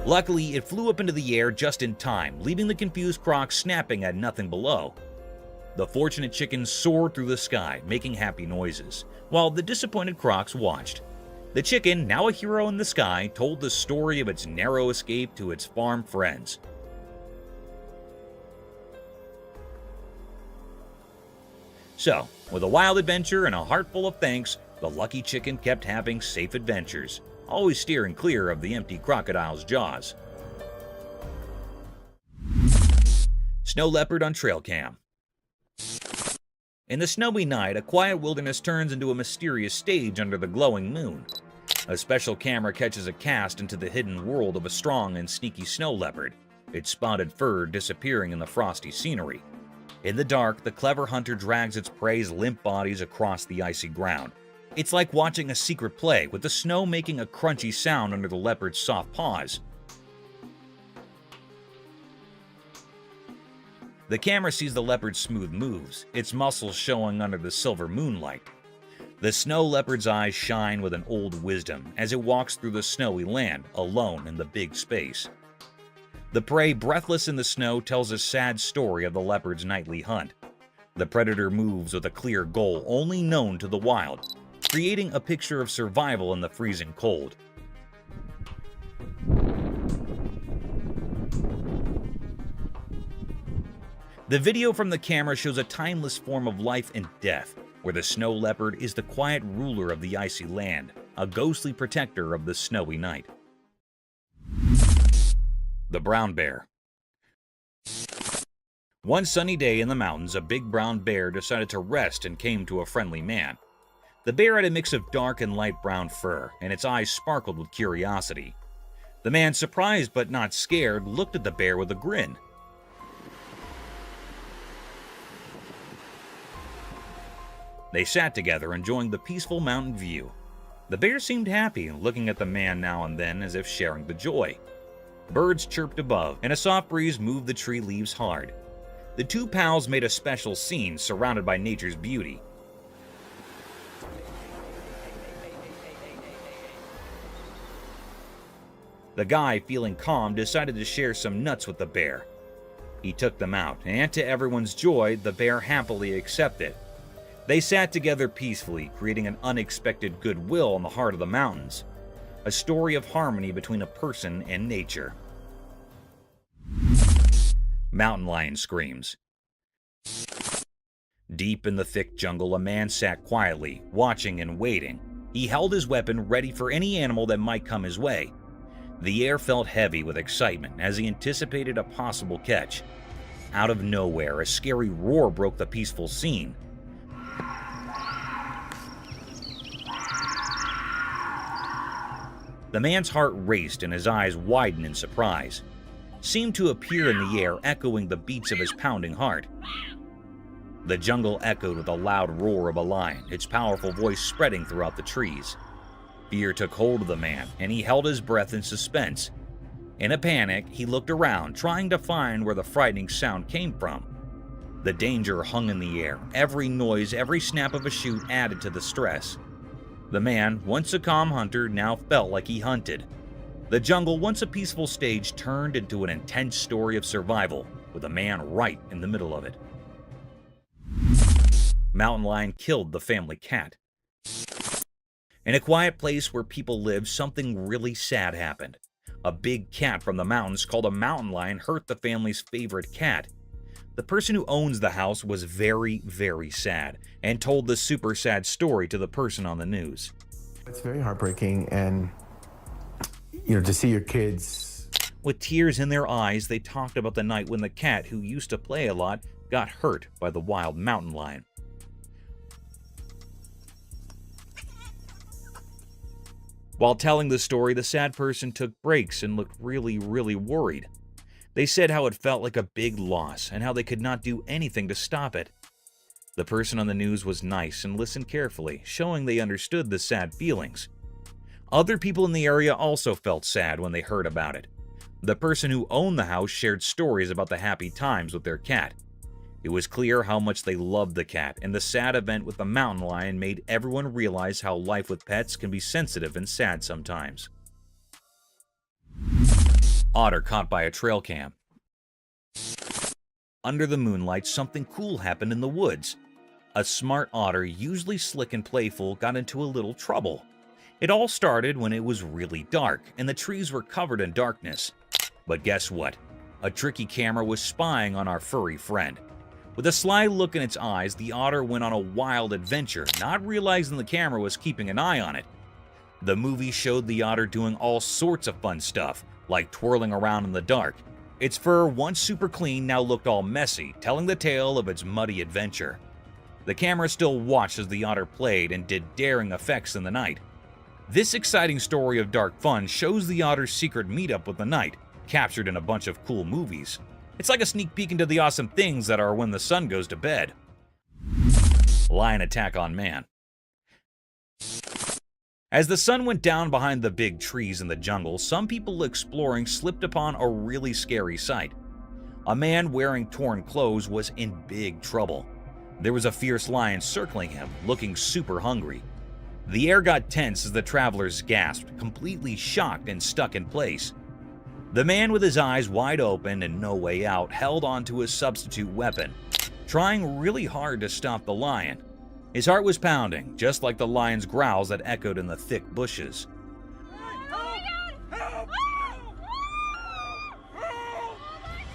Luckily, it flew up into the air just in time, leaving the confused crocs snapping at nothing below. The fortunate chicken soared through the sky, making happy noises, while the disappointed crocs watched. The chicken, now a hero in the sky, told the story of its narrow escape to its farm friends. So, with a wild adventure and a heart full of thanks, the lucky chicken kept having safe adventures, always steering clear of the empty crocodile's jaws. Snow leopard on trail cam. In the snowy night, a quiet wilderness turns into a mysterious stage under the glowing moon. A special camera catches a cast into the hidden world of a strong and sneaky snow leopard, its spotted fur disappearing in the frosty scenery. In the dark, the clever hunter drags its prey's limp bodies across the icy ground. It's like watching a secret play, with the snow making a crunchy sound under the leopard's soft paws. The camera sees the leopard's smooth moves, its muscles showing under the silver moonlight. The snow leopard's eyes shine with an old wisdom as it walks through the snowy land, alone in the big space. The prey, breathless in the snow, tells a sad story of the leopard's nightly hunt. The predator moves with a clear goal only known to the wild, creating a picture of survival in the freezing cold. The video from the camera shows a timeless form of life and death, where the snow leopard is the quiet ruler of the icy land, a ghostly protector of the snowy night. The brown bear. One sunny day in the mountains, a big brown bear decided to rest and came to a friendly man. The bear had a mix of dark and light brown fur, and its eyes sparkled with curiosity. The man, surprised but not scared, looked at the bear with a grin. They sat together, enjoying the peaceful mountain view. The bear seemed happy, looking at the man now and then as if sharing the joy. Birds chirped above, and a soft breeze moved the tree leaves hard. The two pals made a special scene surrounded by nature's beauty. The guy, feeling calm, decided to share some nuts with the bear. He took them out, and to everyone's joy, the bear happily accepted. They sat together peacefully, creating an unexpected goodwill in the heart of the mountains. A story of harmony between a person and nature. Mountain lion screams. Deep in the thick jungle, a man sat quietly, watching and waiting. He held his weapon ready for any animal that might come his way. The air felt heavy with excitement as he anticipated a possible catch. Out of nowhere, a scary roar broke the peaceful scene. The man's heart raced and his eyes widened in surprise. Seemed to appear in the air, echoing the beats of his pounding heart. The jungle echoed with a loud roar of a lion, its powerful voice spreading throughout the trees. Fear took hold of the man, and he held his breath in suspense. In a panic, he looked around, trying to find where the frightening sound came from. The danger hung in the air. Every noise, every snap of a shoot added to the stress. The man, once a calm hunter, now felt like he hunted. The jungle, once a peaceful stage, turned into an intense story of survival, with a man right in the middle of it. Mountain lion killed the family cat. In a quiet place where people live, something really sad happened. A big cat from the mountains called a mountain lion hurt the family's favorite cat. The person who owns the house was very, very sad and told the super sad story to the person on the news. It's very heartbreaking, and to see your kids. With tears in their eyes, they talked about the night when the cat, who used to play a lot, got hurt by the wild mountain lion. While telling the story, the sad person took breaks and looked really, really worried. They said how it felt like a big loss and how they could not do anything to stop it. The person on the news was nice and listened carefully, showing they understood the sad feelings. Other people in the area also felt sad when they heard about it. The person who owned the house shared stories about the happy times with their cat. It was clear how much they loved the cat, and the sad event with the mountain lion made everyone realize how life with pets can be sensitive and sad sometimes. Otter caught by a trail cam. Under the moonlight, something cool happened in the woods. A smart otter, usually slick and playful, got into a little trouble. It all started when it was really dark, and the trees were covered in darkness. But guess what? A tricky camera was spying on our furry friend. With a sly look in its eyes, the otter went on a wild adventure, not realizing the camera was keeping an eye on it. The movie showed the otter doing all sorts of fun stuff, like twirling around in the dark. Its fur, once super clean, now looked all messy, telling the tale of its muddy adventure. The camera still watched as the otter played and did daring effects in the night. This exciting story of dark fun shows the otter's secret meetup with the night, captured in a bunch of cool movies. It's like a sneak peek into the awesome things that are when the sun goes to bed. Lion attack on man. As the sun went down behind the big trees in the jungle, some people exploring slipped upon a really scary sight. A man wearing torn clothes was in big trouble. There was a fierce lion circling him, looking super hungry. The air got tense as the travelers gasped, completely shocked and stuck in place. The man, with his eyes wide open and no way out, held onto his substitute weapon, trying really hard to stop the lion. His heart was pounding, just like the lion's growls that echoed in the thick bushes.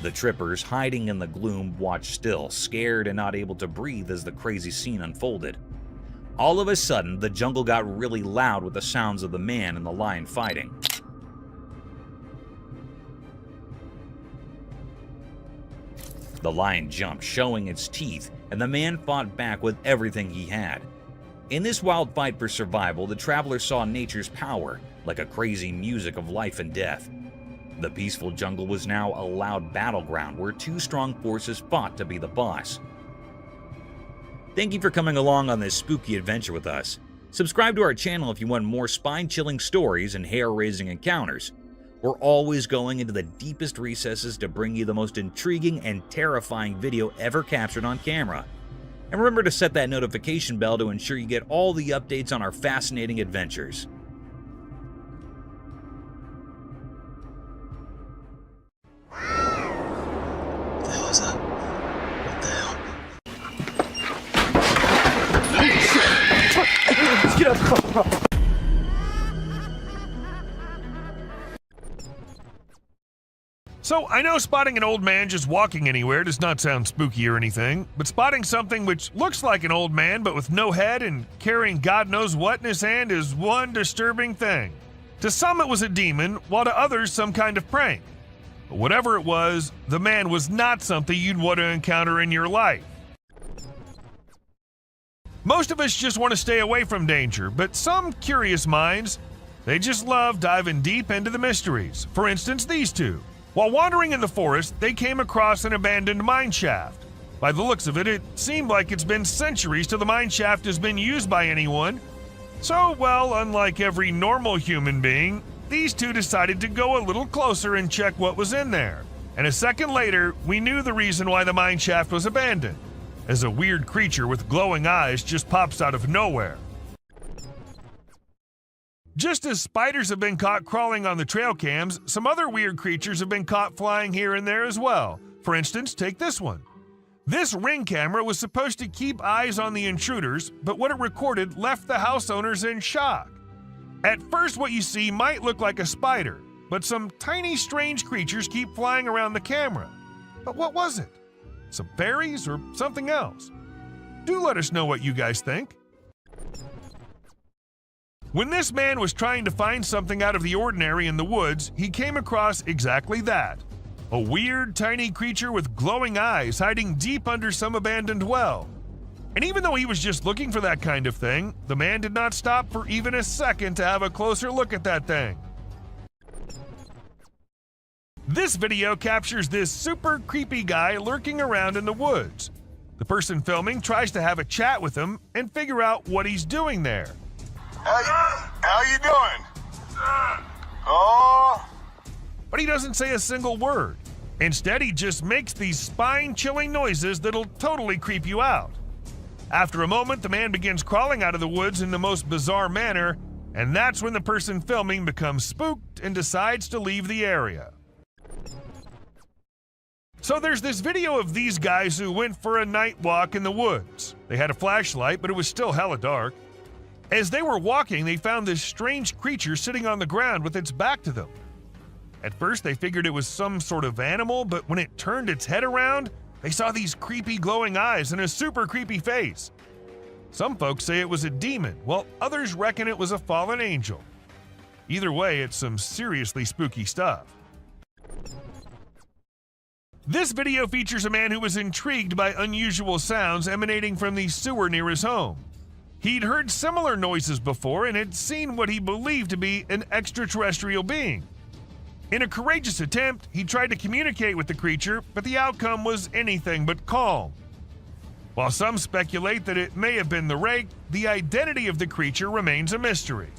The trippers, hiding in the gloom, watched still, scared and not able to breathe as the crazy scene unfolded. All of a sudden, the jungle got really loud with the sounds of the man and the lion fighting. The lion jumped, showing its teeth, and the man fought back with everything he had. In this wild fight for survival, the traveler saw nature's power, like a crazy music of life and death. The peaceful jungle was now a loud battleground where two strong forces fought to be the boss. Thank you for coming along on this spooky adventure with us. Subscribe to our channel if you want more spine-chilling stories and hair-raising encounters. We're always going into the deepest recesses to bring you the most intriguing and terrifying video ever captured on camera. And remember to set that notification bell to ensure you get all the updates on our fascinating adventures. What the hell is that? What the hell? Let's get up. So, I know spotting an old man just walking anywhere does not sound spooky or anything, but spotting something which looks like an old man but with no head and carrying God knows what in his hand is one disturbing thing. To some it was a demon, while to others some kind of prank. But whatever it was, the man was not something you'd want to encounter in your life. Most of us just want to stay away from danger, but some curious minds, they just love diving deep into the mysteries. For instance, these two. While wandering in the forest, they came across an abandoned mine shaft. By the looks of it, it seemed like it's been centuries till the mine shaft has been used by anyone. So, well, unlike every normal human being, these two decided to go a little closer and check what was in there. And a second later, we knew the reason why the mine shaft was abandoned, as a weird creature with glowing eyes just pops out of nowhere. Just as spiders have been caught crawling on the trail cams, some other weird creatures have been caught flying here and there as well. For instance, take this one. This Ring camera was supposed to keep eyes on the intruders, but what it recorded left the house owners in shock. At first, what you see might look like a spider, but some tiny strange creatures keep flying around the camera. But what was it? Some fairies or something else? Do let us know what you guys think. When this man was trying to find something out of the ordinary in the woods, he came across exactly that. A weird, tiny creature with glowing eyes hiding deep under some abandoned well. And even though he was just looking for that kind of thing, the man did not stop for even a second to have a closer look at that thing. This video captures this super creepy guy lurking around in the woods. The person filming tries to have a chat with him and figure out what he's doing there. How you doing? Oh. But he doesn't say a single word. Instead, he just makes these spine-chilling noises that'll totally creep you out. After a moment, the man begins crawling out of the woods in the most bizarre manner, and that's when the person filming becomes spooked and decides to leave the area. So there's this video of these guys who went for a night walk in the woods. They had a flashlight, but it was still hella dark. As they were walking, they found this strange creature sitting on the ground with its back to them. At first, they figured it was some sort of animal, but when it turned its head around, they saw these creepy glowing eyes and a super creepy face. Some folks say it was a demon, while others reckon it was a fallen angel. Either way, it's some seriously spooky stuff. This video features a man who was intrigued by unusual sounds emanating from the sewer near his home. He'd heard similar noises before and had seen what he believed to be an extraterrestrial being. In a courageous attempt, he tried to communicate with the creature, but the outcome was anything but calm. While some speculate that it may have been the rake, the identity of the creature remains a mystery.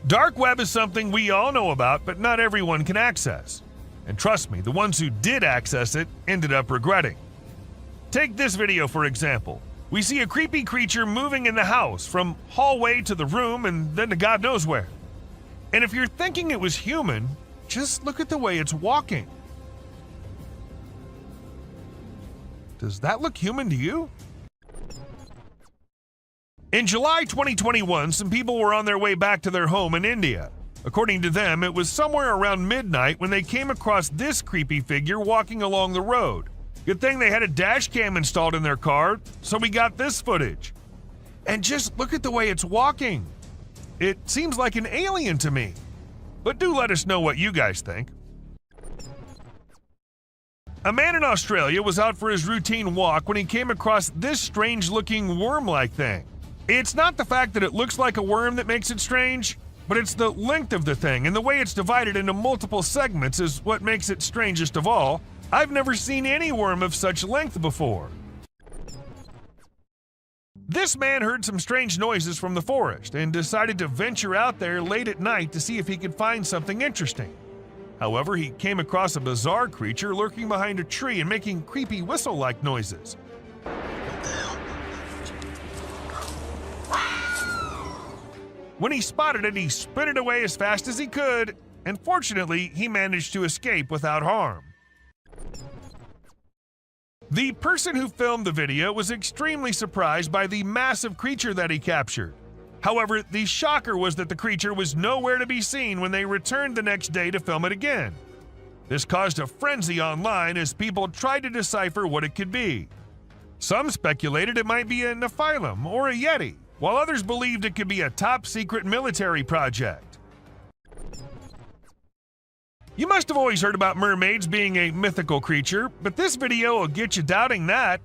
Dark web is something we all know about, but not everyone can access. And trust me, the ones who did access it ended up regretting. Take this video for example. We see a creepy creature moving in the house from hallway to the room and then to God knows where. And if you're thinking it was human, just look at the way it's walking. Does that look human to you? In July 2021, some people were on their way back to their home in India. According to them, it was somewhere around midnight when they came across this creepy figure walking along the road. Good thing they had a dash cam installed in their car, so we got this footage. And just look at the way it's walking. It seems like an alien to me. But do let us know what you guys think. A man in Australia was out for his routine walk when he came across this strange-looking worm-like thing. It's not the fact that it looks like a worm that makes it strange, but it's the length of the thing and the way it's divided into multiple segments is what makes it strangest of all. I've never seen any worm of such length before. This man heard some strange noises from the forest and decided to venture out there late at night to see if he could find something interesting. However, he came across a bizarre creature lurking behind a tree and making creepy whistle-like noises. When he spotted it, he sprinted away as fast as he could, and fortunately, he managed to escape without harm. The person who filmed the video was extremely surprised by the massive creature that he captured. However, the shocker was that the creature was nowhere to be seen when they returned the next day to film it again. This caused a frenzy online as people tried to decipher what it could be. Some speculated it might be a Nephilim or a Yeti, while others believed it could be a top-secret military project. You must have always heard about mermaids being a mythical creature, but this video will get you doubting that.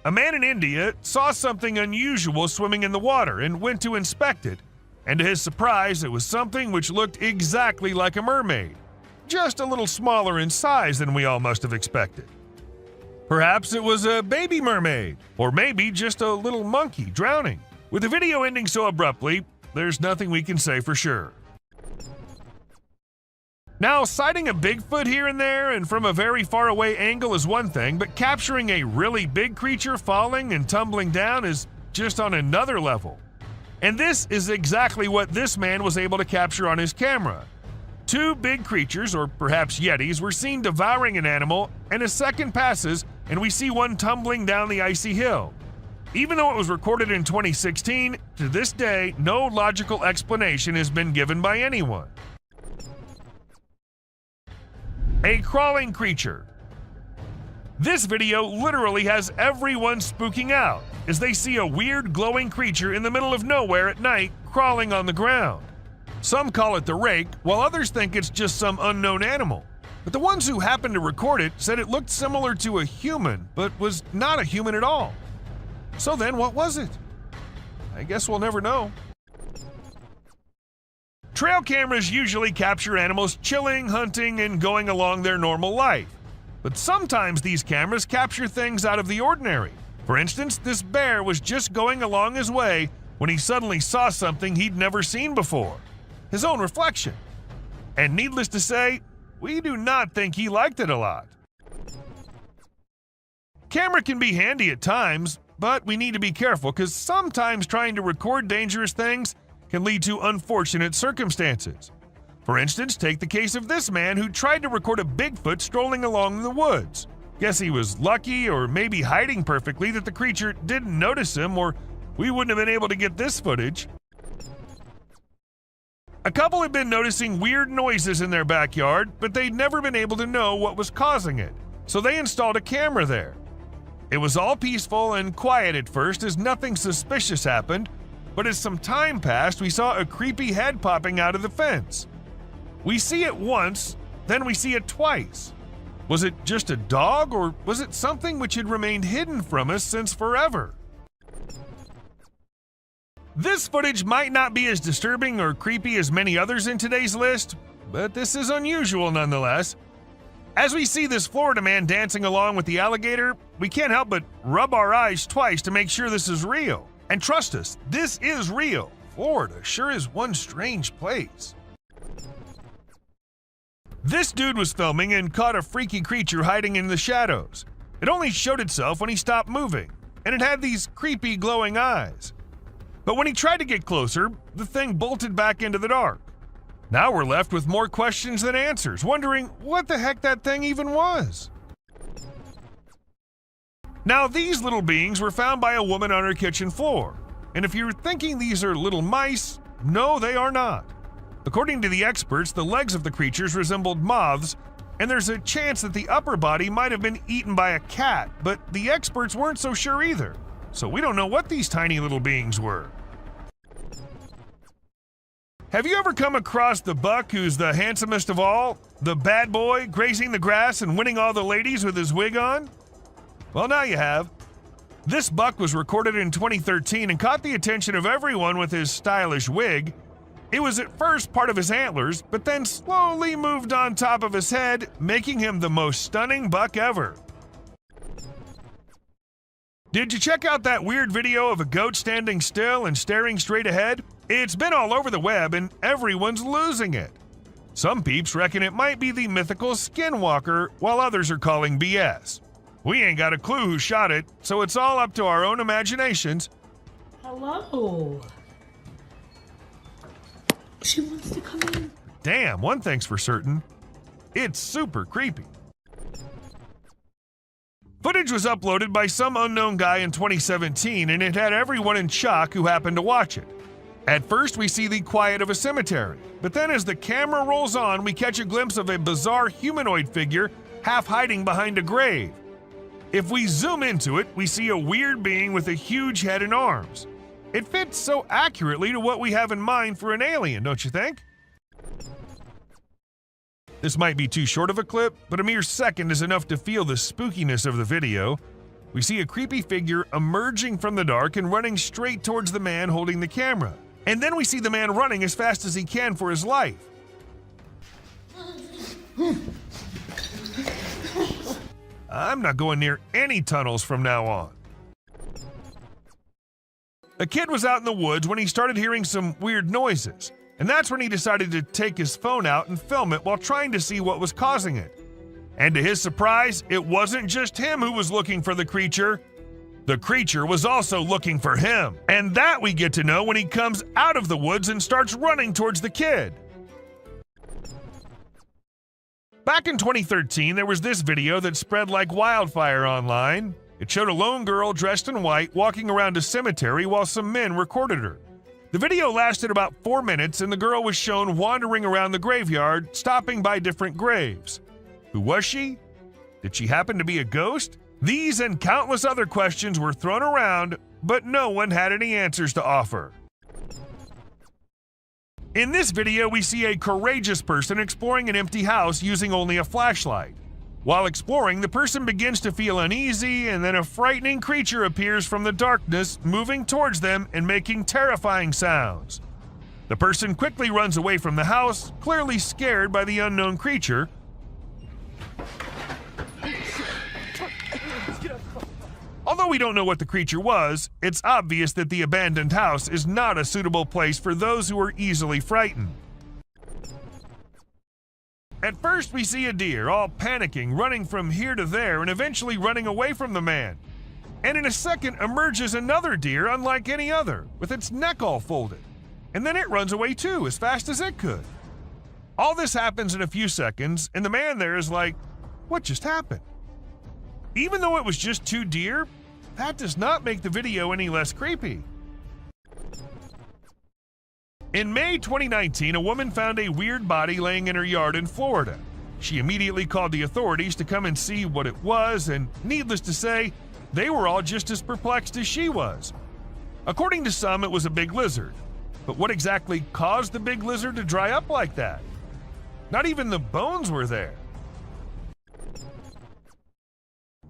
A man in India saw something unusual swimming in the water and went to inspect it, and to his surprise, it was something which looked exactly like a mermaid, just a little smaller in size than we all must have expected. Perhaps it was a baby mermaid, or maybe just a little monkey drowning. With the video ending so abruptly, there's nothing we can say for sure. Now, sighting a Bigfoot here and there and from a very far away angle is one thing, but capturing a really big creature falling and tumbling down is just on another level. And this is exactly what this man was able to capture on his camera. Two big creatures, or perhaps yetis, were seen devouring an animal, and a second passes and we see one tumbling down the icy hill. Even though it was recorded in 2016, to this day, no logical explanation has been given by anyone. A crawling creature. This video literally has everyone spooking out as they see a weird glowing creature in the middle of nowhere at night crawling on the ground. Some call it the rake, while others think it's just some unknown animal. But the ones who happened to record it said it looked similar to a human, but was not a human at all. So then what was it? I guess we'll never know. Trail cameras usually capture animals chilling, hunting, and going along their normal life. But sometimes these cameras capture things out of the ordinary. For instance, this bear was just going along his way when he suddenly saw something he'd never seen before. His own reflection. And needless to say, we do not think he liked it a lot. Camera can be handy at times, but we need to be careful because sometimes trying to record dangerous things can lead to unfortunate circumstances. For instance, take the case of this man who tried to record a Bigfoot strolling along in the woods. Guess he was lucky, or maybe hiding perfectly, that the creature didn't notice him, or we wouldn't have been able to get this footage. A couple had been noticing weird noises in their backyard, but they'd never been able to know what was causing it, so they installed a camera there. It was all peaceful and quiet at first as nothing suspicious happened, but as some time passed, we saw a creepy head popping out of the fence. We see it once, then we see it twice. Was it just a dog, or was it something which had remained hidden from us since forever? This footage might not be as disturbing or creepy as many others in today's list, but this is unusual nonetheless. As we see this Florida man dancing along with the alligator, we can't help but rub our eyes twice to make sure this is real. And trust us, this is real. Florida sure is one strange place. This dude was filming and caught a freaky creature hiding in the shadows. It only showed itself when he stopped moving, and it had these creepy glowing eyes. But when he tried to get closer, the thing bolted back into the dark. Now we're left with more questions than answers, wondering what the heck that thing even was. Now, these little beings were found by a woman on her kitchen floor. And if you're thinking these are little mice, no, they are not. According to the experts, the legs of the creatures resembled moths, and there's a chance that the upper body might have been eaten by a cat, but the experts weren't so sure either. So we don't know what these tiny little beings were. Have you ever come across the buck who's the handsomest of all? The bad boy grazing the grass and winning all the ladies with his wig on? Well, now you have. This buck was recorded in 2013 and caught the attention of everyone with his stylish wig. It was at first part of his antlers, but then slowly moved on top of his head, making him the most stunning buck ever. Did you check out that weird video of a goat standing still and staring straight ahead? It's been all over the web and everyone's losing it. Some peeps reckon it might be the mythical skinwalker, while others are calling BS. We ain't got a clue who shot it, so it's all up to our own imaginations. Hello. She wants to come in. Damn, one thing's for certain. It's super creepy. Footage was uploaded by some unknown guy in 2017, and it had everyone in shock who happened to watch it. At first, we see the quiet of a cemetery, but then as the camera rolls on, we catch a glimpse of a bizarre humanoid figure half hiding behind a grave. If we zoom into it, we see a weird being with a huge head and arms. It fits so accurately to what we have in mind for an alien, don't you think? This might be too short of a clip, but a mere second is enough to feel the spookiness of the video. We see a creepy figure emerging from the dark and running straight towards the man holding the camera. And then we see the man running as fast as he can for his life. I'm not going near any tunnels from now on. A kid was out in the woods when he started hearing some weird noises, and that's when he decided to take his phone out and film it while trying to see what was causing it. And to his surprise, it wasn't just him who was looking for the creature. The creature was also looking for him, and that we get to know when he comes out of the woods and starts running towards the kid. Back in 2013, there was this video that spread like wildfire online. It showed a lone girl dressed in white walking around a cemetery while some men recorded her. The video lasted about 4 minutes, and the girl was shown wandering around the graveyard, stopping by different graves. Who was she? Did she happen to be a ghost? These and countless other questions were thrown around, but no one had any answers to offer. In this video, we see a courageous person exploring an empty house using only a flashlight. While exploring, the person begins to feel uneasy, and then a frightening creature appears from the darkness, moving towards them and making terrifying sounds. The person quickly runs away from the house, clearly scared by the unknown creature. Although we don't know what the creature was, it's obvious that the abandoned house is not a suitable place for those who are easily frightened. At first, we see a deer, all panicking, running from here to there and eventually running away from the man. And in a second emerges another deer unlike any other, with its neck all folded. And then it runs away too, as fast as it could. All this happens in a few seconds, and the man there is like, what just happened? Even though it was just 2 deer, that does not make the video any less creepy. In May 2019, a woman found a weird body laying in her yard in Florida. She immediately called the authorities to come and see what it was, and needless to say, they were all just as perplexed as she was. According to some, it was a big lizard. But what exactly caused the big lizard to dry up like that? Not even the bones were there.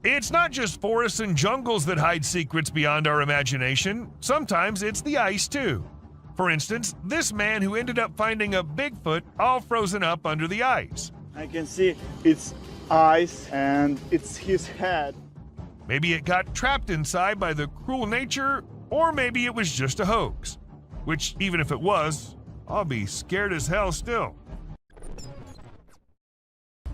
It's not just forests and jungles that hide secrets beyond our imagination. Sometimes it's the ice, too. For instance, this man who ended up finding a Bigfoot all frozen up under the ice. I can see its eyes and it's his head. Maybe it got trapped inside by the cruel nature, or maybe it was just a hoax. Which, even if it was, I'll be scared as hell still.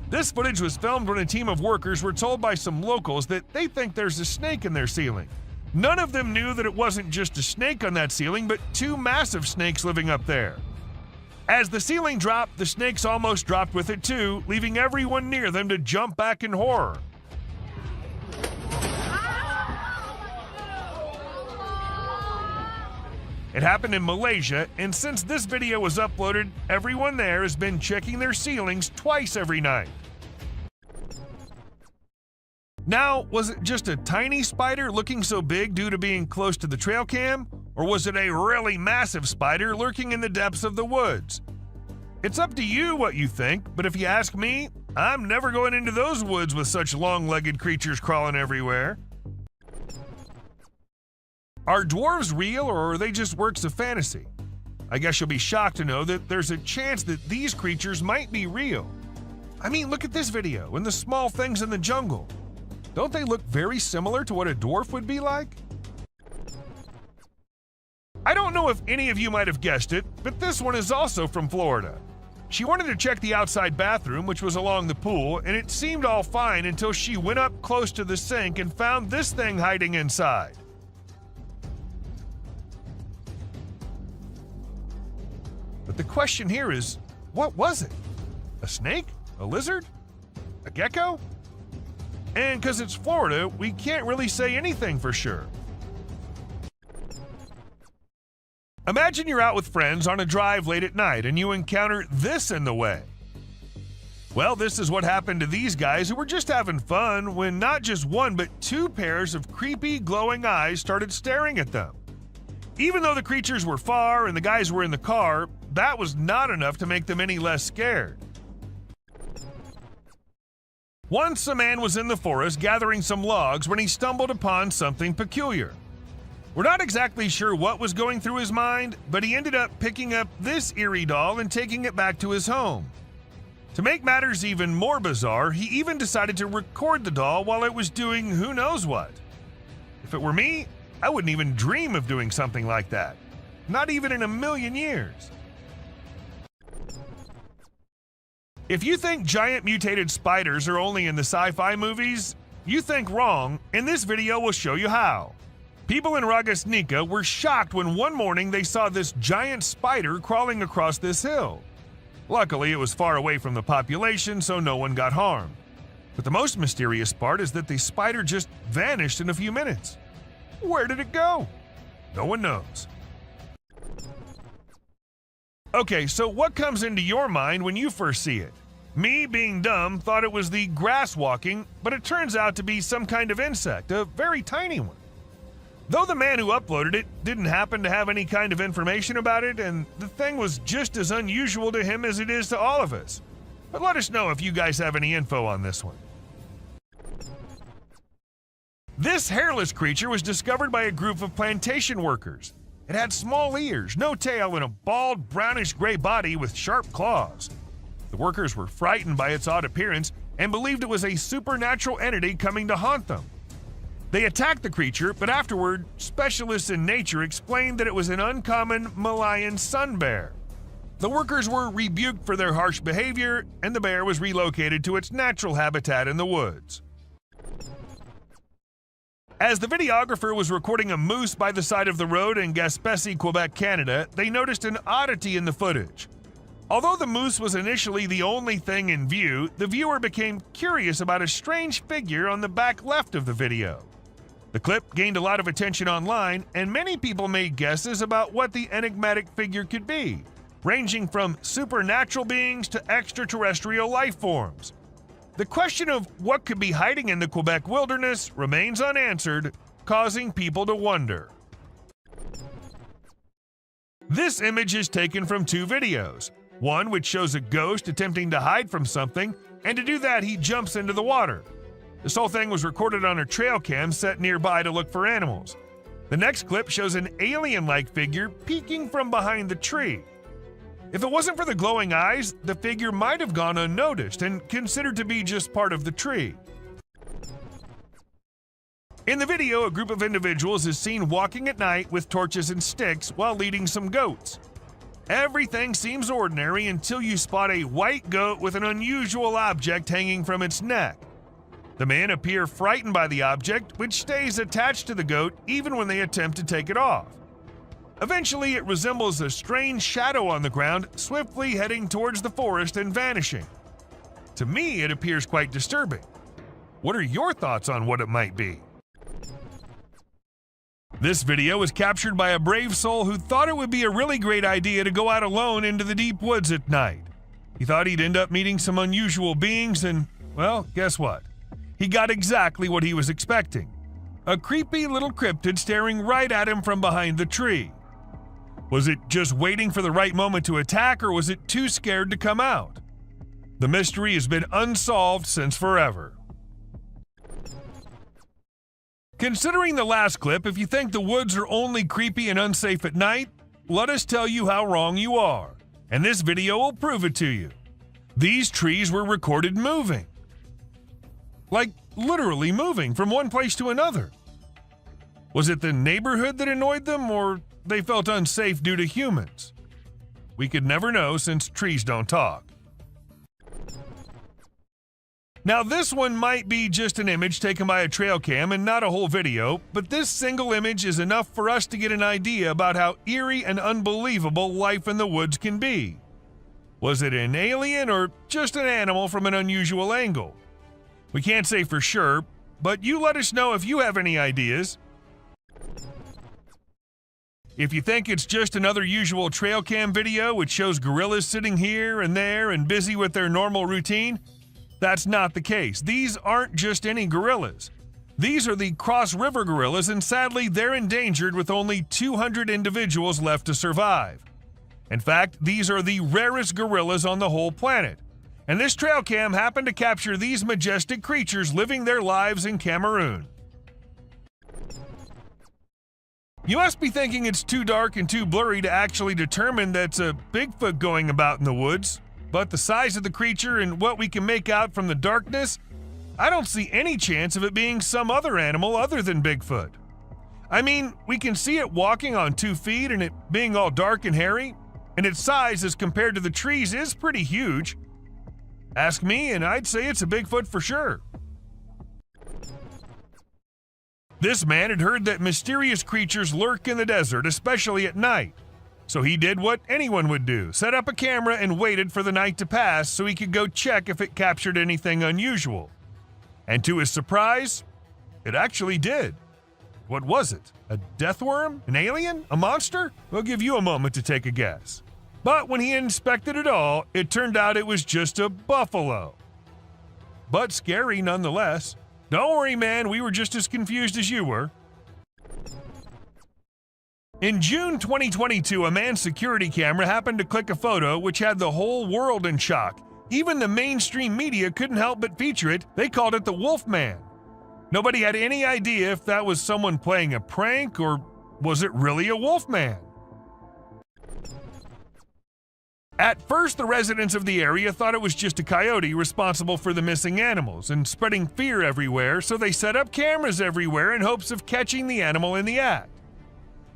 This footage was filmed when a team of workers were told by some locals that they think there's a snake in their ceiling. None of them knew that it wasn't just a snake on that ceiling, but 2 massive snakes living up there. As the ceiling dropped, the snakes almost dropped with it too, leaving everyone near them to jump back in horror. It happened in Malaysia, and since this video was uploaded, everyone there has been checking their ceilings twice every night. Now, was it just a tiny spider looking so big due to being close to the trail cam? Or was it a really massive spider lurking in the depths of the woods? It's up to you what you think, but if you ask me, I'm never going into those woods with such long-legged creatures crawling everywhere. Are dwarves real, or are they just works of fantasy? I guess you'll be shocked to know that there's a chance that these creatures might be real. I mean, look at this video and the small things in the jungle. Don't they look very similar to what a dwarf would be like? I don't know if any of you might have guessed it, but this one is also from Florida. She wanted to check the outside bathroom, which was along the pool, and it seemed all fine until she went up close to the sink and found this thing hiding inside. But the question here is, what was it? A snake? A lizard? A gecko? And because it's Florida, we can't really say anything for sure. Imagine you're out with friends on a drive late at night and you encounter this in the way. Well, this is what happened to these guys who were just having fun when not just 1 but 2 pairs of creepy glowing eyes started staring at them. Even though the creatures were far and the guys were in the car, that was not enough to make them any less scared. Once a man was in the forest gathering some logs when he stumbled upon something peculiar. We're not exactly sure what was going through his mind, but he ended up picking up this eerie doll and taking it back to his home. To make matters even more bizarre, he even decided to record the doll while it was doing who knows what. If it were me, I wouldn't even dream of doing something like that. Not even in a million years. If you think giant mutated spiders are only in the sci-fi movies, you think wrong, and this video will show you how. People in Ragasnika were shocked when one morning they saw this giant spider crawling across this hill. Luckily, it was far away from the population, so no one got harmed. But the most mysterious part is that the spider just vanished in a few minutes. Where did it go? No one knows. Okay, so what comes into your mind when you first see it? Me, being dumb, thought it was the grass walking, but it turns out to be some kind of insect, a very tiny one. Though the man who uploaded it didn't happen to have any kind of information about it, and the thing was just as unusual to him as it is to all of us. But let us know if you guys have any info on this one. This hairless creature was discovered by a group of plantation workers. It had small ears, no tail, and a bald, brownish-gray body with sharp claws. The workers were frightened by its odd appearance and believed it was a supernatural entity coming to haunt them. They attacked the creature, but afterward, specialists in nature explained that it was an uncommon Malayan sun bear. The workers were rebuked for their harsh behavior, and the bear was relocated to its natural habitat in the woods. As the videographer was recording a moose by the side of the road in Gaspésie, Quebec, Canada, they noticed an oddity in the footage. Although the moose was initially the only thing in view, the viewer became curious about a strange figure on the back left of the video. The clip gained a lot of attention online, and many people made guesses about what the enigmatic figure could be, ranging from supernatural beings to extraterrestrial life forms. The question of what could be hiding in the Quebec wilderness remains unanswered, causing people to wonder. This image is taken from two videos, one which shows a ghost attempting to hide from something, and to do that he jumps into the water. This whole thing was recorded on a trail cam set nearby to look for animals. The next clip shows an alien-like figure peeking from behind the tree. If it wasn't for the glowing eyes, the figure might have gone unnoticed and considered to be just part of the tree. In the video, a group of individuals is seen walking at night with torches and sticks while leading some goats. Everything seems ordinary until you spot a white goat with an unusual object hanging from its neck. The men appear frightened by the object, which stays attached to the goat even when they attempt to take it off. Eventually, it resembles a strange shadow on the ground, swiftly heading towards the forest and vanishing. To me, it appears quite disturbing. What are your thoughts on what it might be? This video was captured by a brave soul who thought it would be a really great idea to go out alone into the deep woods at night. He thought he'd end up meeting some unusual beings and, well, guess what? He got exactly what he was expecting. A creepy little cryptid staring right at him from behind the tree. Was it just waiting for the right moment to attack, or was it too scared to come out? The mystery has been unsolved since forever. Considering the last clip, if you think the woods are only creepy and unsafe at night, let us tell you how wrong you are, and this video will prove it to you. These trees were recorded moving. Like, literally moving from one place to another. Was it the neighborhood that annoyed them, or they felt unsafe due to humans? We could never know since trees don't talk. Now, this one might be just an image taken by a trail cam and not a whole video, but this single image is enough for us to get an idea about how eerie and unbelievable life in the woods can be. Was it an alien or just an animal from an unusual angle? We can't say for sure, but you let us know if you have any ideas. If you think it's just another usual trail cam video which shows gorillas sitting here and there and busy with their normal routine, that's not the case. These aren't just any gorillas. These are the Cross River gorillas, and sadly, they're endangered with only 200 individuals left to survive. In fact, these are the rarest gorillas on the whole planet, and this trail cam happened to capture these majestic creatures living their lives in Cameroon. You must be thinking it's too dark and too blurry to actually determine that's a Bigfoot going about in the woods, but the size of the creature and what we can make out from the darkness, I don't see any chance of it being some other animal other than Bigfoot. I mean, we can see it walking on 2 feet and it being all dark and hairy, and its size as compared to the trees is pretty huge. Ask me and I'd say it's a Bigfoot for sure. This man had heard that mysterious creatures lurk in the desert, especially at night. So he did what anyone would do, set up a camera and waited for the night to pass so he could go check if it captured anything unusual. And to his surprise, it actually did. What was it? A death worm? An alien? A monster? We'll give you a moment to take a guess. But when he inspected it all, it turned out it was just a buffalo. But scary nonetheless. Don't worry, man, we were just as confused as you were. In June 2022, a man's security camera happened to click a photo which had the whole world in shock. Even the mainstream media couldn't help but feature it. They called it the Wolfman. Nobody had any idea if that was someone playing a prank or was it really a Wolfman. At first, the residents of the area thought it was just a coyote responsible for the missing animals and spreading fear everywhere, so they set up cameras everywhere in hopes of catching the animal in the act.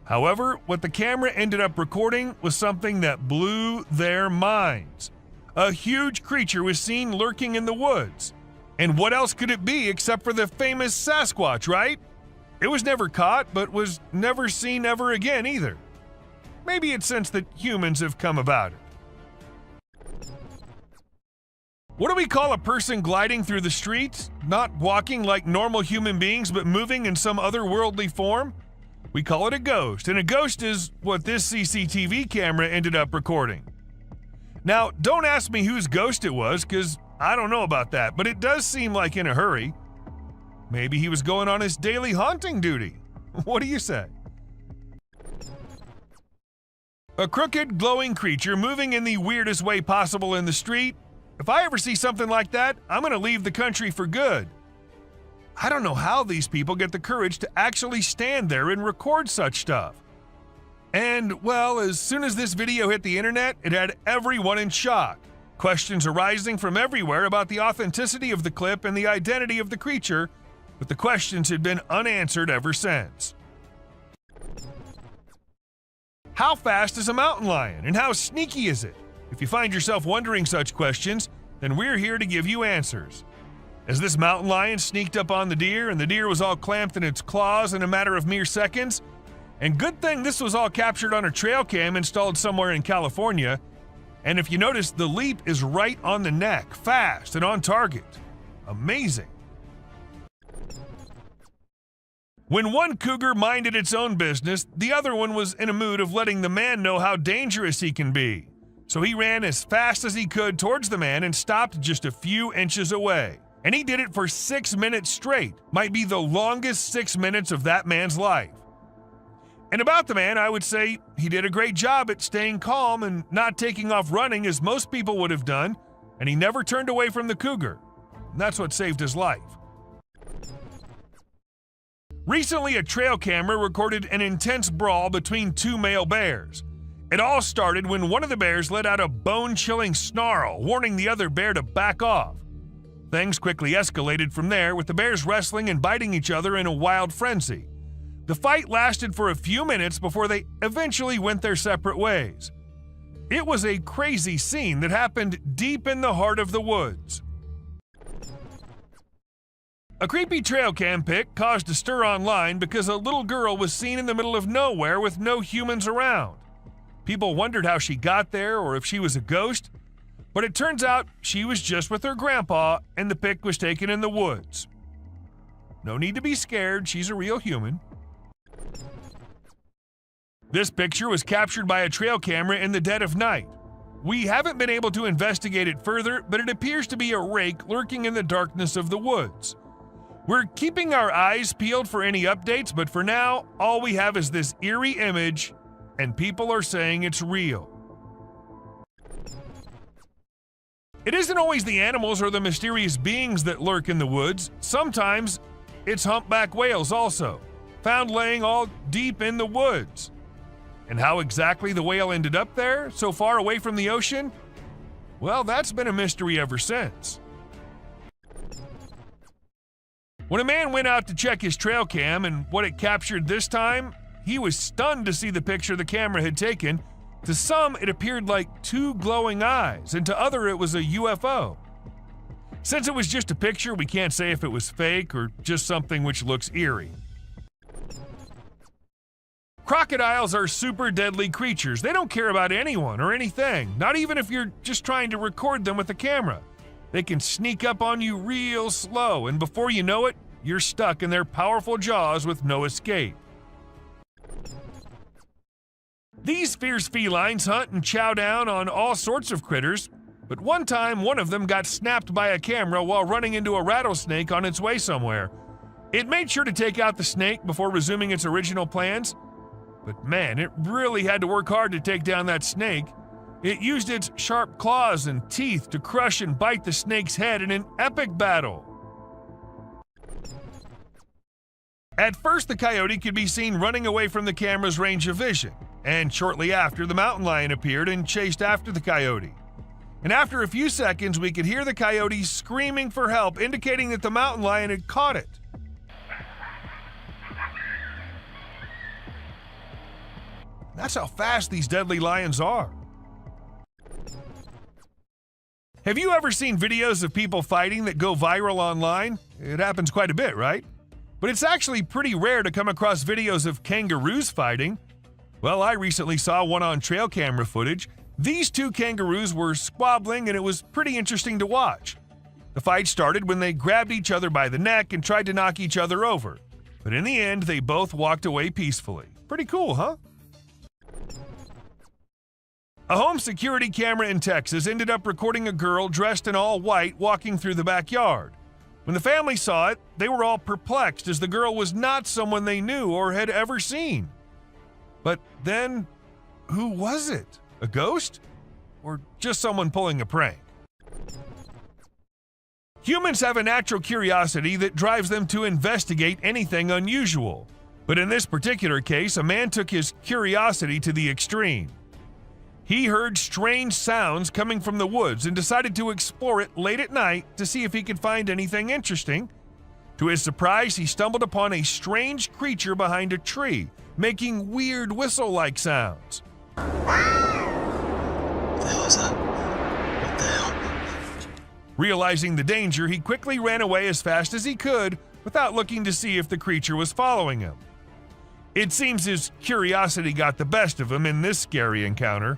However, what the camera ended up recording was something that blew their minds. A huge creature was seen lurking in the woods. And what else could it be except for the famous Sasquatch, right? It was never caught, but was never seen ever again either. Maybe it's since that humans have come about it. What do we call a person gliding through the streets? Not walking like normal human beings, but moving in some otherworldly form? We call it a ghost, and a ghost is what this CCTV camera ended up recording. Now, don't ask me whose ghost it was, because I don't know about that, but it does seem like in a hurry. Maybe he was going on his daily haunting duty. What do you say? A crooked, glowing creature moving in the weirdest way possible in the street. If I ever see something like that, I'm going to leave the country for good. I don't know how these people get the courage to actually stand there and record such stuff. And, well, as soon as this video hit the internet, it had everyone in shock. Questions arising from everywhere about the authenticity of the clip and the identity of the creature, but the questions had been unanswered ever since. How fast is a mountain lion, and how sneaky is it? If you find yourself wondering such questions, then we're here to give you answers. As this mountain lion sneaked up on the deer, and the deer was all clamped in its claws in a matter of mere seconds, and good thing this was all captured on a trail cam installed somewhere in California, and if you notice, the leap is right on the neck, fast and on target. Amazing. When one cougar minded its own business, the other one was in a mood of letting the man know how dangerous he can be. So he ran as fast as he could towards the man and stopped just a few inches away. And he did it for 6 minutes straight. Might be the longest 6 minutes of that man's life. And about the man, I would say he did a great job at staying calm and not taking off running as most people would have done, and he never turned away from the cougar. And that's what saved his life. Recently, a trail camera recorded an intense brawl between 2 male bears. It all started when one of the bears let out a bone-chilling snarl, warning the other bear to back off. Things quickly escalated from there, with the bears wrestling and biting each other in a wild frenzy. The fight lasted for a few minutes before they eventually went their separate ways. It was a crazy scene that happened deep in the heart of the woods. A creepy trail cam pic caused a stir online because a little girl was seen in the middle of nowhere with no humans around. People wondered how she got there or if she was a ghost, but it turns out she was just with her grandpa and the pic was taken in the woods. No need to be scared, she's a real human. This picture was captured by a trail camera in the dead of night. We haven't been able to investigate it further, but it appears to be a rake lurking in the darkness of the woods. We're keeping our eyes peeled for any updates, but for now, all we have is this eerie image, and people are saying it's real. It isn't always the animals or the mysterious beings that lurk in the woods. Sometimes it's humpback whales also, found laying all deep in the woods. And how exactly the whale ended up there, so far away from the ocean? Well, that's been a mystery ever since. When a man went out to check his trail cam and what it captured this time, he was stunned to see the picture the camera had taken. To some, it appeared like two glowing eyes, and to others, it was a UFO. Since it was just a picture, we can't say if it was fake or just something which looks eerie. Crocodiles are super deadly creatures. They don't care about anyone or anything, not even if you're just trying to record them with a camera. They can sneak up on you real slow, and before you know it, you're stuck in their powerful jaws with no escape. These fierce felines hunt and chow down on all sorts of critters, but one time one of them got snapped by a camera while running into a rattlesnake on its way somewhere. It made sure to take out the snake before resuming its original plans, but man, it really had to work hard to take down that snake. It used its sharp claws and teeth to crush and bite the snake's head in an epic battle. At first, the coyote could be seen running away from the camera's range of vision, and shortly after, the mountain lion appeared and chased after the coyote. And after a few seconds, we could hear the coyote screaming for help, indicating that the mountain lion had caught it. That's how fast these deadly lions are. Have you ever seen videos of people fighting that go viral online? It happens quite a bit, right? But it's actually pretty rare to come across videos of kangaroos fighting. Well, I recently saw one on trail camera footage. These two kangaroos were squabbling, and it was pretty interesting to watch. The fight started when they grabbed each other by the neck and tried to knock each other over. But in the end, they both walked away peacefully. Pretty cool, huh? A home security camera in Texas ended up recording a girl dressed in all white walking through the backyard. When the family saw it, they were all perplexed as the girl was not someone they knew or had ever seen. But then, who was it? A ghost? Or just someone pulling a prank? Humans have a natural curiosity that drives them to investigate anything unusual. But in this particular case, a man took his curiosity to the extreme. He heard strange sounds coming from the woods and decided to explore it late at night to see if he could find anything interesting. To his surprise, he stumbled upon a strange creature behind a tree, making weird whistle-like sounds. What the hell is that? What the hell? Realizing the danger, he quickly ran away as fast as he could without looking to see if the creature was following him. It seems his curiosity got the best of him in this scary encounter.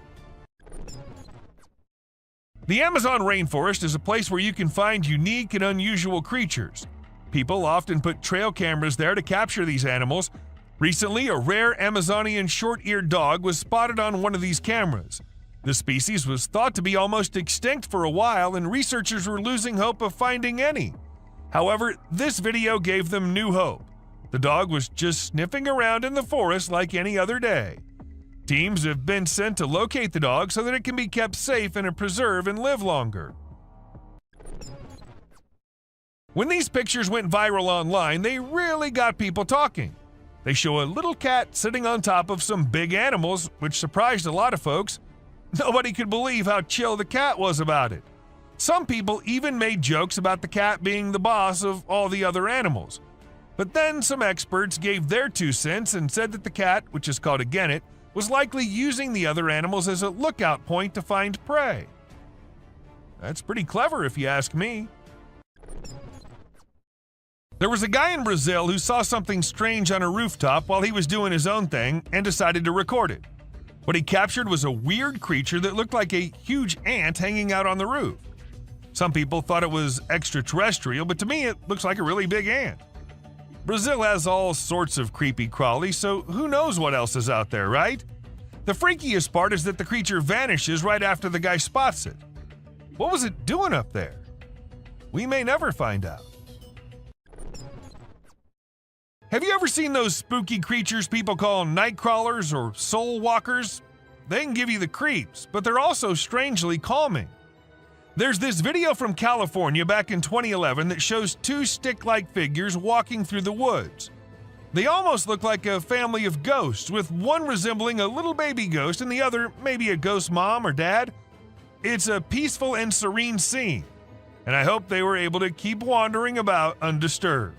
The Amazon rainforest is a place where you can find unique and unusual creatures. People often put trail cameras there to capture these animals. Recently, a rare Amazonian short-eared dog was spotted on one of these cameras. The species was thought to be almost extinct for a while, and researchers were losing hope of finding any. However, this video gave them new hope. The dog was just sniffing around in the forest like any other day. Teams have been sent to locate the dog so that it can be kept safe in a preserve and live longer. When these pictures went viral online, they really got people talking. They show a little cat sitting on top of some big animals, which surprised a lot of folks. Nobody could believe how chill the cat was about it. Some people even made jokes about the cat being the boss of all the other animals. But then some experts gave their 2 cents and said that the cat, which is called a genet, was likely using the other animals as a lookout point to find prey. That's pretty clever if you ask me. There was a guy in Brazil who saw something strange on a rooftop while he was doing his own thing and decided to record it. What he captured was a weird creature that looked like a huge ant hanging out on the roof. Some people thought it was extraterrestrial, but to me it looks like a really big ant. Brazil has all sorts of creepy crawlies, so who knows what else is out there, right? The freakiest part is that the creature vanishes right after the guy spots it. What was it doing up there? We may never find out. Have you ever seen those spooky creatures people call night crawlers or soul walkers? They can give you the creeps, but they're also strangely calming. There's this video from California back in 2011 that shows two stick-like figures walking through the woods. They almost look like a family of ghosts, with one resembling a little baby ghost and the other maybe a ghost mom or dad. It's a peaceful and serene scene, and I hope they were able to keep wandering about undisturbed.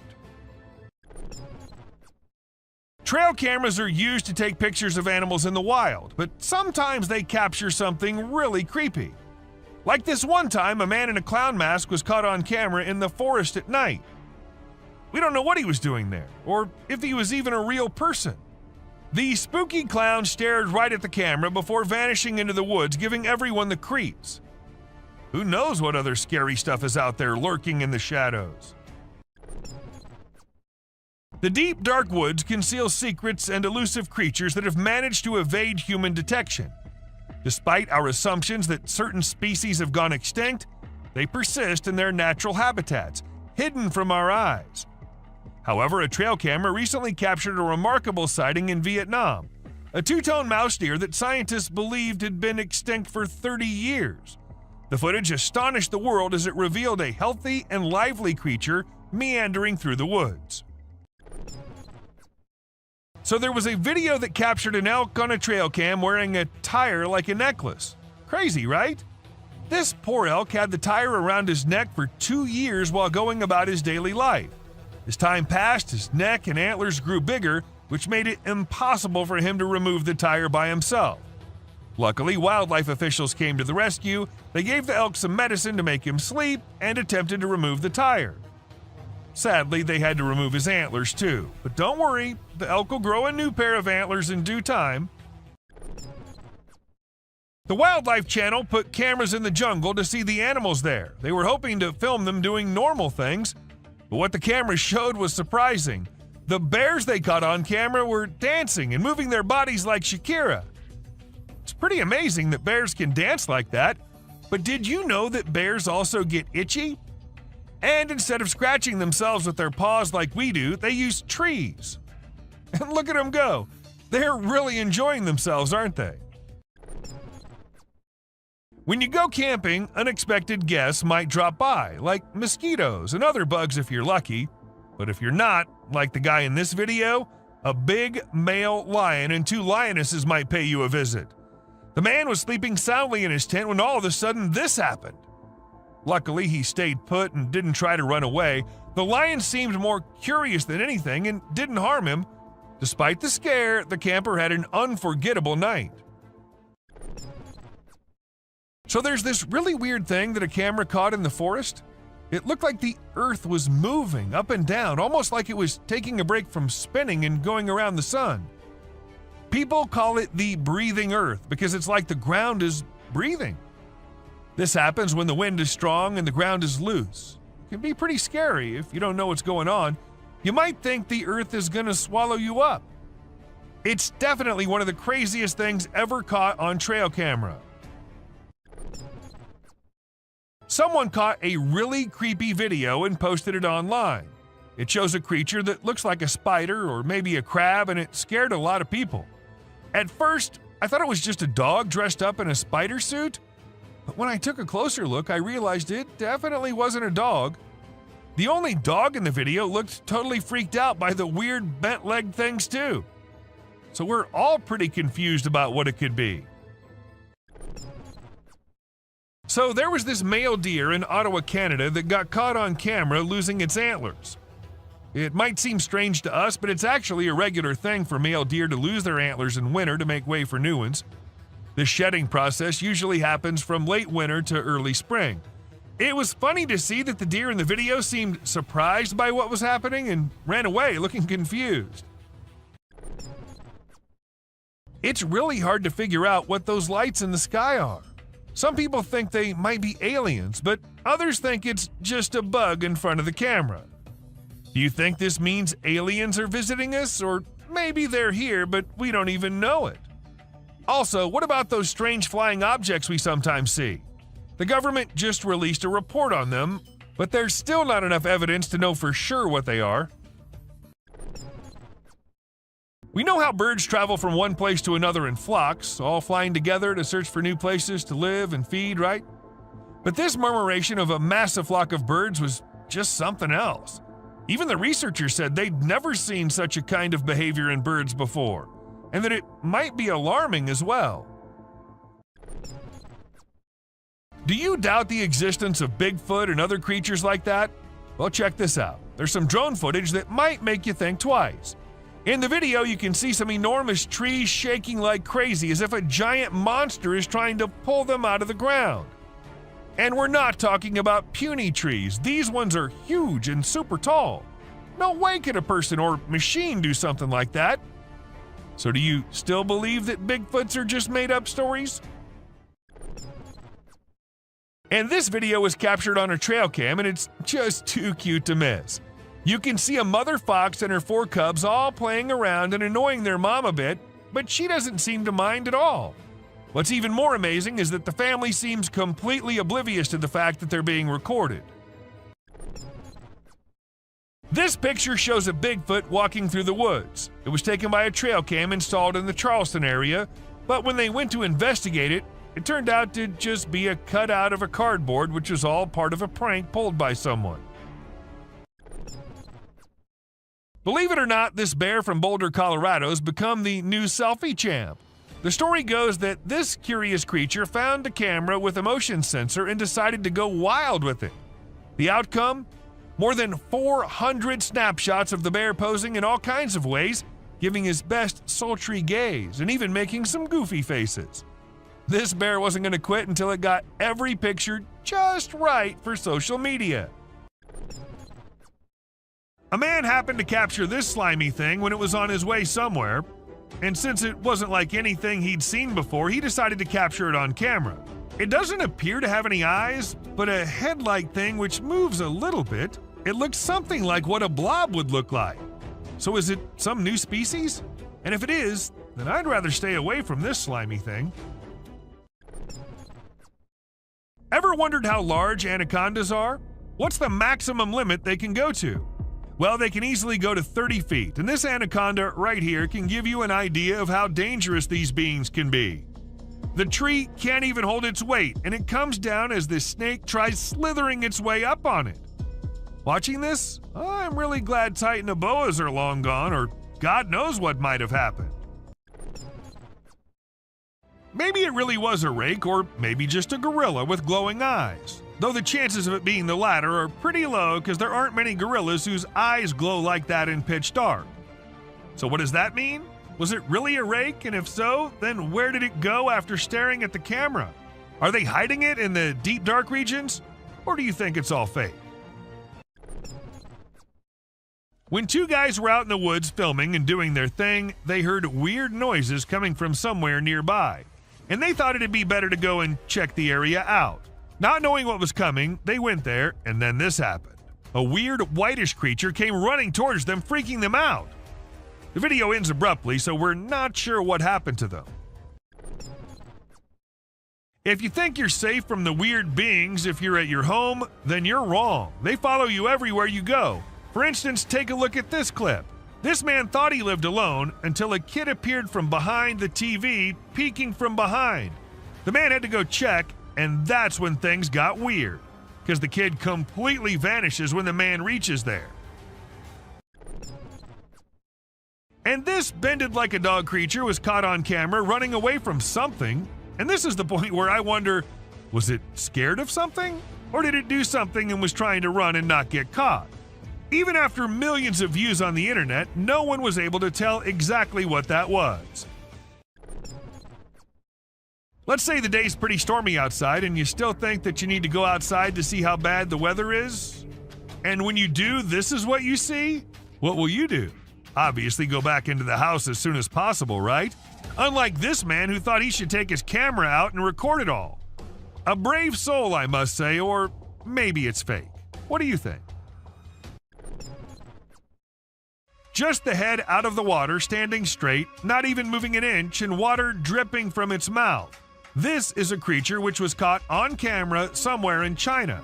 Trail cameras are used to take pictures of animals in the wild, but sometimes they capture something really creepy. Like this one time, a man in a clown mask was caught on camera in the forest at night. We don't know what he was doing there, or if he was even a real person. The spooky clown stared right at the camera before vanishing into the woods, giving everyone the creeps. Who knows what other scary stuff is out there lurking in the shadows? The deep, dark woods conceal secrets and elusive creatures that have managed to evade human detection. Despite our assumptions that certain species have gone extinct, they persist in their natural habitats, hidden from our eyes. However, a trail camera recently captured a remarkable sighting in Vietnam, a two-tone mouse deer that scientists believed had been extinct for 30 years. The footage astonished the world as it revealed a healthy and lively creature meandering through the woods. So there was a video that captured an elk on a trail cam wearing a tire like a necklace. Crazy, right? This poor elk had the tire around his neck for 2 years while going about his daily life. As time passed, his neck and antlers grew bigger, which made it impossible for him to remove the tire by himself. Luckily, wildlife officials came to the rescue. They gave the elk some medicine to make him sleep and attempted to remove the tire. Sadly, they had to remove his antlers too. But don't worry, the elk will grow a new pair of antlers in due time. The Wildlife Channel put cameras in the jungle to see the animals there. They were hoping to film them doing normal things, but what the cameras showed was surprising. The bears they caught on camera were dancing and moving their bodies like Shakira. It's pretty amazing that bears can dance like that, but did you know that bears also get itchy? And instead of scratching themselves with their paws like we do, they use trees. And look at them go. They're really enjoying themselves, aren't they? When you go camping, unexpected guests might drop by, like mosquitoes and other bugs if you're lucky. But if you're not, like the guy in this video, a big male lion and 2 lionesses might pay you a visit. The man was sleeping soundly in his tent when all of a sudden this happened. Luckily, he stayed put and didn't try to run away. The lion seemed more curious than anything and didn't harm him. Despite the scare, the camper had an unforgettable night. So there's this really weird thing that a camera caught in the forest. It looked like the earth was moving up and down, almost like it was taking a break from spinning and going around the sun. People call it the breathing earth because it's like the ground is breathing. This happens when the wind is strong and the ground is loose. It can be pretty scary if you don't know what's going on. You might think the earth is going to swallow you up. It's definitely one of the craziest things ever caught on trail camera. Someone caught a really creepy video and posted it online. It shows a creature that looks like a spider or maybe a crab, and it scared a lot of people. At first, I thought it was just a dog dressed up in a spider suit, but when I took a closer look, I realized it definitely wasn't a dog. The only dog in the video looked totally freaked out by the weird bent-legged things too. So we're all pretty confused about what it could be. So there was this male deer in Ottawa, Canada that got caught on camera losing its antlers. It might seem strange to us, but it's actually a regular thing for male deer to lose their antlers in winter to make way for new ones. The shedding process usually happens from late winter to early spring. It was funny to see that the deer in the video seemed surprised by what was happening and ran away looking confused. It's really hard to figure out what those lights in the sky are. Some people think they might be aliens, but others think it's just a bug in front of the camera. Do you think this means aliens are visiting us, or maybe they're here but we don't even know it? Also, what about those strange flying objects we sometimes see? The government just released a report on them, but there's still not enough evidence to know for sure what they are. We know how birds travel from one place to another in flocks, all flying together to search for new places to live and feed, right? But this murmuration of a massive flock of birds was just something else. Even the researchers said they'd never seen such a kind of behavior in birds before, and that it might be alarming as well. Do you doubt the existence of Bigfoot and other creatures like that? Well, check this out. There's some drone footage that might make you think twice. In the video, you can see some enormous trees shaking like crazy as if a giant monster is trying to pull them out of the ground. And we're not talking about puny trees. These ones are huge and super tall. No way could a person or machine do something like that. So do you still believe that Bigfoots are just made-up stories? And this video was captured on a trail cam, and it's just too cute to miss. You can see a mother fox and her 4 cubs all playing around and annoying their mom a bit, but she doesn't seem to mind at all. What's even more amazing is that the family seems completely oblivious to the fact that they're being recorded. This picture shows a Bigfoot walking through the woods. It was taken by a trail cam installed in the Charleston area, but when they went to investigate it, it turned out to just be a cutout of a cardboard, which was all part of a prank pulled by someone. Believe it or not, this bear from Boulder, Colorado has become the new selfie champ. The story goes that this curious creature found a camera with a motion sensor and decided to go wild with it. The outcome? More than 400 snapshots of the bear posing in all kinds of ways, giving his best sultry gaze and even making some goofy faces. This bear wasn't going to quit until it got every picture just right for social media. A man happened to capture this slimy thing when it was on his way somewhere, and since it wasn't like anything he'd seen before, he decided to capture it on camera. It doesn't appear to have any eyes, but a head-like thing which moves a little bit. It looks something like what a blob would look like. So is it some new species? And if it is, then I'd rather stay away from this slimy thing. Ever wondered how large anacondas are? What's the maximum limit they can go to? Well, they can easily go to 30 feet, and this anaconda right here can give you an idea of how dangerous these beings can be. The tree can't even hold its weight, and it comes down as this snake tries slithering its way up on it. Watching this, I'm really glad Titanoboas are long gone, or God knows what might have happened. Maybe it really was a rake, or maybe just a gorilla with glowing eyes. Though the chances of it being the latter are pretty low because there aren't many gorillas whose eyes glow like that in pitch dark. So what does that mean? Was it really a rake? And if so, then where did it go after staring at the camera? Are they hiding it in the deep dark regions? Or do you think it's all fake? When 2 guys were out in the woods filming and doing their thing, they heard weird noises coming from somewhere nearby, and they thought it'd be better to go and check the area out. Not knowing what was coming, they went there, and then this happened. A weird whitish creature came running towards them, freaking them out. The video ends abruptly, so we're not sure what happened to them. If you think you're safe from the weird beings if you're at your home, then you're wrong. They follow you everywhere you go. For instance, take a look at this clip. This man thought he lived alone until a kid appeared from behind the TV, peeking from behind. The man had to go check, and that's when things got weird, because the kid completely vanishes when the man reaches there. And this bended like a dog creature was caught on camera running away from something, and this is the point where I wonder, was it scared of something? Or did it do something and was trying to run and not get caught? Even after millions of views on the internet, no one was able to tell exactly what that was. Let's say the day's pretty stormy outside and you still think that you need to go outside to see how bad the weather is. And when you do, this is what you see? What will you do? Obviously go back into the house as soon as possible, right? Unlike this man who thought he should take his camera out and record it all. A brave soul, I must say, or maybe it's fake. What do you think? Just the head out of the water, standing straight, not even moving an inch, and water dripping from its mouth. This is a creature which was caught on camera somewhere in China.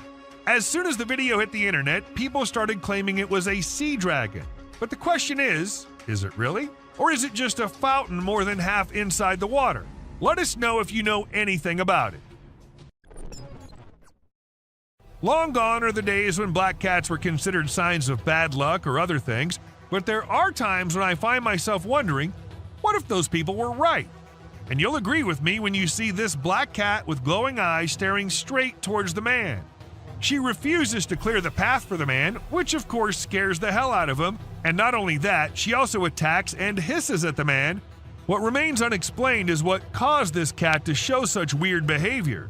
As soon as the video hit the internet, people started claiming it was a sea dragon. But the question is it really? Or is it just a fountain more than half inside the water? Let us know if you know anything about it. Long gone are the days when black cats were considered signs of bad luck or other things, but there are times when I find myself wondering, what if those people were right? And you'll agree with me when you see this black cat with glowing eyes staring straight towards the man. She refuses to clear the path for the man, which of course scares the hell out of him, and not only that, she also attacks and hisses at the man. What remains unexplained is what caused this cat to show such weird behavior.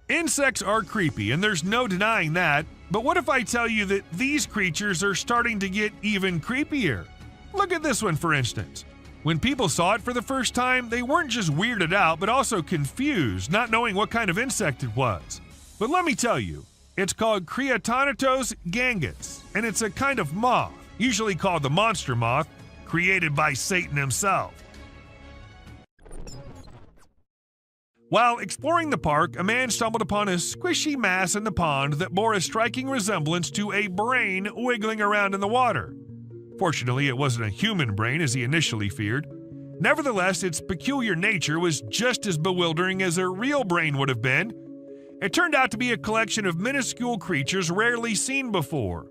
Insects are creepy, and there's no denying that, but what if I tell you that these creatures are starting to get even creepier? Look at this one, for instance. When people saw it for the first time, they weren't just weirded out, but also confused, not knowing what kind of insect it was. But let me tell you, it's called Creatonatos gangus, and it's a kind of moth, usually called the monster moth, created by Satan himself. While exploring the park, a man stumbled upon a squishy mass in the pond that bore a striking resemblance to a brain wiggling around in the water. Fortunately, it wasn't a human brain as he initially feared. Nevertheless, its peculiar nature was just as bewildering as a real brain would have been. It turned out to be a collection of minuscule creatures rarely seen before.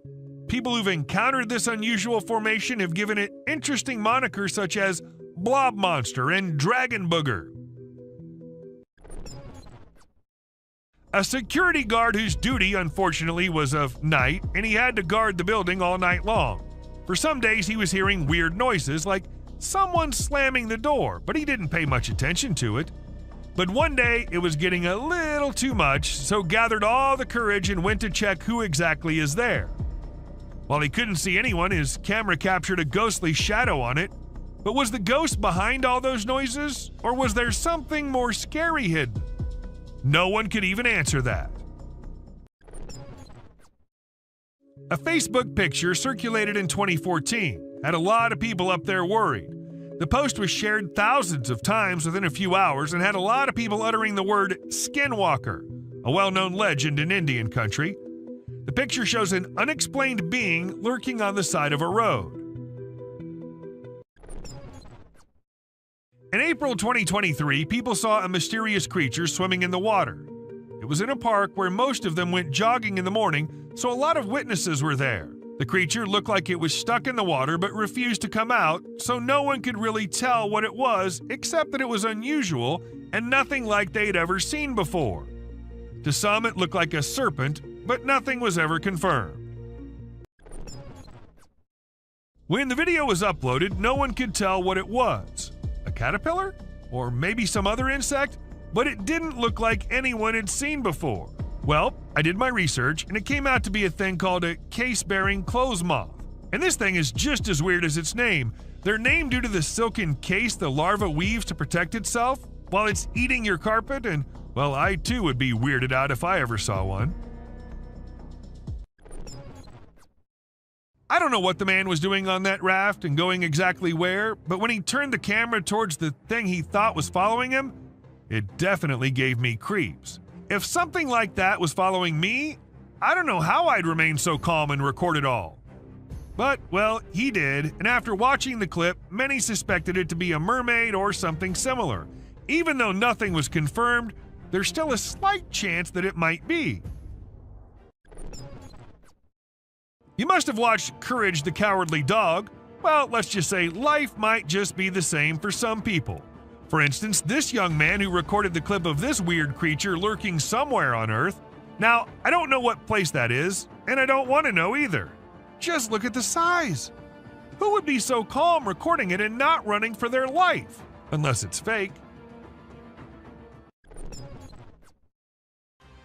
People who've encountered this unusual formation have given it interesting monikers such as Blob Monster and Dragon Booger. A security guard whose duty, unfortunately, was of night, and he had to guard the building all night long. For some days, he was hearing weird noises, like someone slamming the door, but he didn't pay much attention to it. But one day, it was getting a little too much, so gathered all the courage and went to check who exactly is there. While he couldn't see anyone, his camera captured a ghostly shadow on it. But was the ghost behind all those noises, or was there something more scary hidden? No one could even answer that. A Facebook picture circulated in 2014 had a lot of people up there worried. The post was shared thousands of times within a few hours and had a lot of people uttering the word skinwalker, a well-known legend in Indian country. The picture shows an unexplained being lurking on the side of a road. In April 2023, people saw a mysterious creature swimming in the water. It was in a park where most of them went jogging in the morning, so a lot of witnesses were there. The creature looked like it was stuck in the water but refused to come out, so no one could really tell what it was except that it was unusual and nothing like they'd ever seen before. To some, it looked like a serpent, but nothing was ever confirmed. When the video was uploaded, no one could tell what it was. A caterpillar? Or maybe some other insect? But it didn't look like anyone had seen before. Well, I did my research, and it came out to be a thing called a case-bearing clothes moth. And this thing is just as weird as its name. They're named due to the silken case the larva weaves to protect itself while it's eating your carpet, and, well, I too would be weirded out if I ever saw one. I don't know what the man was doing on that raft and going exactly where, but when he turned the camera towards the thing he thought was following him, it definitely gave me creeps. If something like that was following me, I don't know how I'd remain so calm and record it all. But, well, he did, and after watching the clip, many suspected it to be a mermaid or something similar. Even though nothing was confirmed, there's still a slight chance that it might be. You must have watched Courage the Cowardly Dog. Well, let's just say life might just be the same for some people. For instance, this young man who recorded the clip of this weird creature lurking somewhere on Earth. Now, I don't know what place that is, and I don't want to know either. Just look at the size. Who would be so calm recording it and not running for their life? Unless it's fake.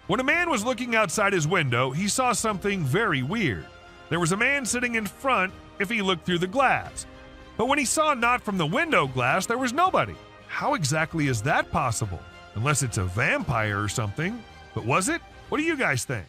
When a man was looking outside his window, he saw something very weird. There was a man sitting in front if he looked through the glass. But when he saw not from the window glass, there was nobody. How exactly is that possible? Unless it's a vampire or something. But was it? What do you guys think?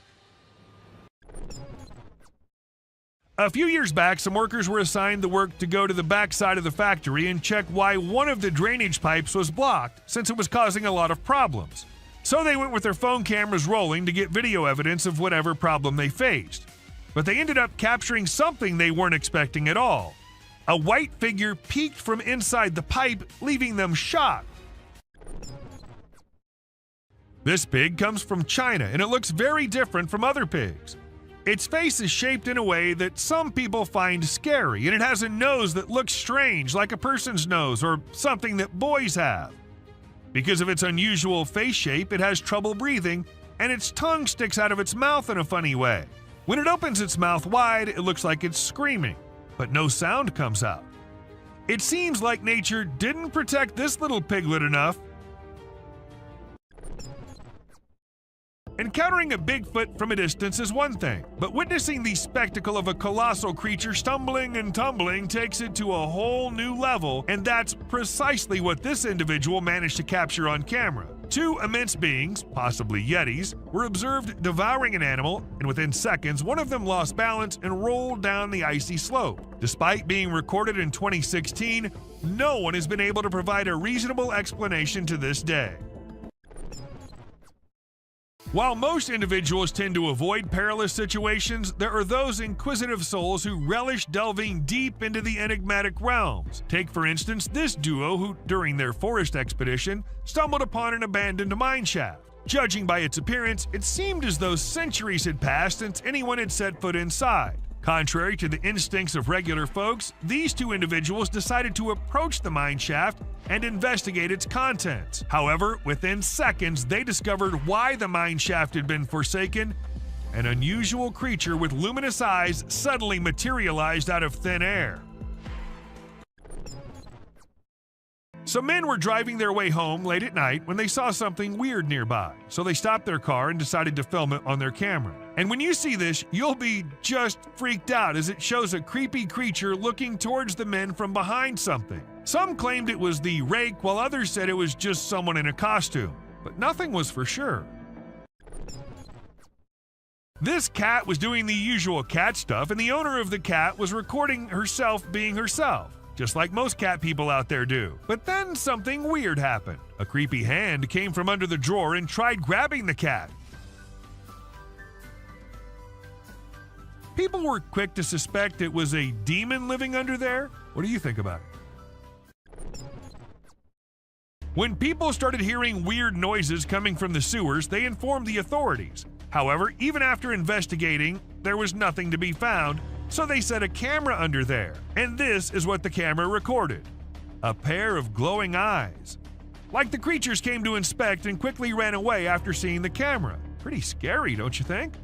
A few years back, some workers were assigned the work to go to the back side of the factory and check why one of the drainage pipes was blocked, since it was causing a lot of problems. So they went with their phone cameras rolling to get video evidence of whatever problem they faced. but they ended up capturing something they weren't expecting at all. A white figure peeked from inside the pipe, leaving them shocked. This pig comes from China, and it looks very different from other pigs. Its face is shaped in a way that some people find scary, and it has a nose that looks strange, like a person's nose or something that boys have. Because of its unusual face shape, it has trouble breathing, and its tongue sticks out of its mouth in a funny way. When it opens its mouth wide, it looks like it's screaming, but no sound comes out. It seems like nature didn't protect this little piglet enough. Encountering a Bigfoot from a distance is one thing, but witnessing the spectacle of a colossal creature stumbling and tumbling takes it to a whole new level, and that's precisely what this individual managed to capture on camera. Two immense beings, possibly Yetis, were observed devouring an animal, and within seconds, one of them lost balance and rolled down the icy slope. Despite being recorded in 2016, no one has been able to provide a reasonable explanation to this day. While most individuals tend to avoid perilous situations, there are those inquisitive souls who relish delving deep into the enigmatic realms. Take, for instance, this duo who, during their forest expedition, stumbled upon an abandoned mine shaft. Judging by its appearance, it seemed as though centuries had passed since anyone had set foot inside. Contrary to the instincts of regular folks, these two individuals decided to approach the mine shaft and investigate its contents. However, within seconds, they discovered why the mine shaft had been forsaken. An unusual creature with luminous eyes suddenly materialized out of thin air. Some men were driving their way home late at night when they saw something weird nearby, so they stopped their car and decided to film it on their camera. And when you see this, you'll be just freaked out as it shows a creepy creature looking towards the men from behind something. Some claimed it was the rake, while others said it was just someone in a costume, but nothing was for sure. This cat was doing the usual cat stuff, and the owner of the cat was recording herself being herself, just like most cat people out there do. But then something weird happened. A creepy hand came from under the drawer and tried grabbing the cat. People were quick to suspect it was a demon living under there. What do you think about it? When people started hearing weird noises coming from the sewers, they informed the authorities. However, even after investigating, there was nothing to be found, so they set a camera under there. And this is what the camera recorded: a pair of glowing eyes. Like the creatures came to inspect and quickly ran away after seeing the camera. Pretty scary, don't you think?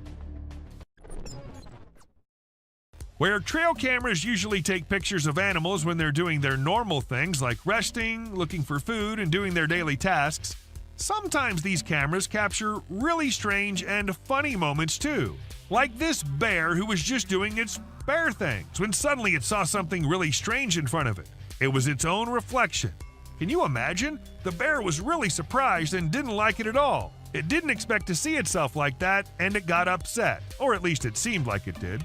Where trail cameras usually take pictures of animals when they're doing their normal things like resting, looking for food, and doing their daily tasks, sometimes these cameras capture really strange and funny moments too. Like this bear who was just doing its bear things when suddenly it saw something really strange in front of it. It was its own reflection. Can you imagine? The bear was really surprised and didn't like it at all. It didn't expect to see itself like that, and it got upset, or at least it seemed like it did.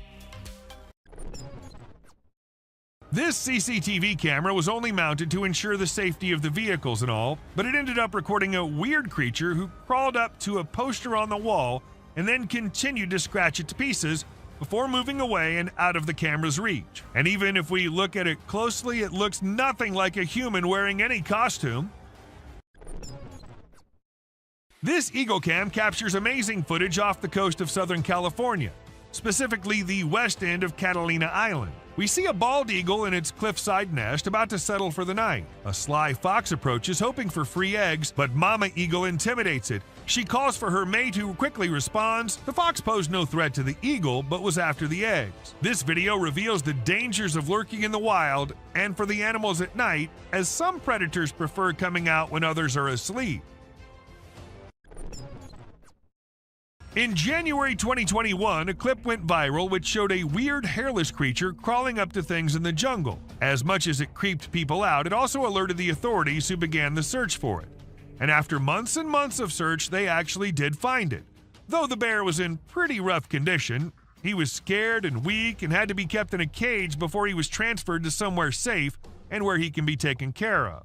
This CCTV camera was only mounted to ensure the safety of the vehicles and all, but it ended up recording a weird creature who crawled up to a poster on the wall and then continued to scratch it to pieces before moving away and out of the camera's reach. And even if we look at it closely, it looks nothing like a human wearing any costume. This Eagle Cam captures amazing footage off the coast of Southern California, specifically the west end of Catalina Island. We see a bald eagle in its cliffside nest about to settle for the night. A sly fox approaches hoping for free eggs, but Mama Eagle intimidates it. She calls for her mate who quickly responds. The fox posed no threat to the eagle, but was after the eggs. This video reveals the dangers of lurking in the wild and for the animals at night, as some predators prefer coming out when others are asleep. In January 2021, a clip went viral which showed a weird hairless creature crawling up to things in the jungle. As much as it creeped people out, it also alerted the authorities who began the search for it. And after months and months of search, they actually did find it. Though the bear was in pretty rough condition, he was scared and weak and had to be kept in a cage before he was transferred to somewhere safe and where he can be taken care of.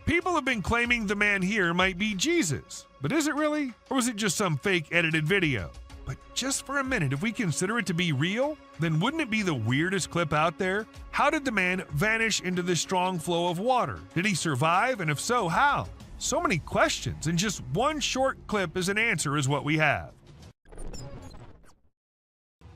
People have been claiming the man here might be Jesus, but is it really? Or was it just some fake edited video? But just for a minute, if we consider it to be real, then wouldn't it be the weirdest clip out there? How did the man vanish into this strong flow of water? Did he survive, and if so, how? So many questions, and just one short clip as an answer is what we have.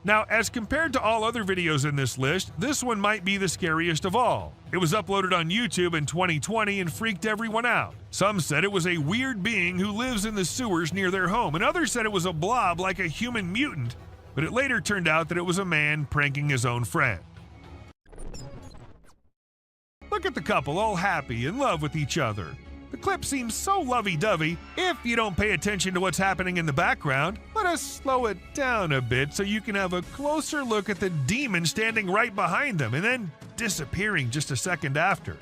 Now, as compared to all other videos in this list, this one might be the scariest of all. It was uploaded on YouTube in 2020 and freaked everyone out. Some said it was a weird being who lives in the sewers near their home, and others said it was a blob like a human mutant, but it later turned out that it was a man pranking his own friend. Look at the couple all happy, in love with each other. The clip seems so lovey-dovey. If you don't pay attention to what's happening in the background, let us slow it down a bit so you can have a closer look at the demon standing right behind them and then disappearing just a second after.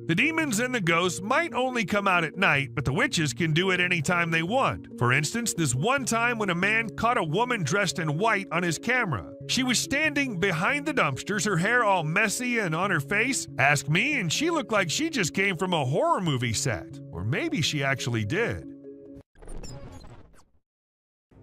The demons and the ghosts might only come out at night, but the witches can do it anytime they want. For instance, this one time when a man caught a woman dressed in white on his camera. She was standing behind the dumpsters, her hair all messy and on her face. Ask me, and she looked like she just came from a horror movie set. Or maybe she actually did.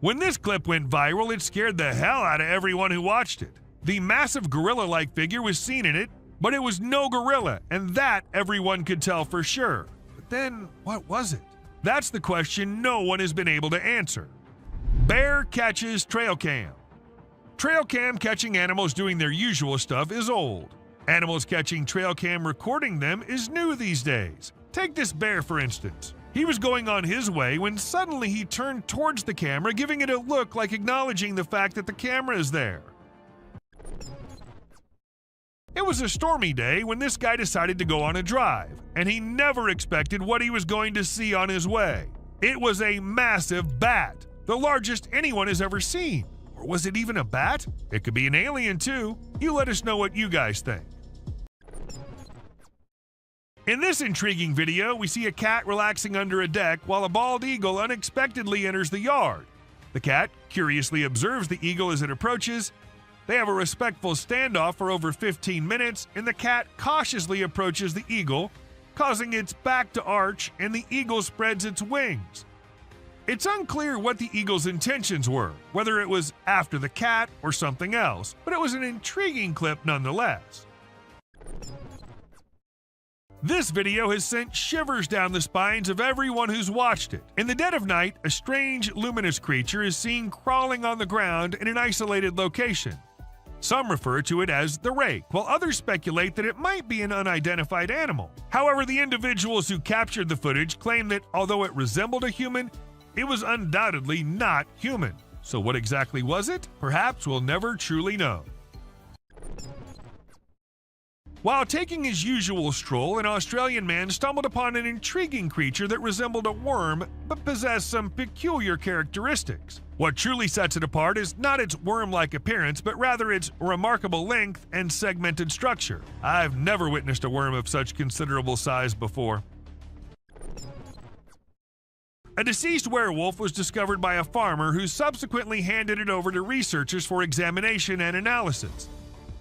When this clip went viral, it scared the hell out of everyone who watched it. The massive gorilla-like figure was seen in it, but it was no gorilla, and that everyone could tell for sure. But then, what was it? That's the question no one has been able to answer. Bear catches trail cam. Trail cam catching animals doing their usual stuff is old. Animals catching trail cam recording them is new these days. Take this bear, for instance. He was going on his way when suddenly he turned towards the camera, giving it a look like acknowledging the fact that the camera is there. It was a stormy day when this guy decided to go on a drive, and he never expected what he was going to see on his way. It was a massive bat, the largest anyone has ever seen. Or was it even a bat? It could be an alien too. You let us know what you guys think. In this intriguing video, we see a cat relaxing under a deck while a bald eagle unexpectedly enters the yard. The cat curiously observes the eagle as it approaches. They have a respectful standoff for over 15 minutes, and the cat cautiously approaches the eagle, causing its back to arch, and the eagle spreads its wings. It's unclear what the eagle's intentions were, whether it was after the cat or something else, but it was an intriguing clip nonetheless. This video has sent shivers down the spines of everyone who's watched it. In the dead of night, a strange, luminous creature is seen crawling on the ground in an isolated location. Some refer to it as the rake, while others speculate that it might be an unidentified animal. However, the individuals who captured the footage claim that although it resembled a human, it was undoubtedly not human. So what exactly was it? Perhaps we'll never truly know. While taking his usual stroll, an Australian man stumbled upon an intriguing creature that resembled a worm but possessed some peculiar characteristics. What truly sets it apart is not its worm-like appearance, but rather its remarkable length and segmented structure. I've never witnessed a worm of such considerable size before. A deceased werewolf was discovered by a farmer who subsequently handed it over to researchers for examination and analysis.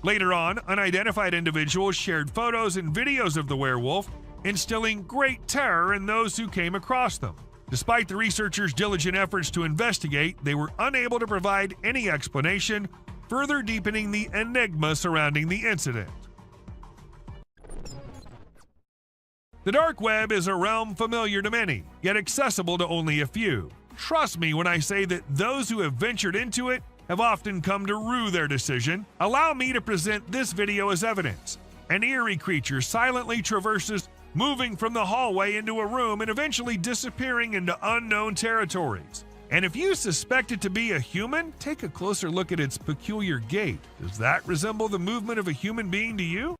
Later on, unidentified individuals shared photos and videos of the werewolf, instilling great terror in those who came across them. Despite the researchers' diligent efforts to investigate, they were unable to provide any explanation, further deepening the enigma surrounding the incident. The dark web is a realm familiar to many, yet accessible to only a few. Trust me when I say that those who have ventured into it have often come to rue their decision. Allow me to present this video as evidence. An eerie creature silently traverses, moving from the hallway into a room and eventually disappearing into unknown territories. And if you suspect it to be a human, take a closer look at its peculiar gait. Does that resemble the movement of a human being to you?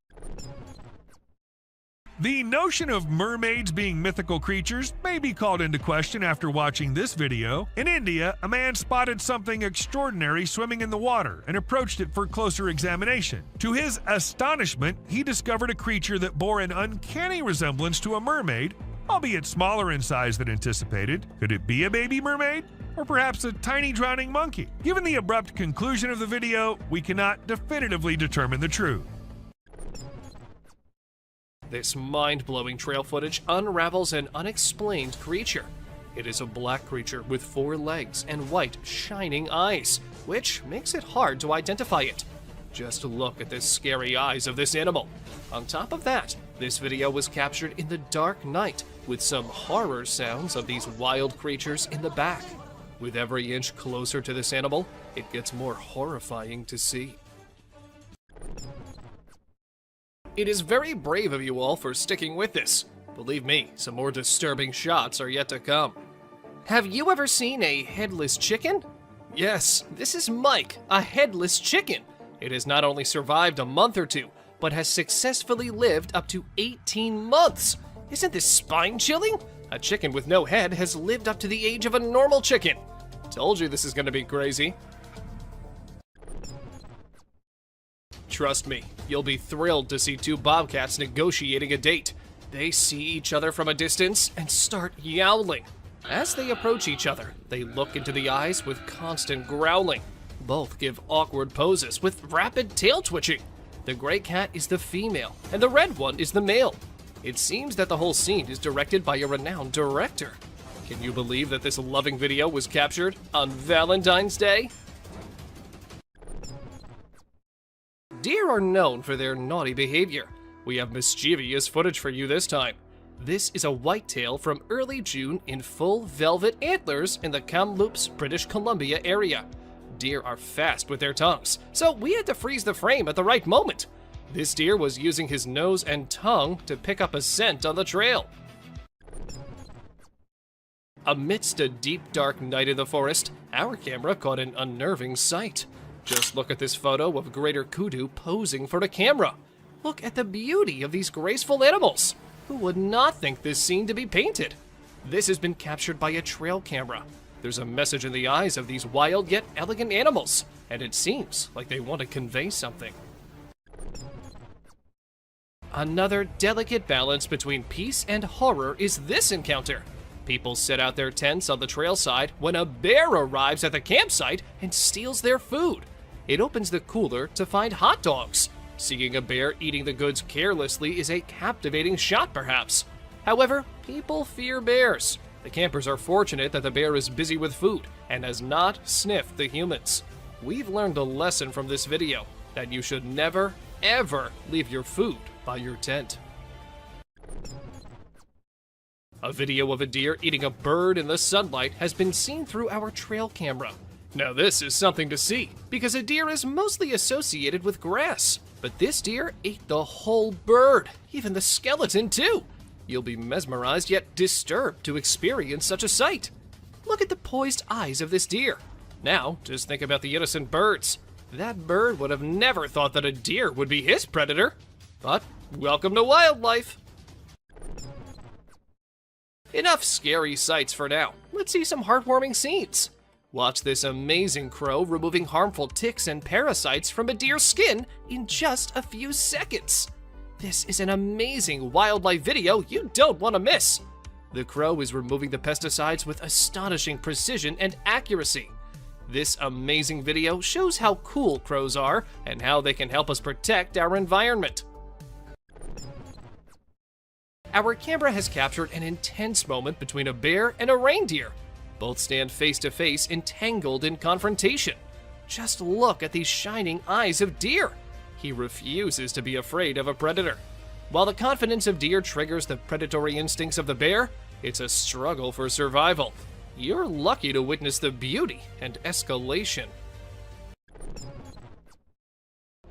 The notion of mermaids being mythical creatures may be called into question after watching this video. In India, a man spotted something extraordinary swimming in the water and approached it for closer examination. To his astonishment, he discovered a creature that bore an uncanny resemblance to a mermaid, albeit smaller in size than anticipated. Could it be a baby mermaid? Or perhaps a tiny drowning monkey? Given the abrupt conclusion of the video, we cannot definitively determine the truth. This mind-blowing trail footage unravels an unexplained creature. It is a black creature with 4 legs and white, shining eyes, which makes it hard to identify it. Just look at the scary eyes of this animal. On top of that, this video was captured in the dark night with some horror sounds of these wild creatures in the back. With every inch closer to this animal, it gets more horrifying to see. It is very brave of you all for sticking with this. Believe me, some more disturbing shots are yet to come. Have you ever seen a headless chicken? Yes, this is Mike, a headless chicken. It has not only survived a month or two, but has successfully lived up to 18 months. Isn't this spine-chilling? A chicken with no head has lived up to the age of a normal chicken. Told you this is gonna be crazy. Trust me, you'll be thrilled to see 2 bobcats negotiating a date. They see each other from a distance and start yowling. As they approach each other, they look into the eyes with constant growling. Both give awkward poses with rapid tail twitching. The gray cat is the female, and the red one is the male. It seems that the whole scene is directed by a renowned director. Can you believe that this loving video was captured on Valentine's Day? Deer are known for their naughty behavior. We have mischievous footage for you this time. This is a whitetail from early June in full velvet antlers in the Kamloops, British Columbia area. Deer are fast with their tongues, so we had to freeze the frame at the right moment. This deer was using his nose and tongue to pick up a scent on the trail. Amidst a deep, dark night in the forest, our camera caught an unnerving sight. Just look at this photo of greater kudu posing for the camera. Look at the beauty of these graceful animals. Who would not think this scene to be painted? This has been captured by a trail camera. There's a message in the eyes of these wild yet elegant animals, and it seems like they want to convey something. Another delicate balance between peace and horror is this encounter. People set out their tents on the trail side when a bear arrives at the campsite and steals their food. It opens the cooler to find hot dogs. Seeing a bear eating the goods carelessly is a captivating shot, perhaps. However, people fear bears. The campers are fortunate that the bear is busy with food and has not sniffed the humans. We've learned a lesson from this video, that you should never, ever leave your food by your tent. A video of a deer eating a bird in the sunlight has been seen through our trail camera. Now this is something to see, because a deer is mostly associated with grass. But this deer ate the whole bird, even the skeleton too. You'll be mesmerized yet disturbed to experience such a sight. Look at the poised eyes of this deer. Now, just think about the innocent birds. That bird would have never thought that a deer would be his predator. But welcome to wildlife. Enough scary sights for now. Let's see some heartwarming scenes. Watch this amazing crow removing harmful ticks and parasites from a deer's skin in just a few seconds. This is an amazing wildlife video you don't want to miss. The crow is removing the pesticides with astonishing precision and accuracy. This amazing video shows how cool crows are and how they can help us protect our environment. Our camera has captured an intense moment between a bear and a reindeer. Both stand face to face, entangled in confrontation. Just look at these shining eyes of deer. He refuses to be afraid of a predator. While the confidence of deer triggers the predatory instincts of the bear, it's a struggle for survival. You're lucky to witness the beauty and escalation.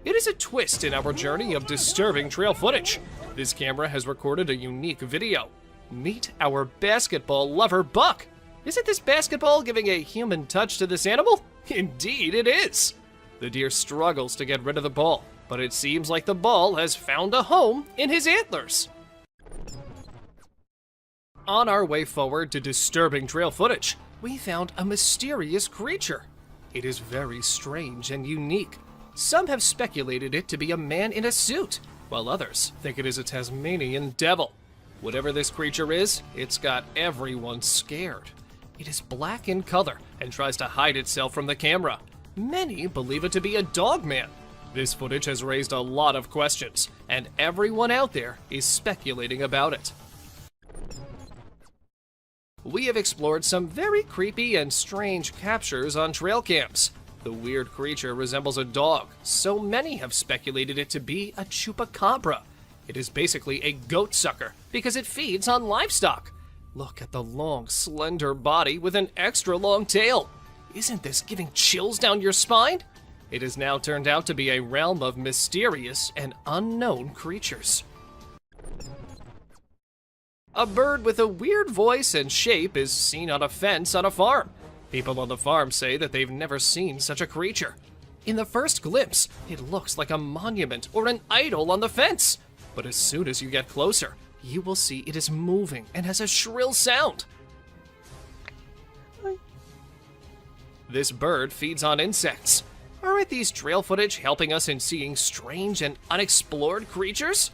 It is a twist in our journey of disturbing trail footage. This camera has recorded a unique video. Meet our basketball lover, Buck. Isn't this basketball giving a human touch to this animal? Indeed it is. The deer struggles to get rid of the ball, but it seems like the ball has found a home in his antlers. On our way forward to disturbing trail footage, we found a mysterious creature. It is very strange and unique. Some have speculated it to be a man in a suit, while others think it is a Tasmanian devil. Whatever this creature is, it's got everyone scared. It is black in color and tries to hide itself from the camera. Many believe it to be a dog man. This footage has raised a lot of questions, and everyone out there is speculating about it. we have explored some very creepy and strange captures on trail cams. The weird creature resembles a dog, so many have speculated it to be a chupacabra. It is basically a goat sucker because it feeds on livestock. Look at the long, slender body with an extra long tail. Isn't this giving chills down your spine? It has now turned out to be a realm of mysterious and unknown creatures. A bird with a weird voice and shape is seen on a fence on a farm. People on the farm say that they've never seen such a creature. In the first glimpse, it looks like a monument or an idol on the fence. But as soon as you get closer, you will see it is moving and has a shrill sound. This bird feeds on insects. Aren't these trail footage helping us in seeing strange and unexplored creatures?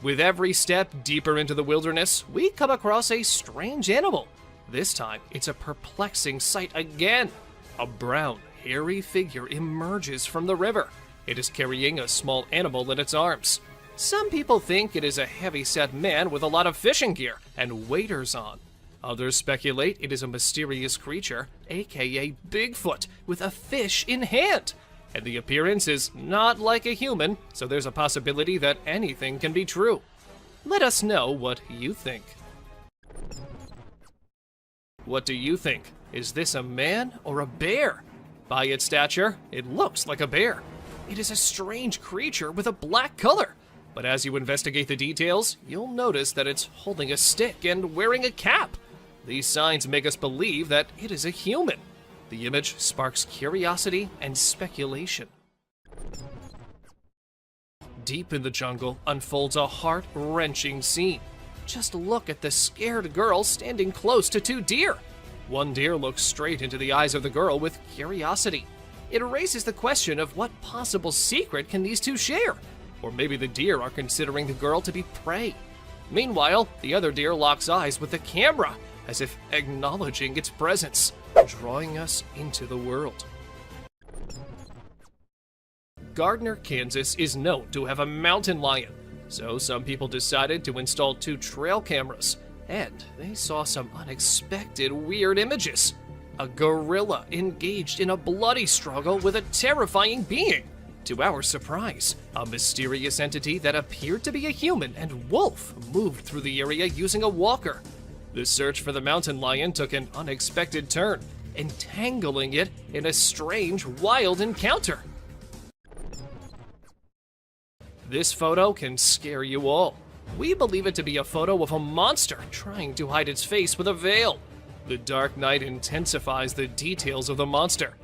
With every step deeper into the wilderness, we come across a strange animal. This time, it's a perplexing sight again. A brown, hairy figure emerges from the river. It is carrying a small animal in its arms. Some people think it is a heavy-set man with a lot of fishing gear and waders on. Others speculate it is a mysterious creature, aka Bigfoot, with a fish in hand. And the appearance is not like a human, so there's a possibility that anything can be true. Let us know what you think. What do you think? Is this a man or a bear? By its stature, it looks like a bear. It is a strange creature with a black color. But as you investigate the details, you'll notice that it's holding a stick and wearing a cap. These signs make us believe that it is a human. The image sparks curiosity and speculation. Deep in the jungle unfolds a heart-wrenching scene. Just look at the scared girl standing close to two deer. One deer looks straight into the eyes of the girl with curiosity. It raises the question of what possible secret can these two share? Or maybe the deer are considering the girl to be prey. Meanwhile, the other deer locks eyes with the camera, as if acknowledging its presence, drawing us into the world. Gardner, Kansas is known to have a mountain lion, so some people decided to install 2 trail cameras, and they saw some unexpected weird images. A gorilla engaged in a bloody struggle with a terrifying being. To our surprise, a mysterious entity that appeared to be a human and wolf moved through the area using a walker. The search for the mountain lion took an unexpected turn, entangling it in a strange, wild encounter. This photo can scare you all. We believe it to be a photo of a monster trying to hide its face with a veil. The dark night intensifies the details of the monster.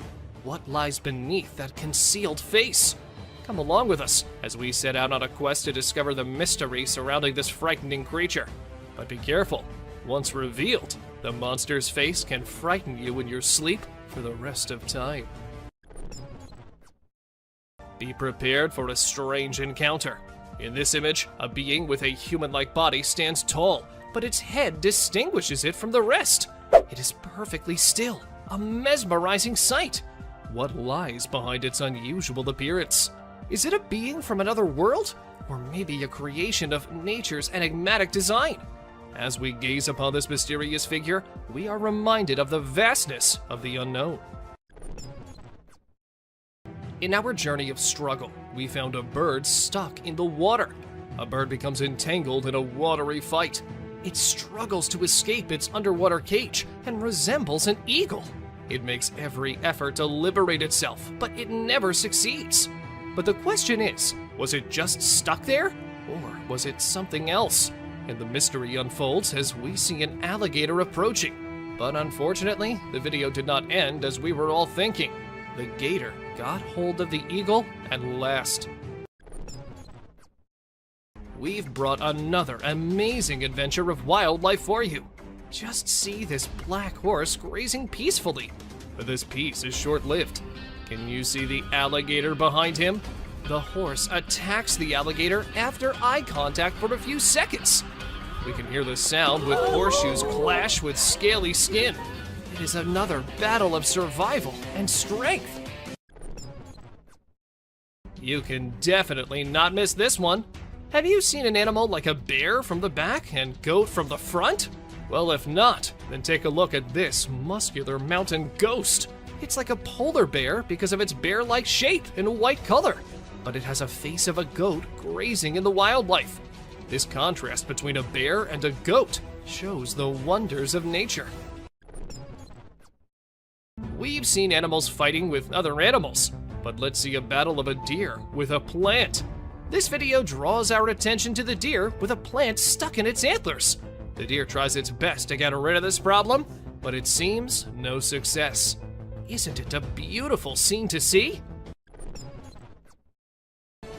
What lies beneath that concealed face? Come along with us as we set out on a quest to discover the mystery surrounding this frightening creature. But be careful. Once revealed, the monster's face can frighten you in your sleep for the rest of time. Be prepared for a strange encounter. In this image, a being with a human-like body stands tall, but its head distinguishes it from the rest. It is perfectly still, a mesmerizing sight. What lies behind its unusual appearance? Is it a being from another world? Or maybe a creation of nature's enigmatic design? As we gaze upon this mysterious figure, we are reminded of the vastness of the unknown. In our journey of struggle, we found a bird stuck in the water. A bird becomes entangled in a watery fight. It struggles to escape its underwater cage and resembles an eagle. It makes every effort to liberate itself, but it never succeeds. But the question is, was it just stuck there? Or was it something else? And the mystery unfolds as we see an alligator approaching. But unfortunately, the video did not end as we were all thinking. The gator got hold of the eagle and last. We've brought another amazing adventure of wildlife for you. Just see this black horse grazing peacefully. But this peace is short-lived. Can you see the alligator behind him? The horse attacks the alligator after eye contact for a few seconds. We can hear the sound with horseshoes clash with scaly skin. It is another battle of survival and strength. You can definitely not miss this one. Have you seen an animal like a bear from the back and goat from the front? Well, if not, then take a look at this muscular mountain ghost. It's like a polar bear because of its bear-like shape and white color, but it has a face of a goat grazing in the wildlife. This contrast between a bear and a goat shows the wonders of nature. We've seen animals fighting with other animals, but let's see a battle of a deer with a plant. This video draws our attention to the deer with a plant stuck in its antlers. The deer tries its best to get rid of this problem, but it seems no success. Isn't it a beautiful scene to see?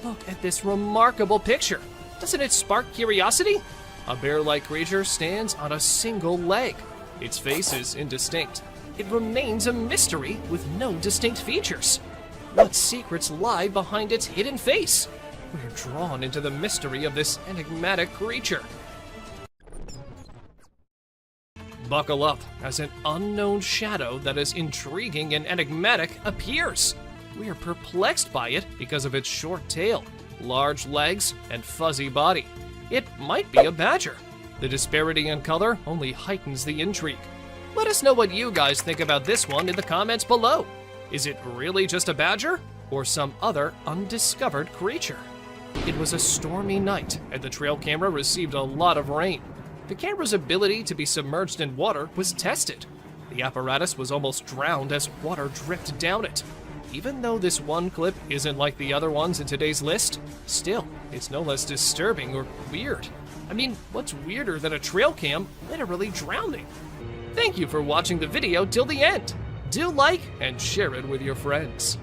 Look at this remarkable picture. Doesn't it spark curiosity? A bear-like creature stands on a single leg. Its face is indistinct. It remains a mystery with no distinct features. What secrets lie behind its hidden face? We're drawn into the mystery of this enigmatic creature. Buckle up as an unknown shadow that is intriguing and enigmatic appears. We are perplexed by it because of its short tail, large legs, and fuzzy body. It might be a badger. The disparity in color only heightens the intrigue. Let us know what you guys think about this one in the comments below. Is it really just a badger or some other undiscovered creature? It was a stormy night and the trail camera received a lot of rain. The camera's ability to be submerged in water was tested. The apparatus was almost drowned as water dripped down it. Even though this one clip isn't like the other ones in today's list, still, it's no less disturbing or weird. I mean, what's weirder than a trail cam literally drowning? Thank you for watching the video till the end. Do like and share it with your friends.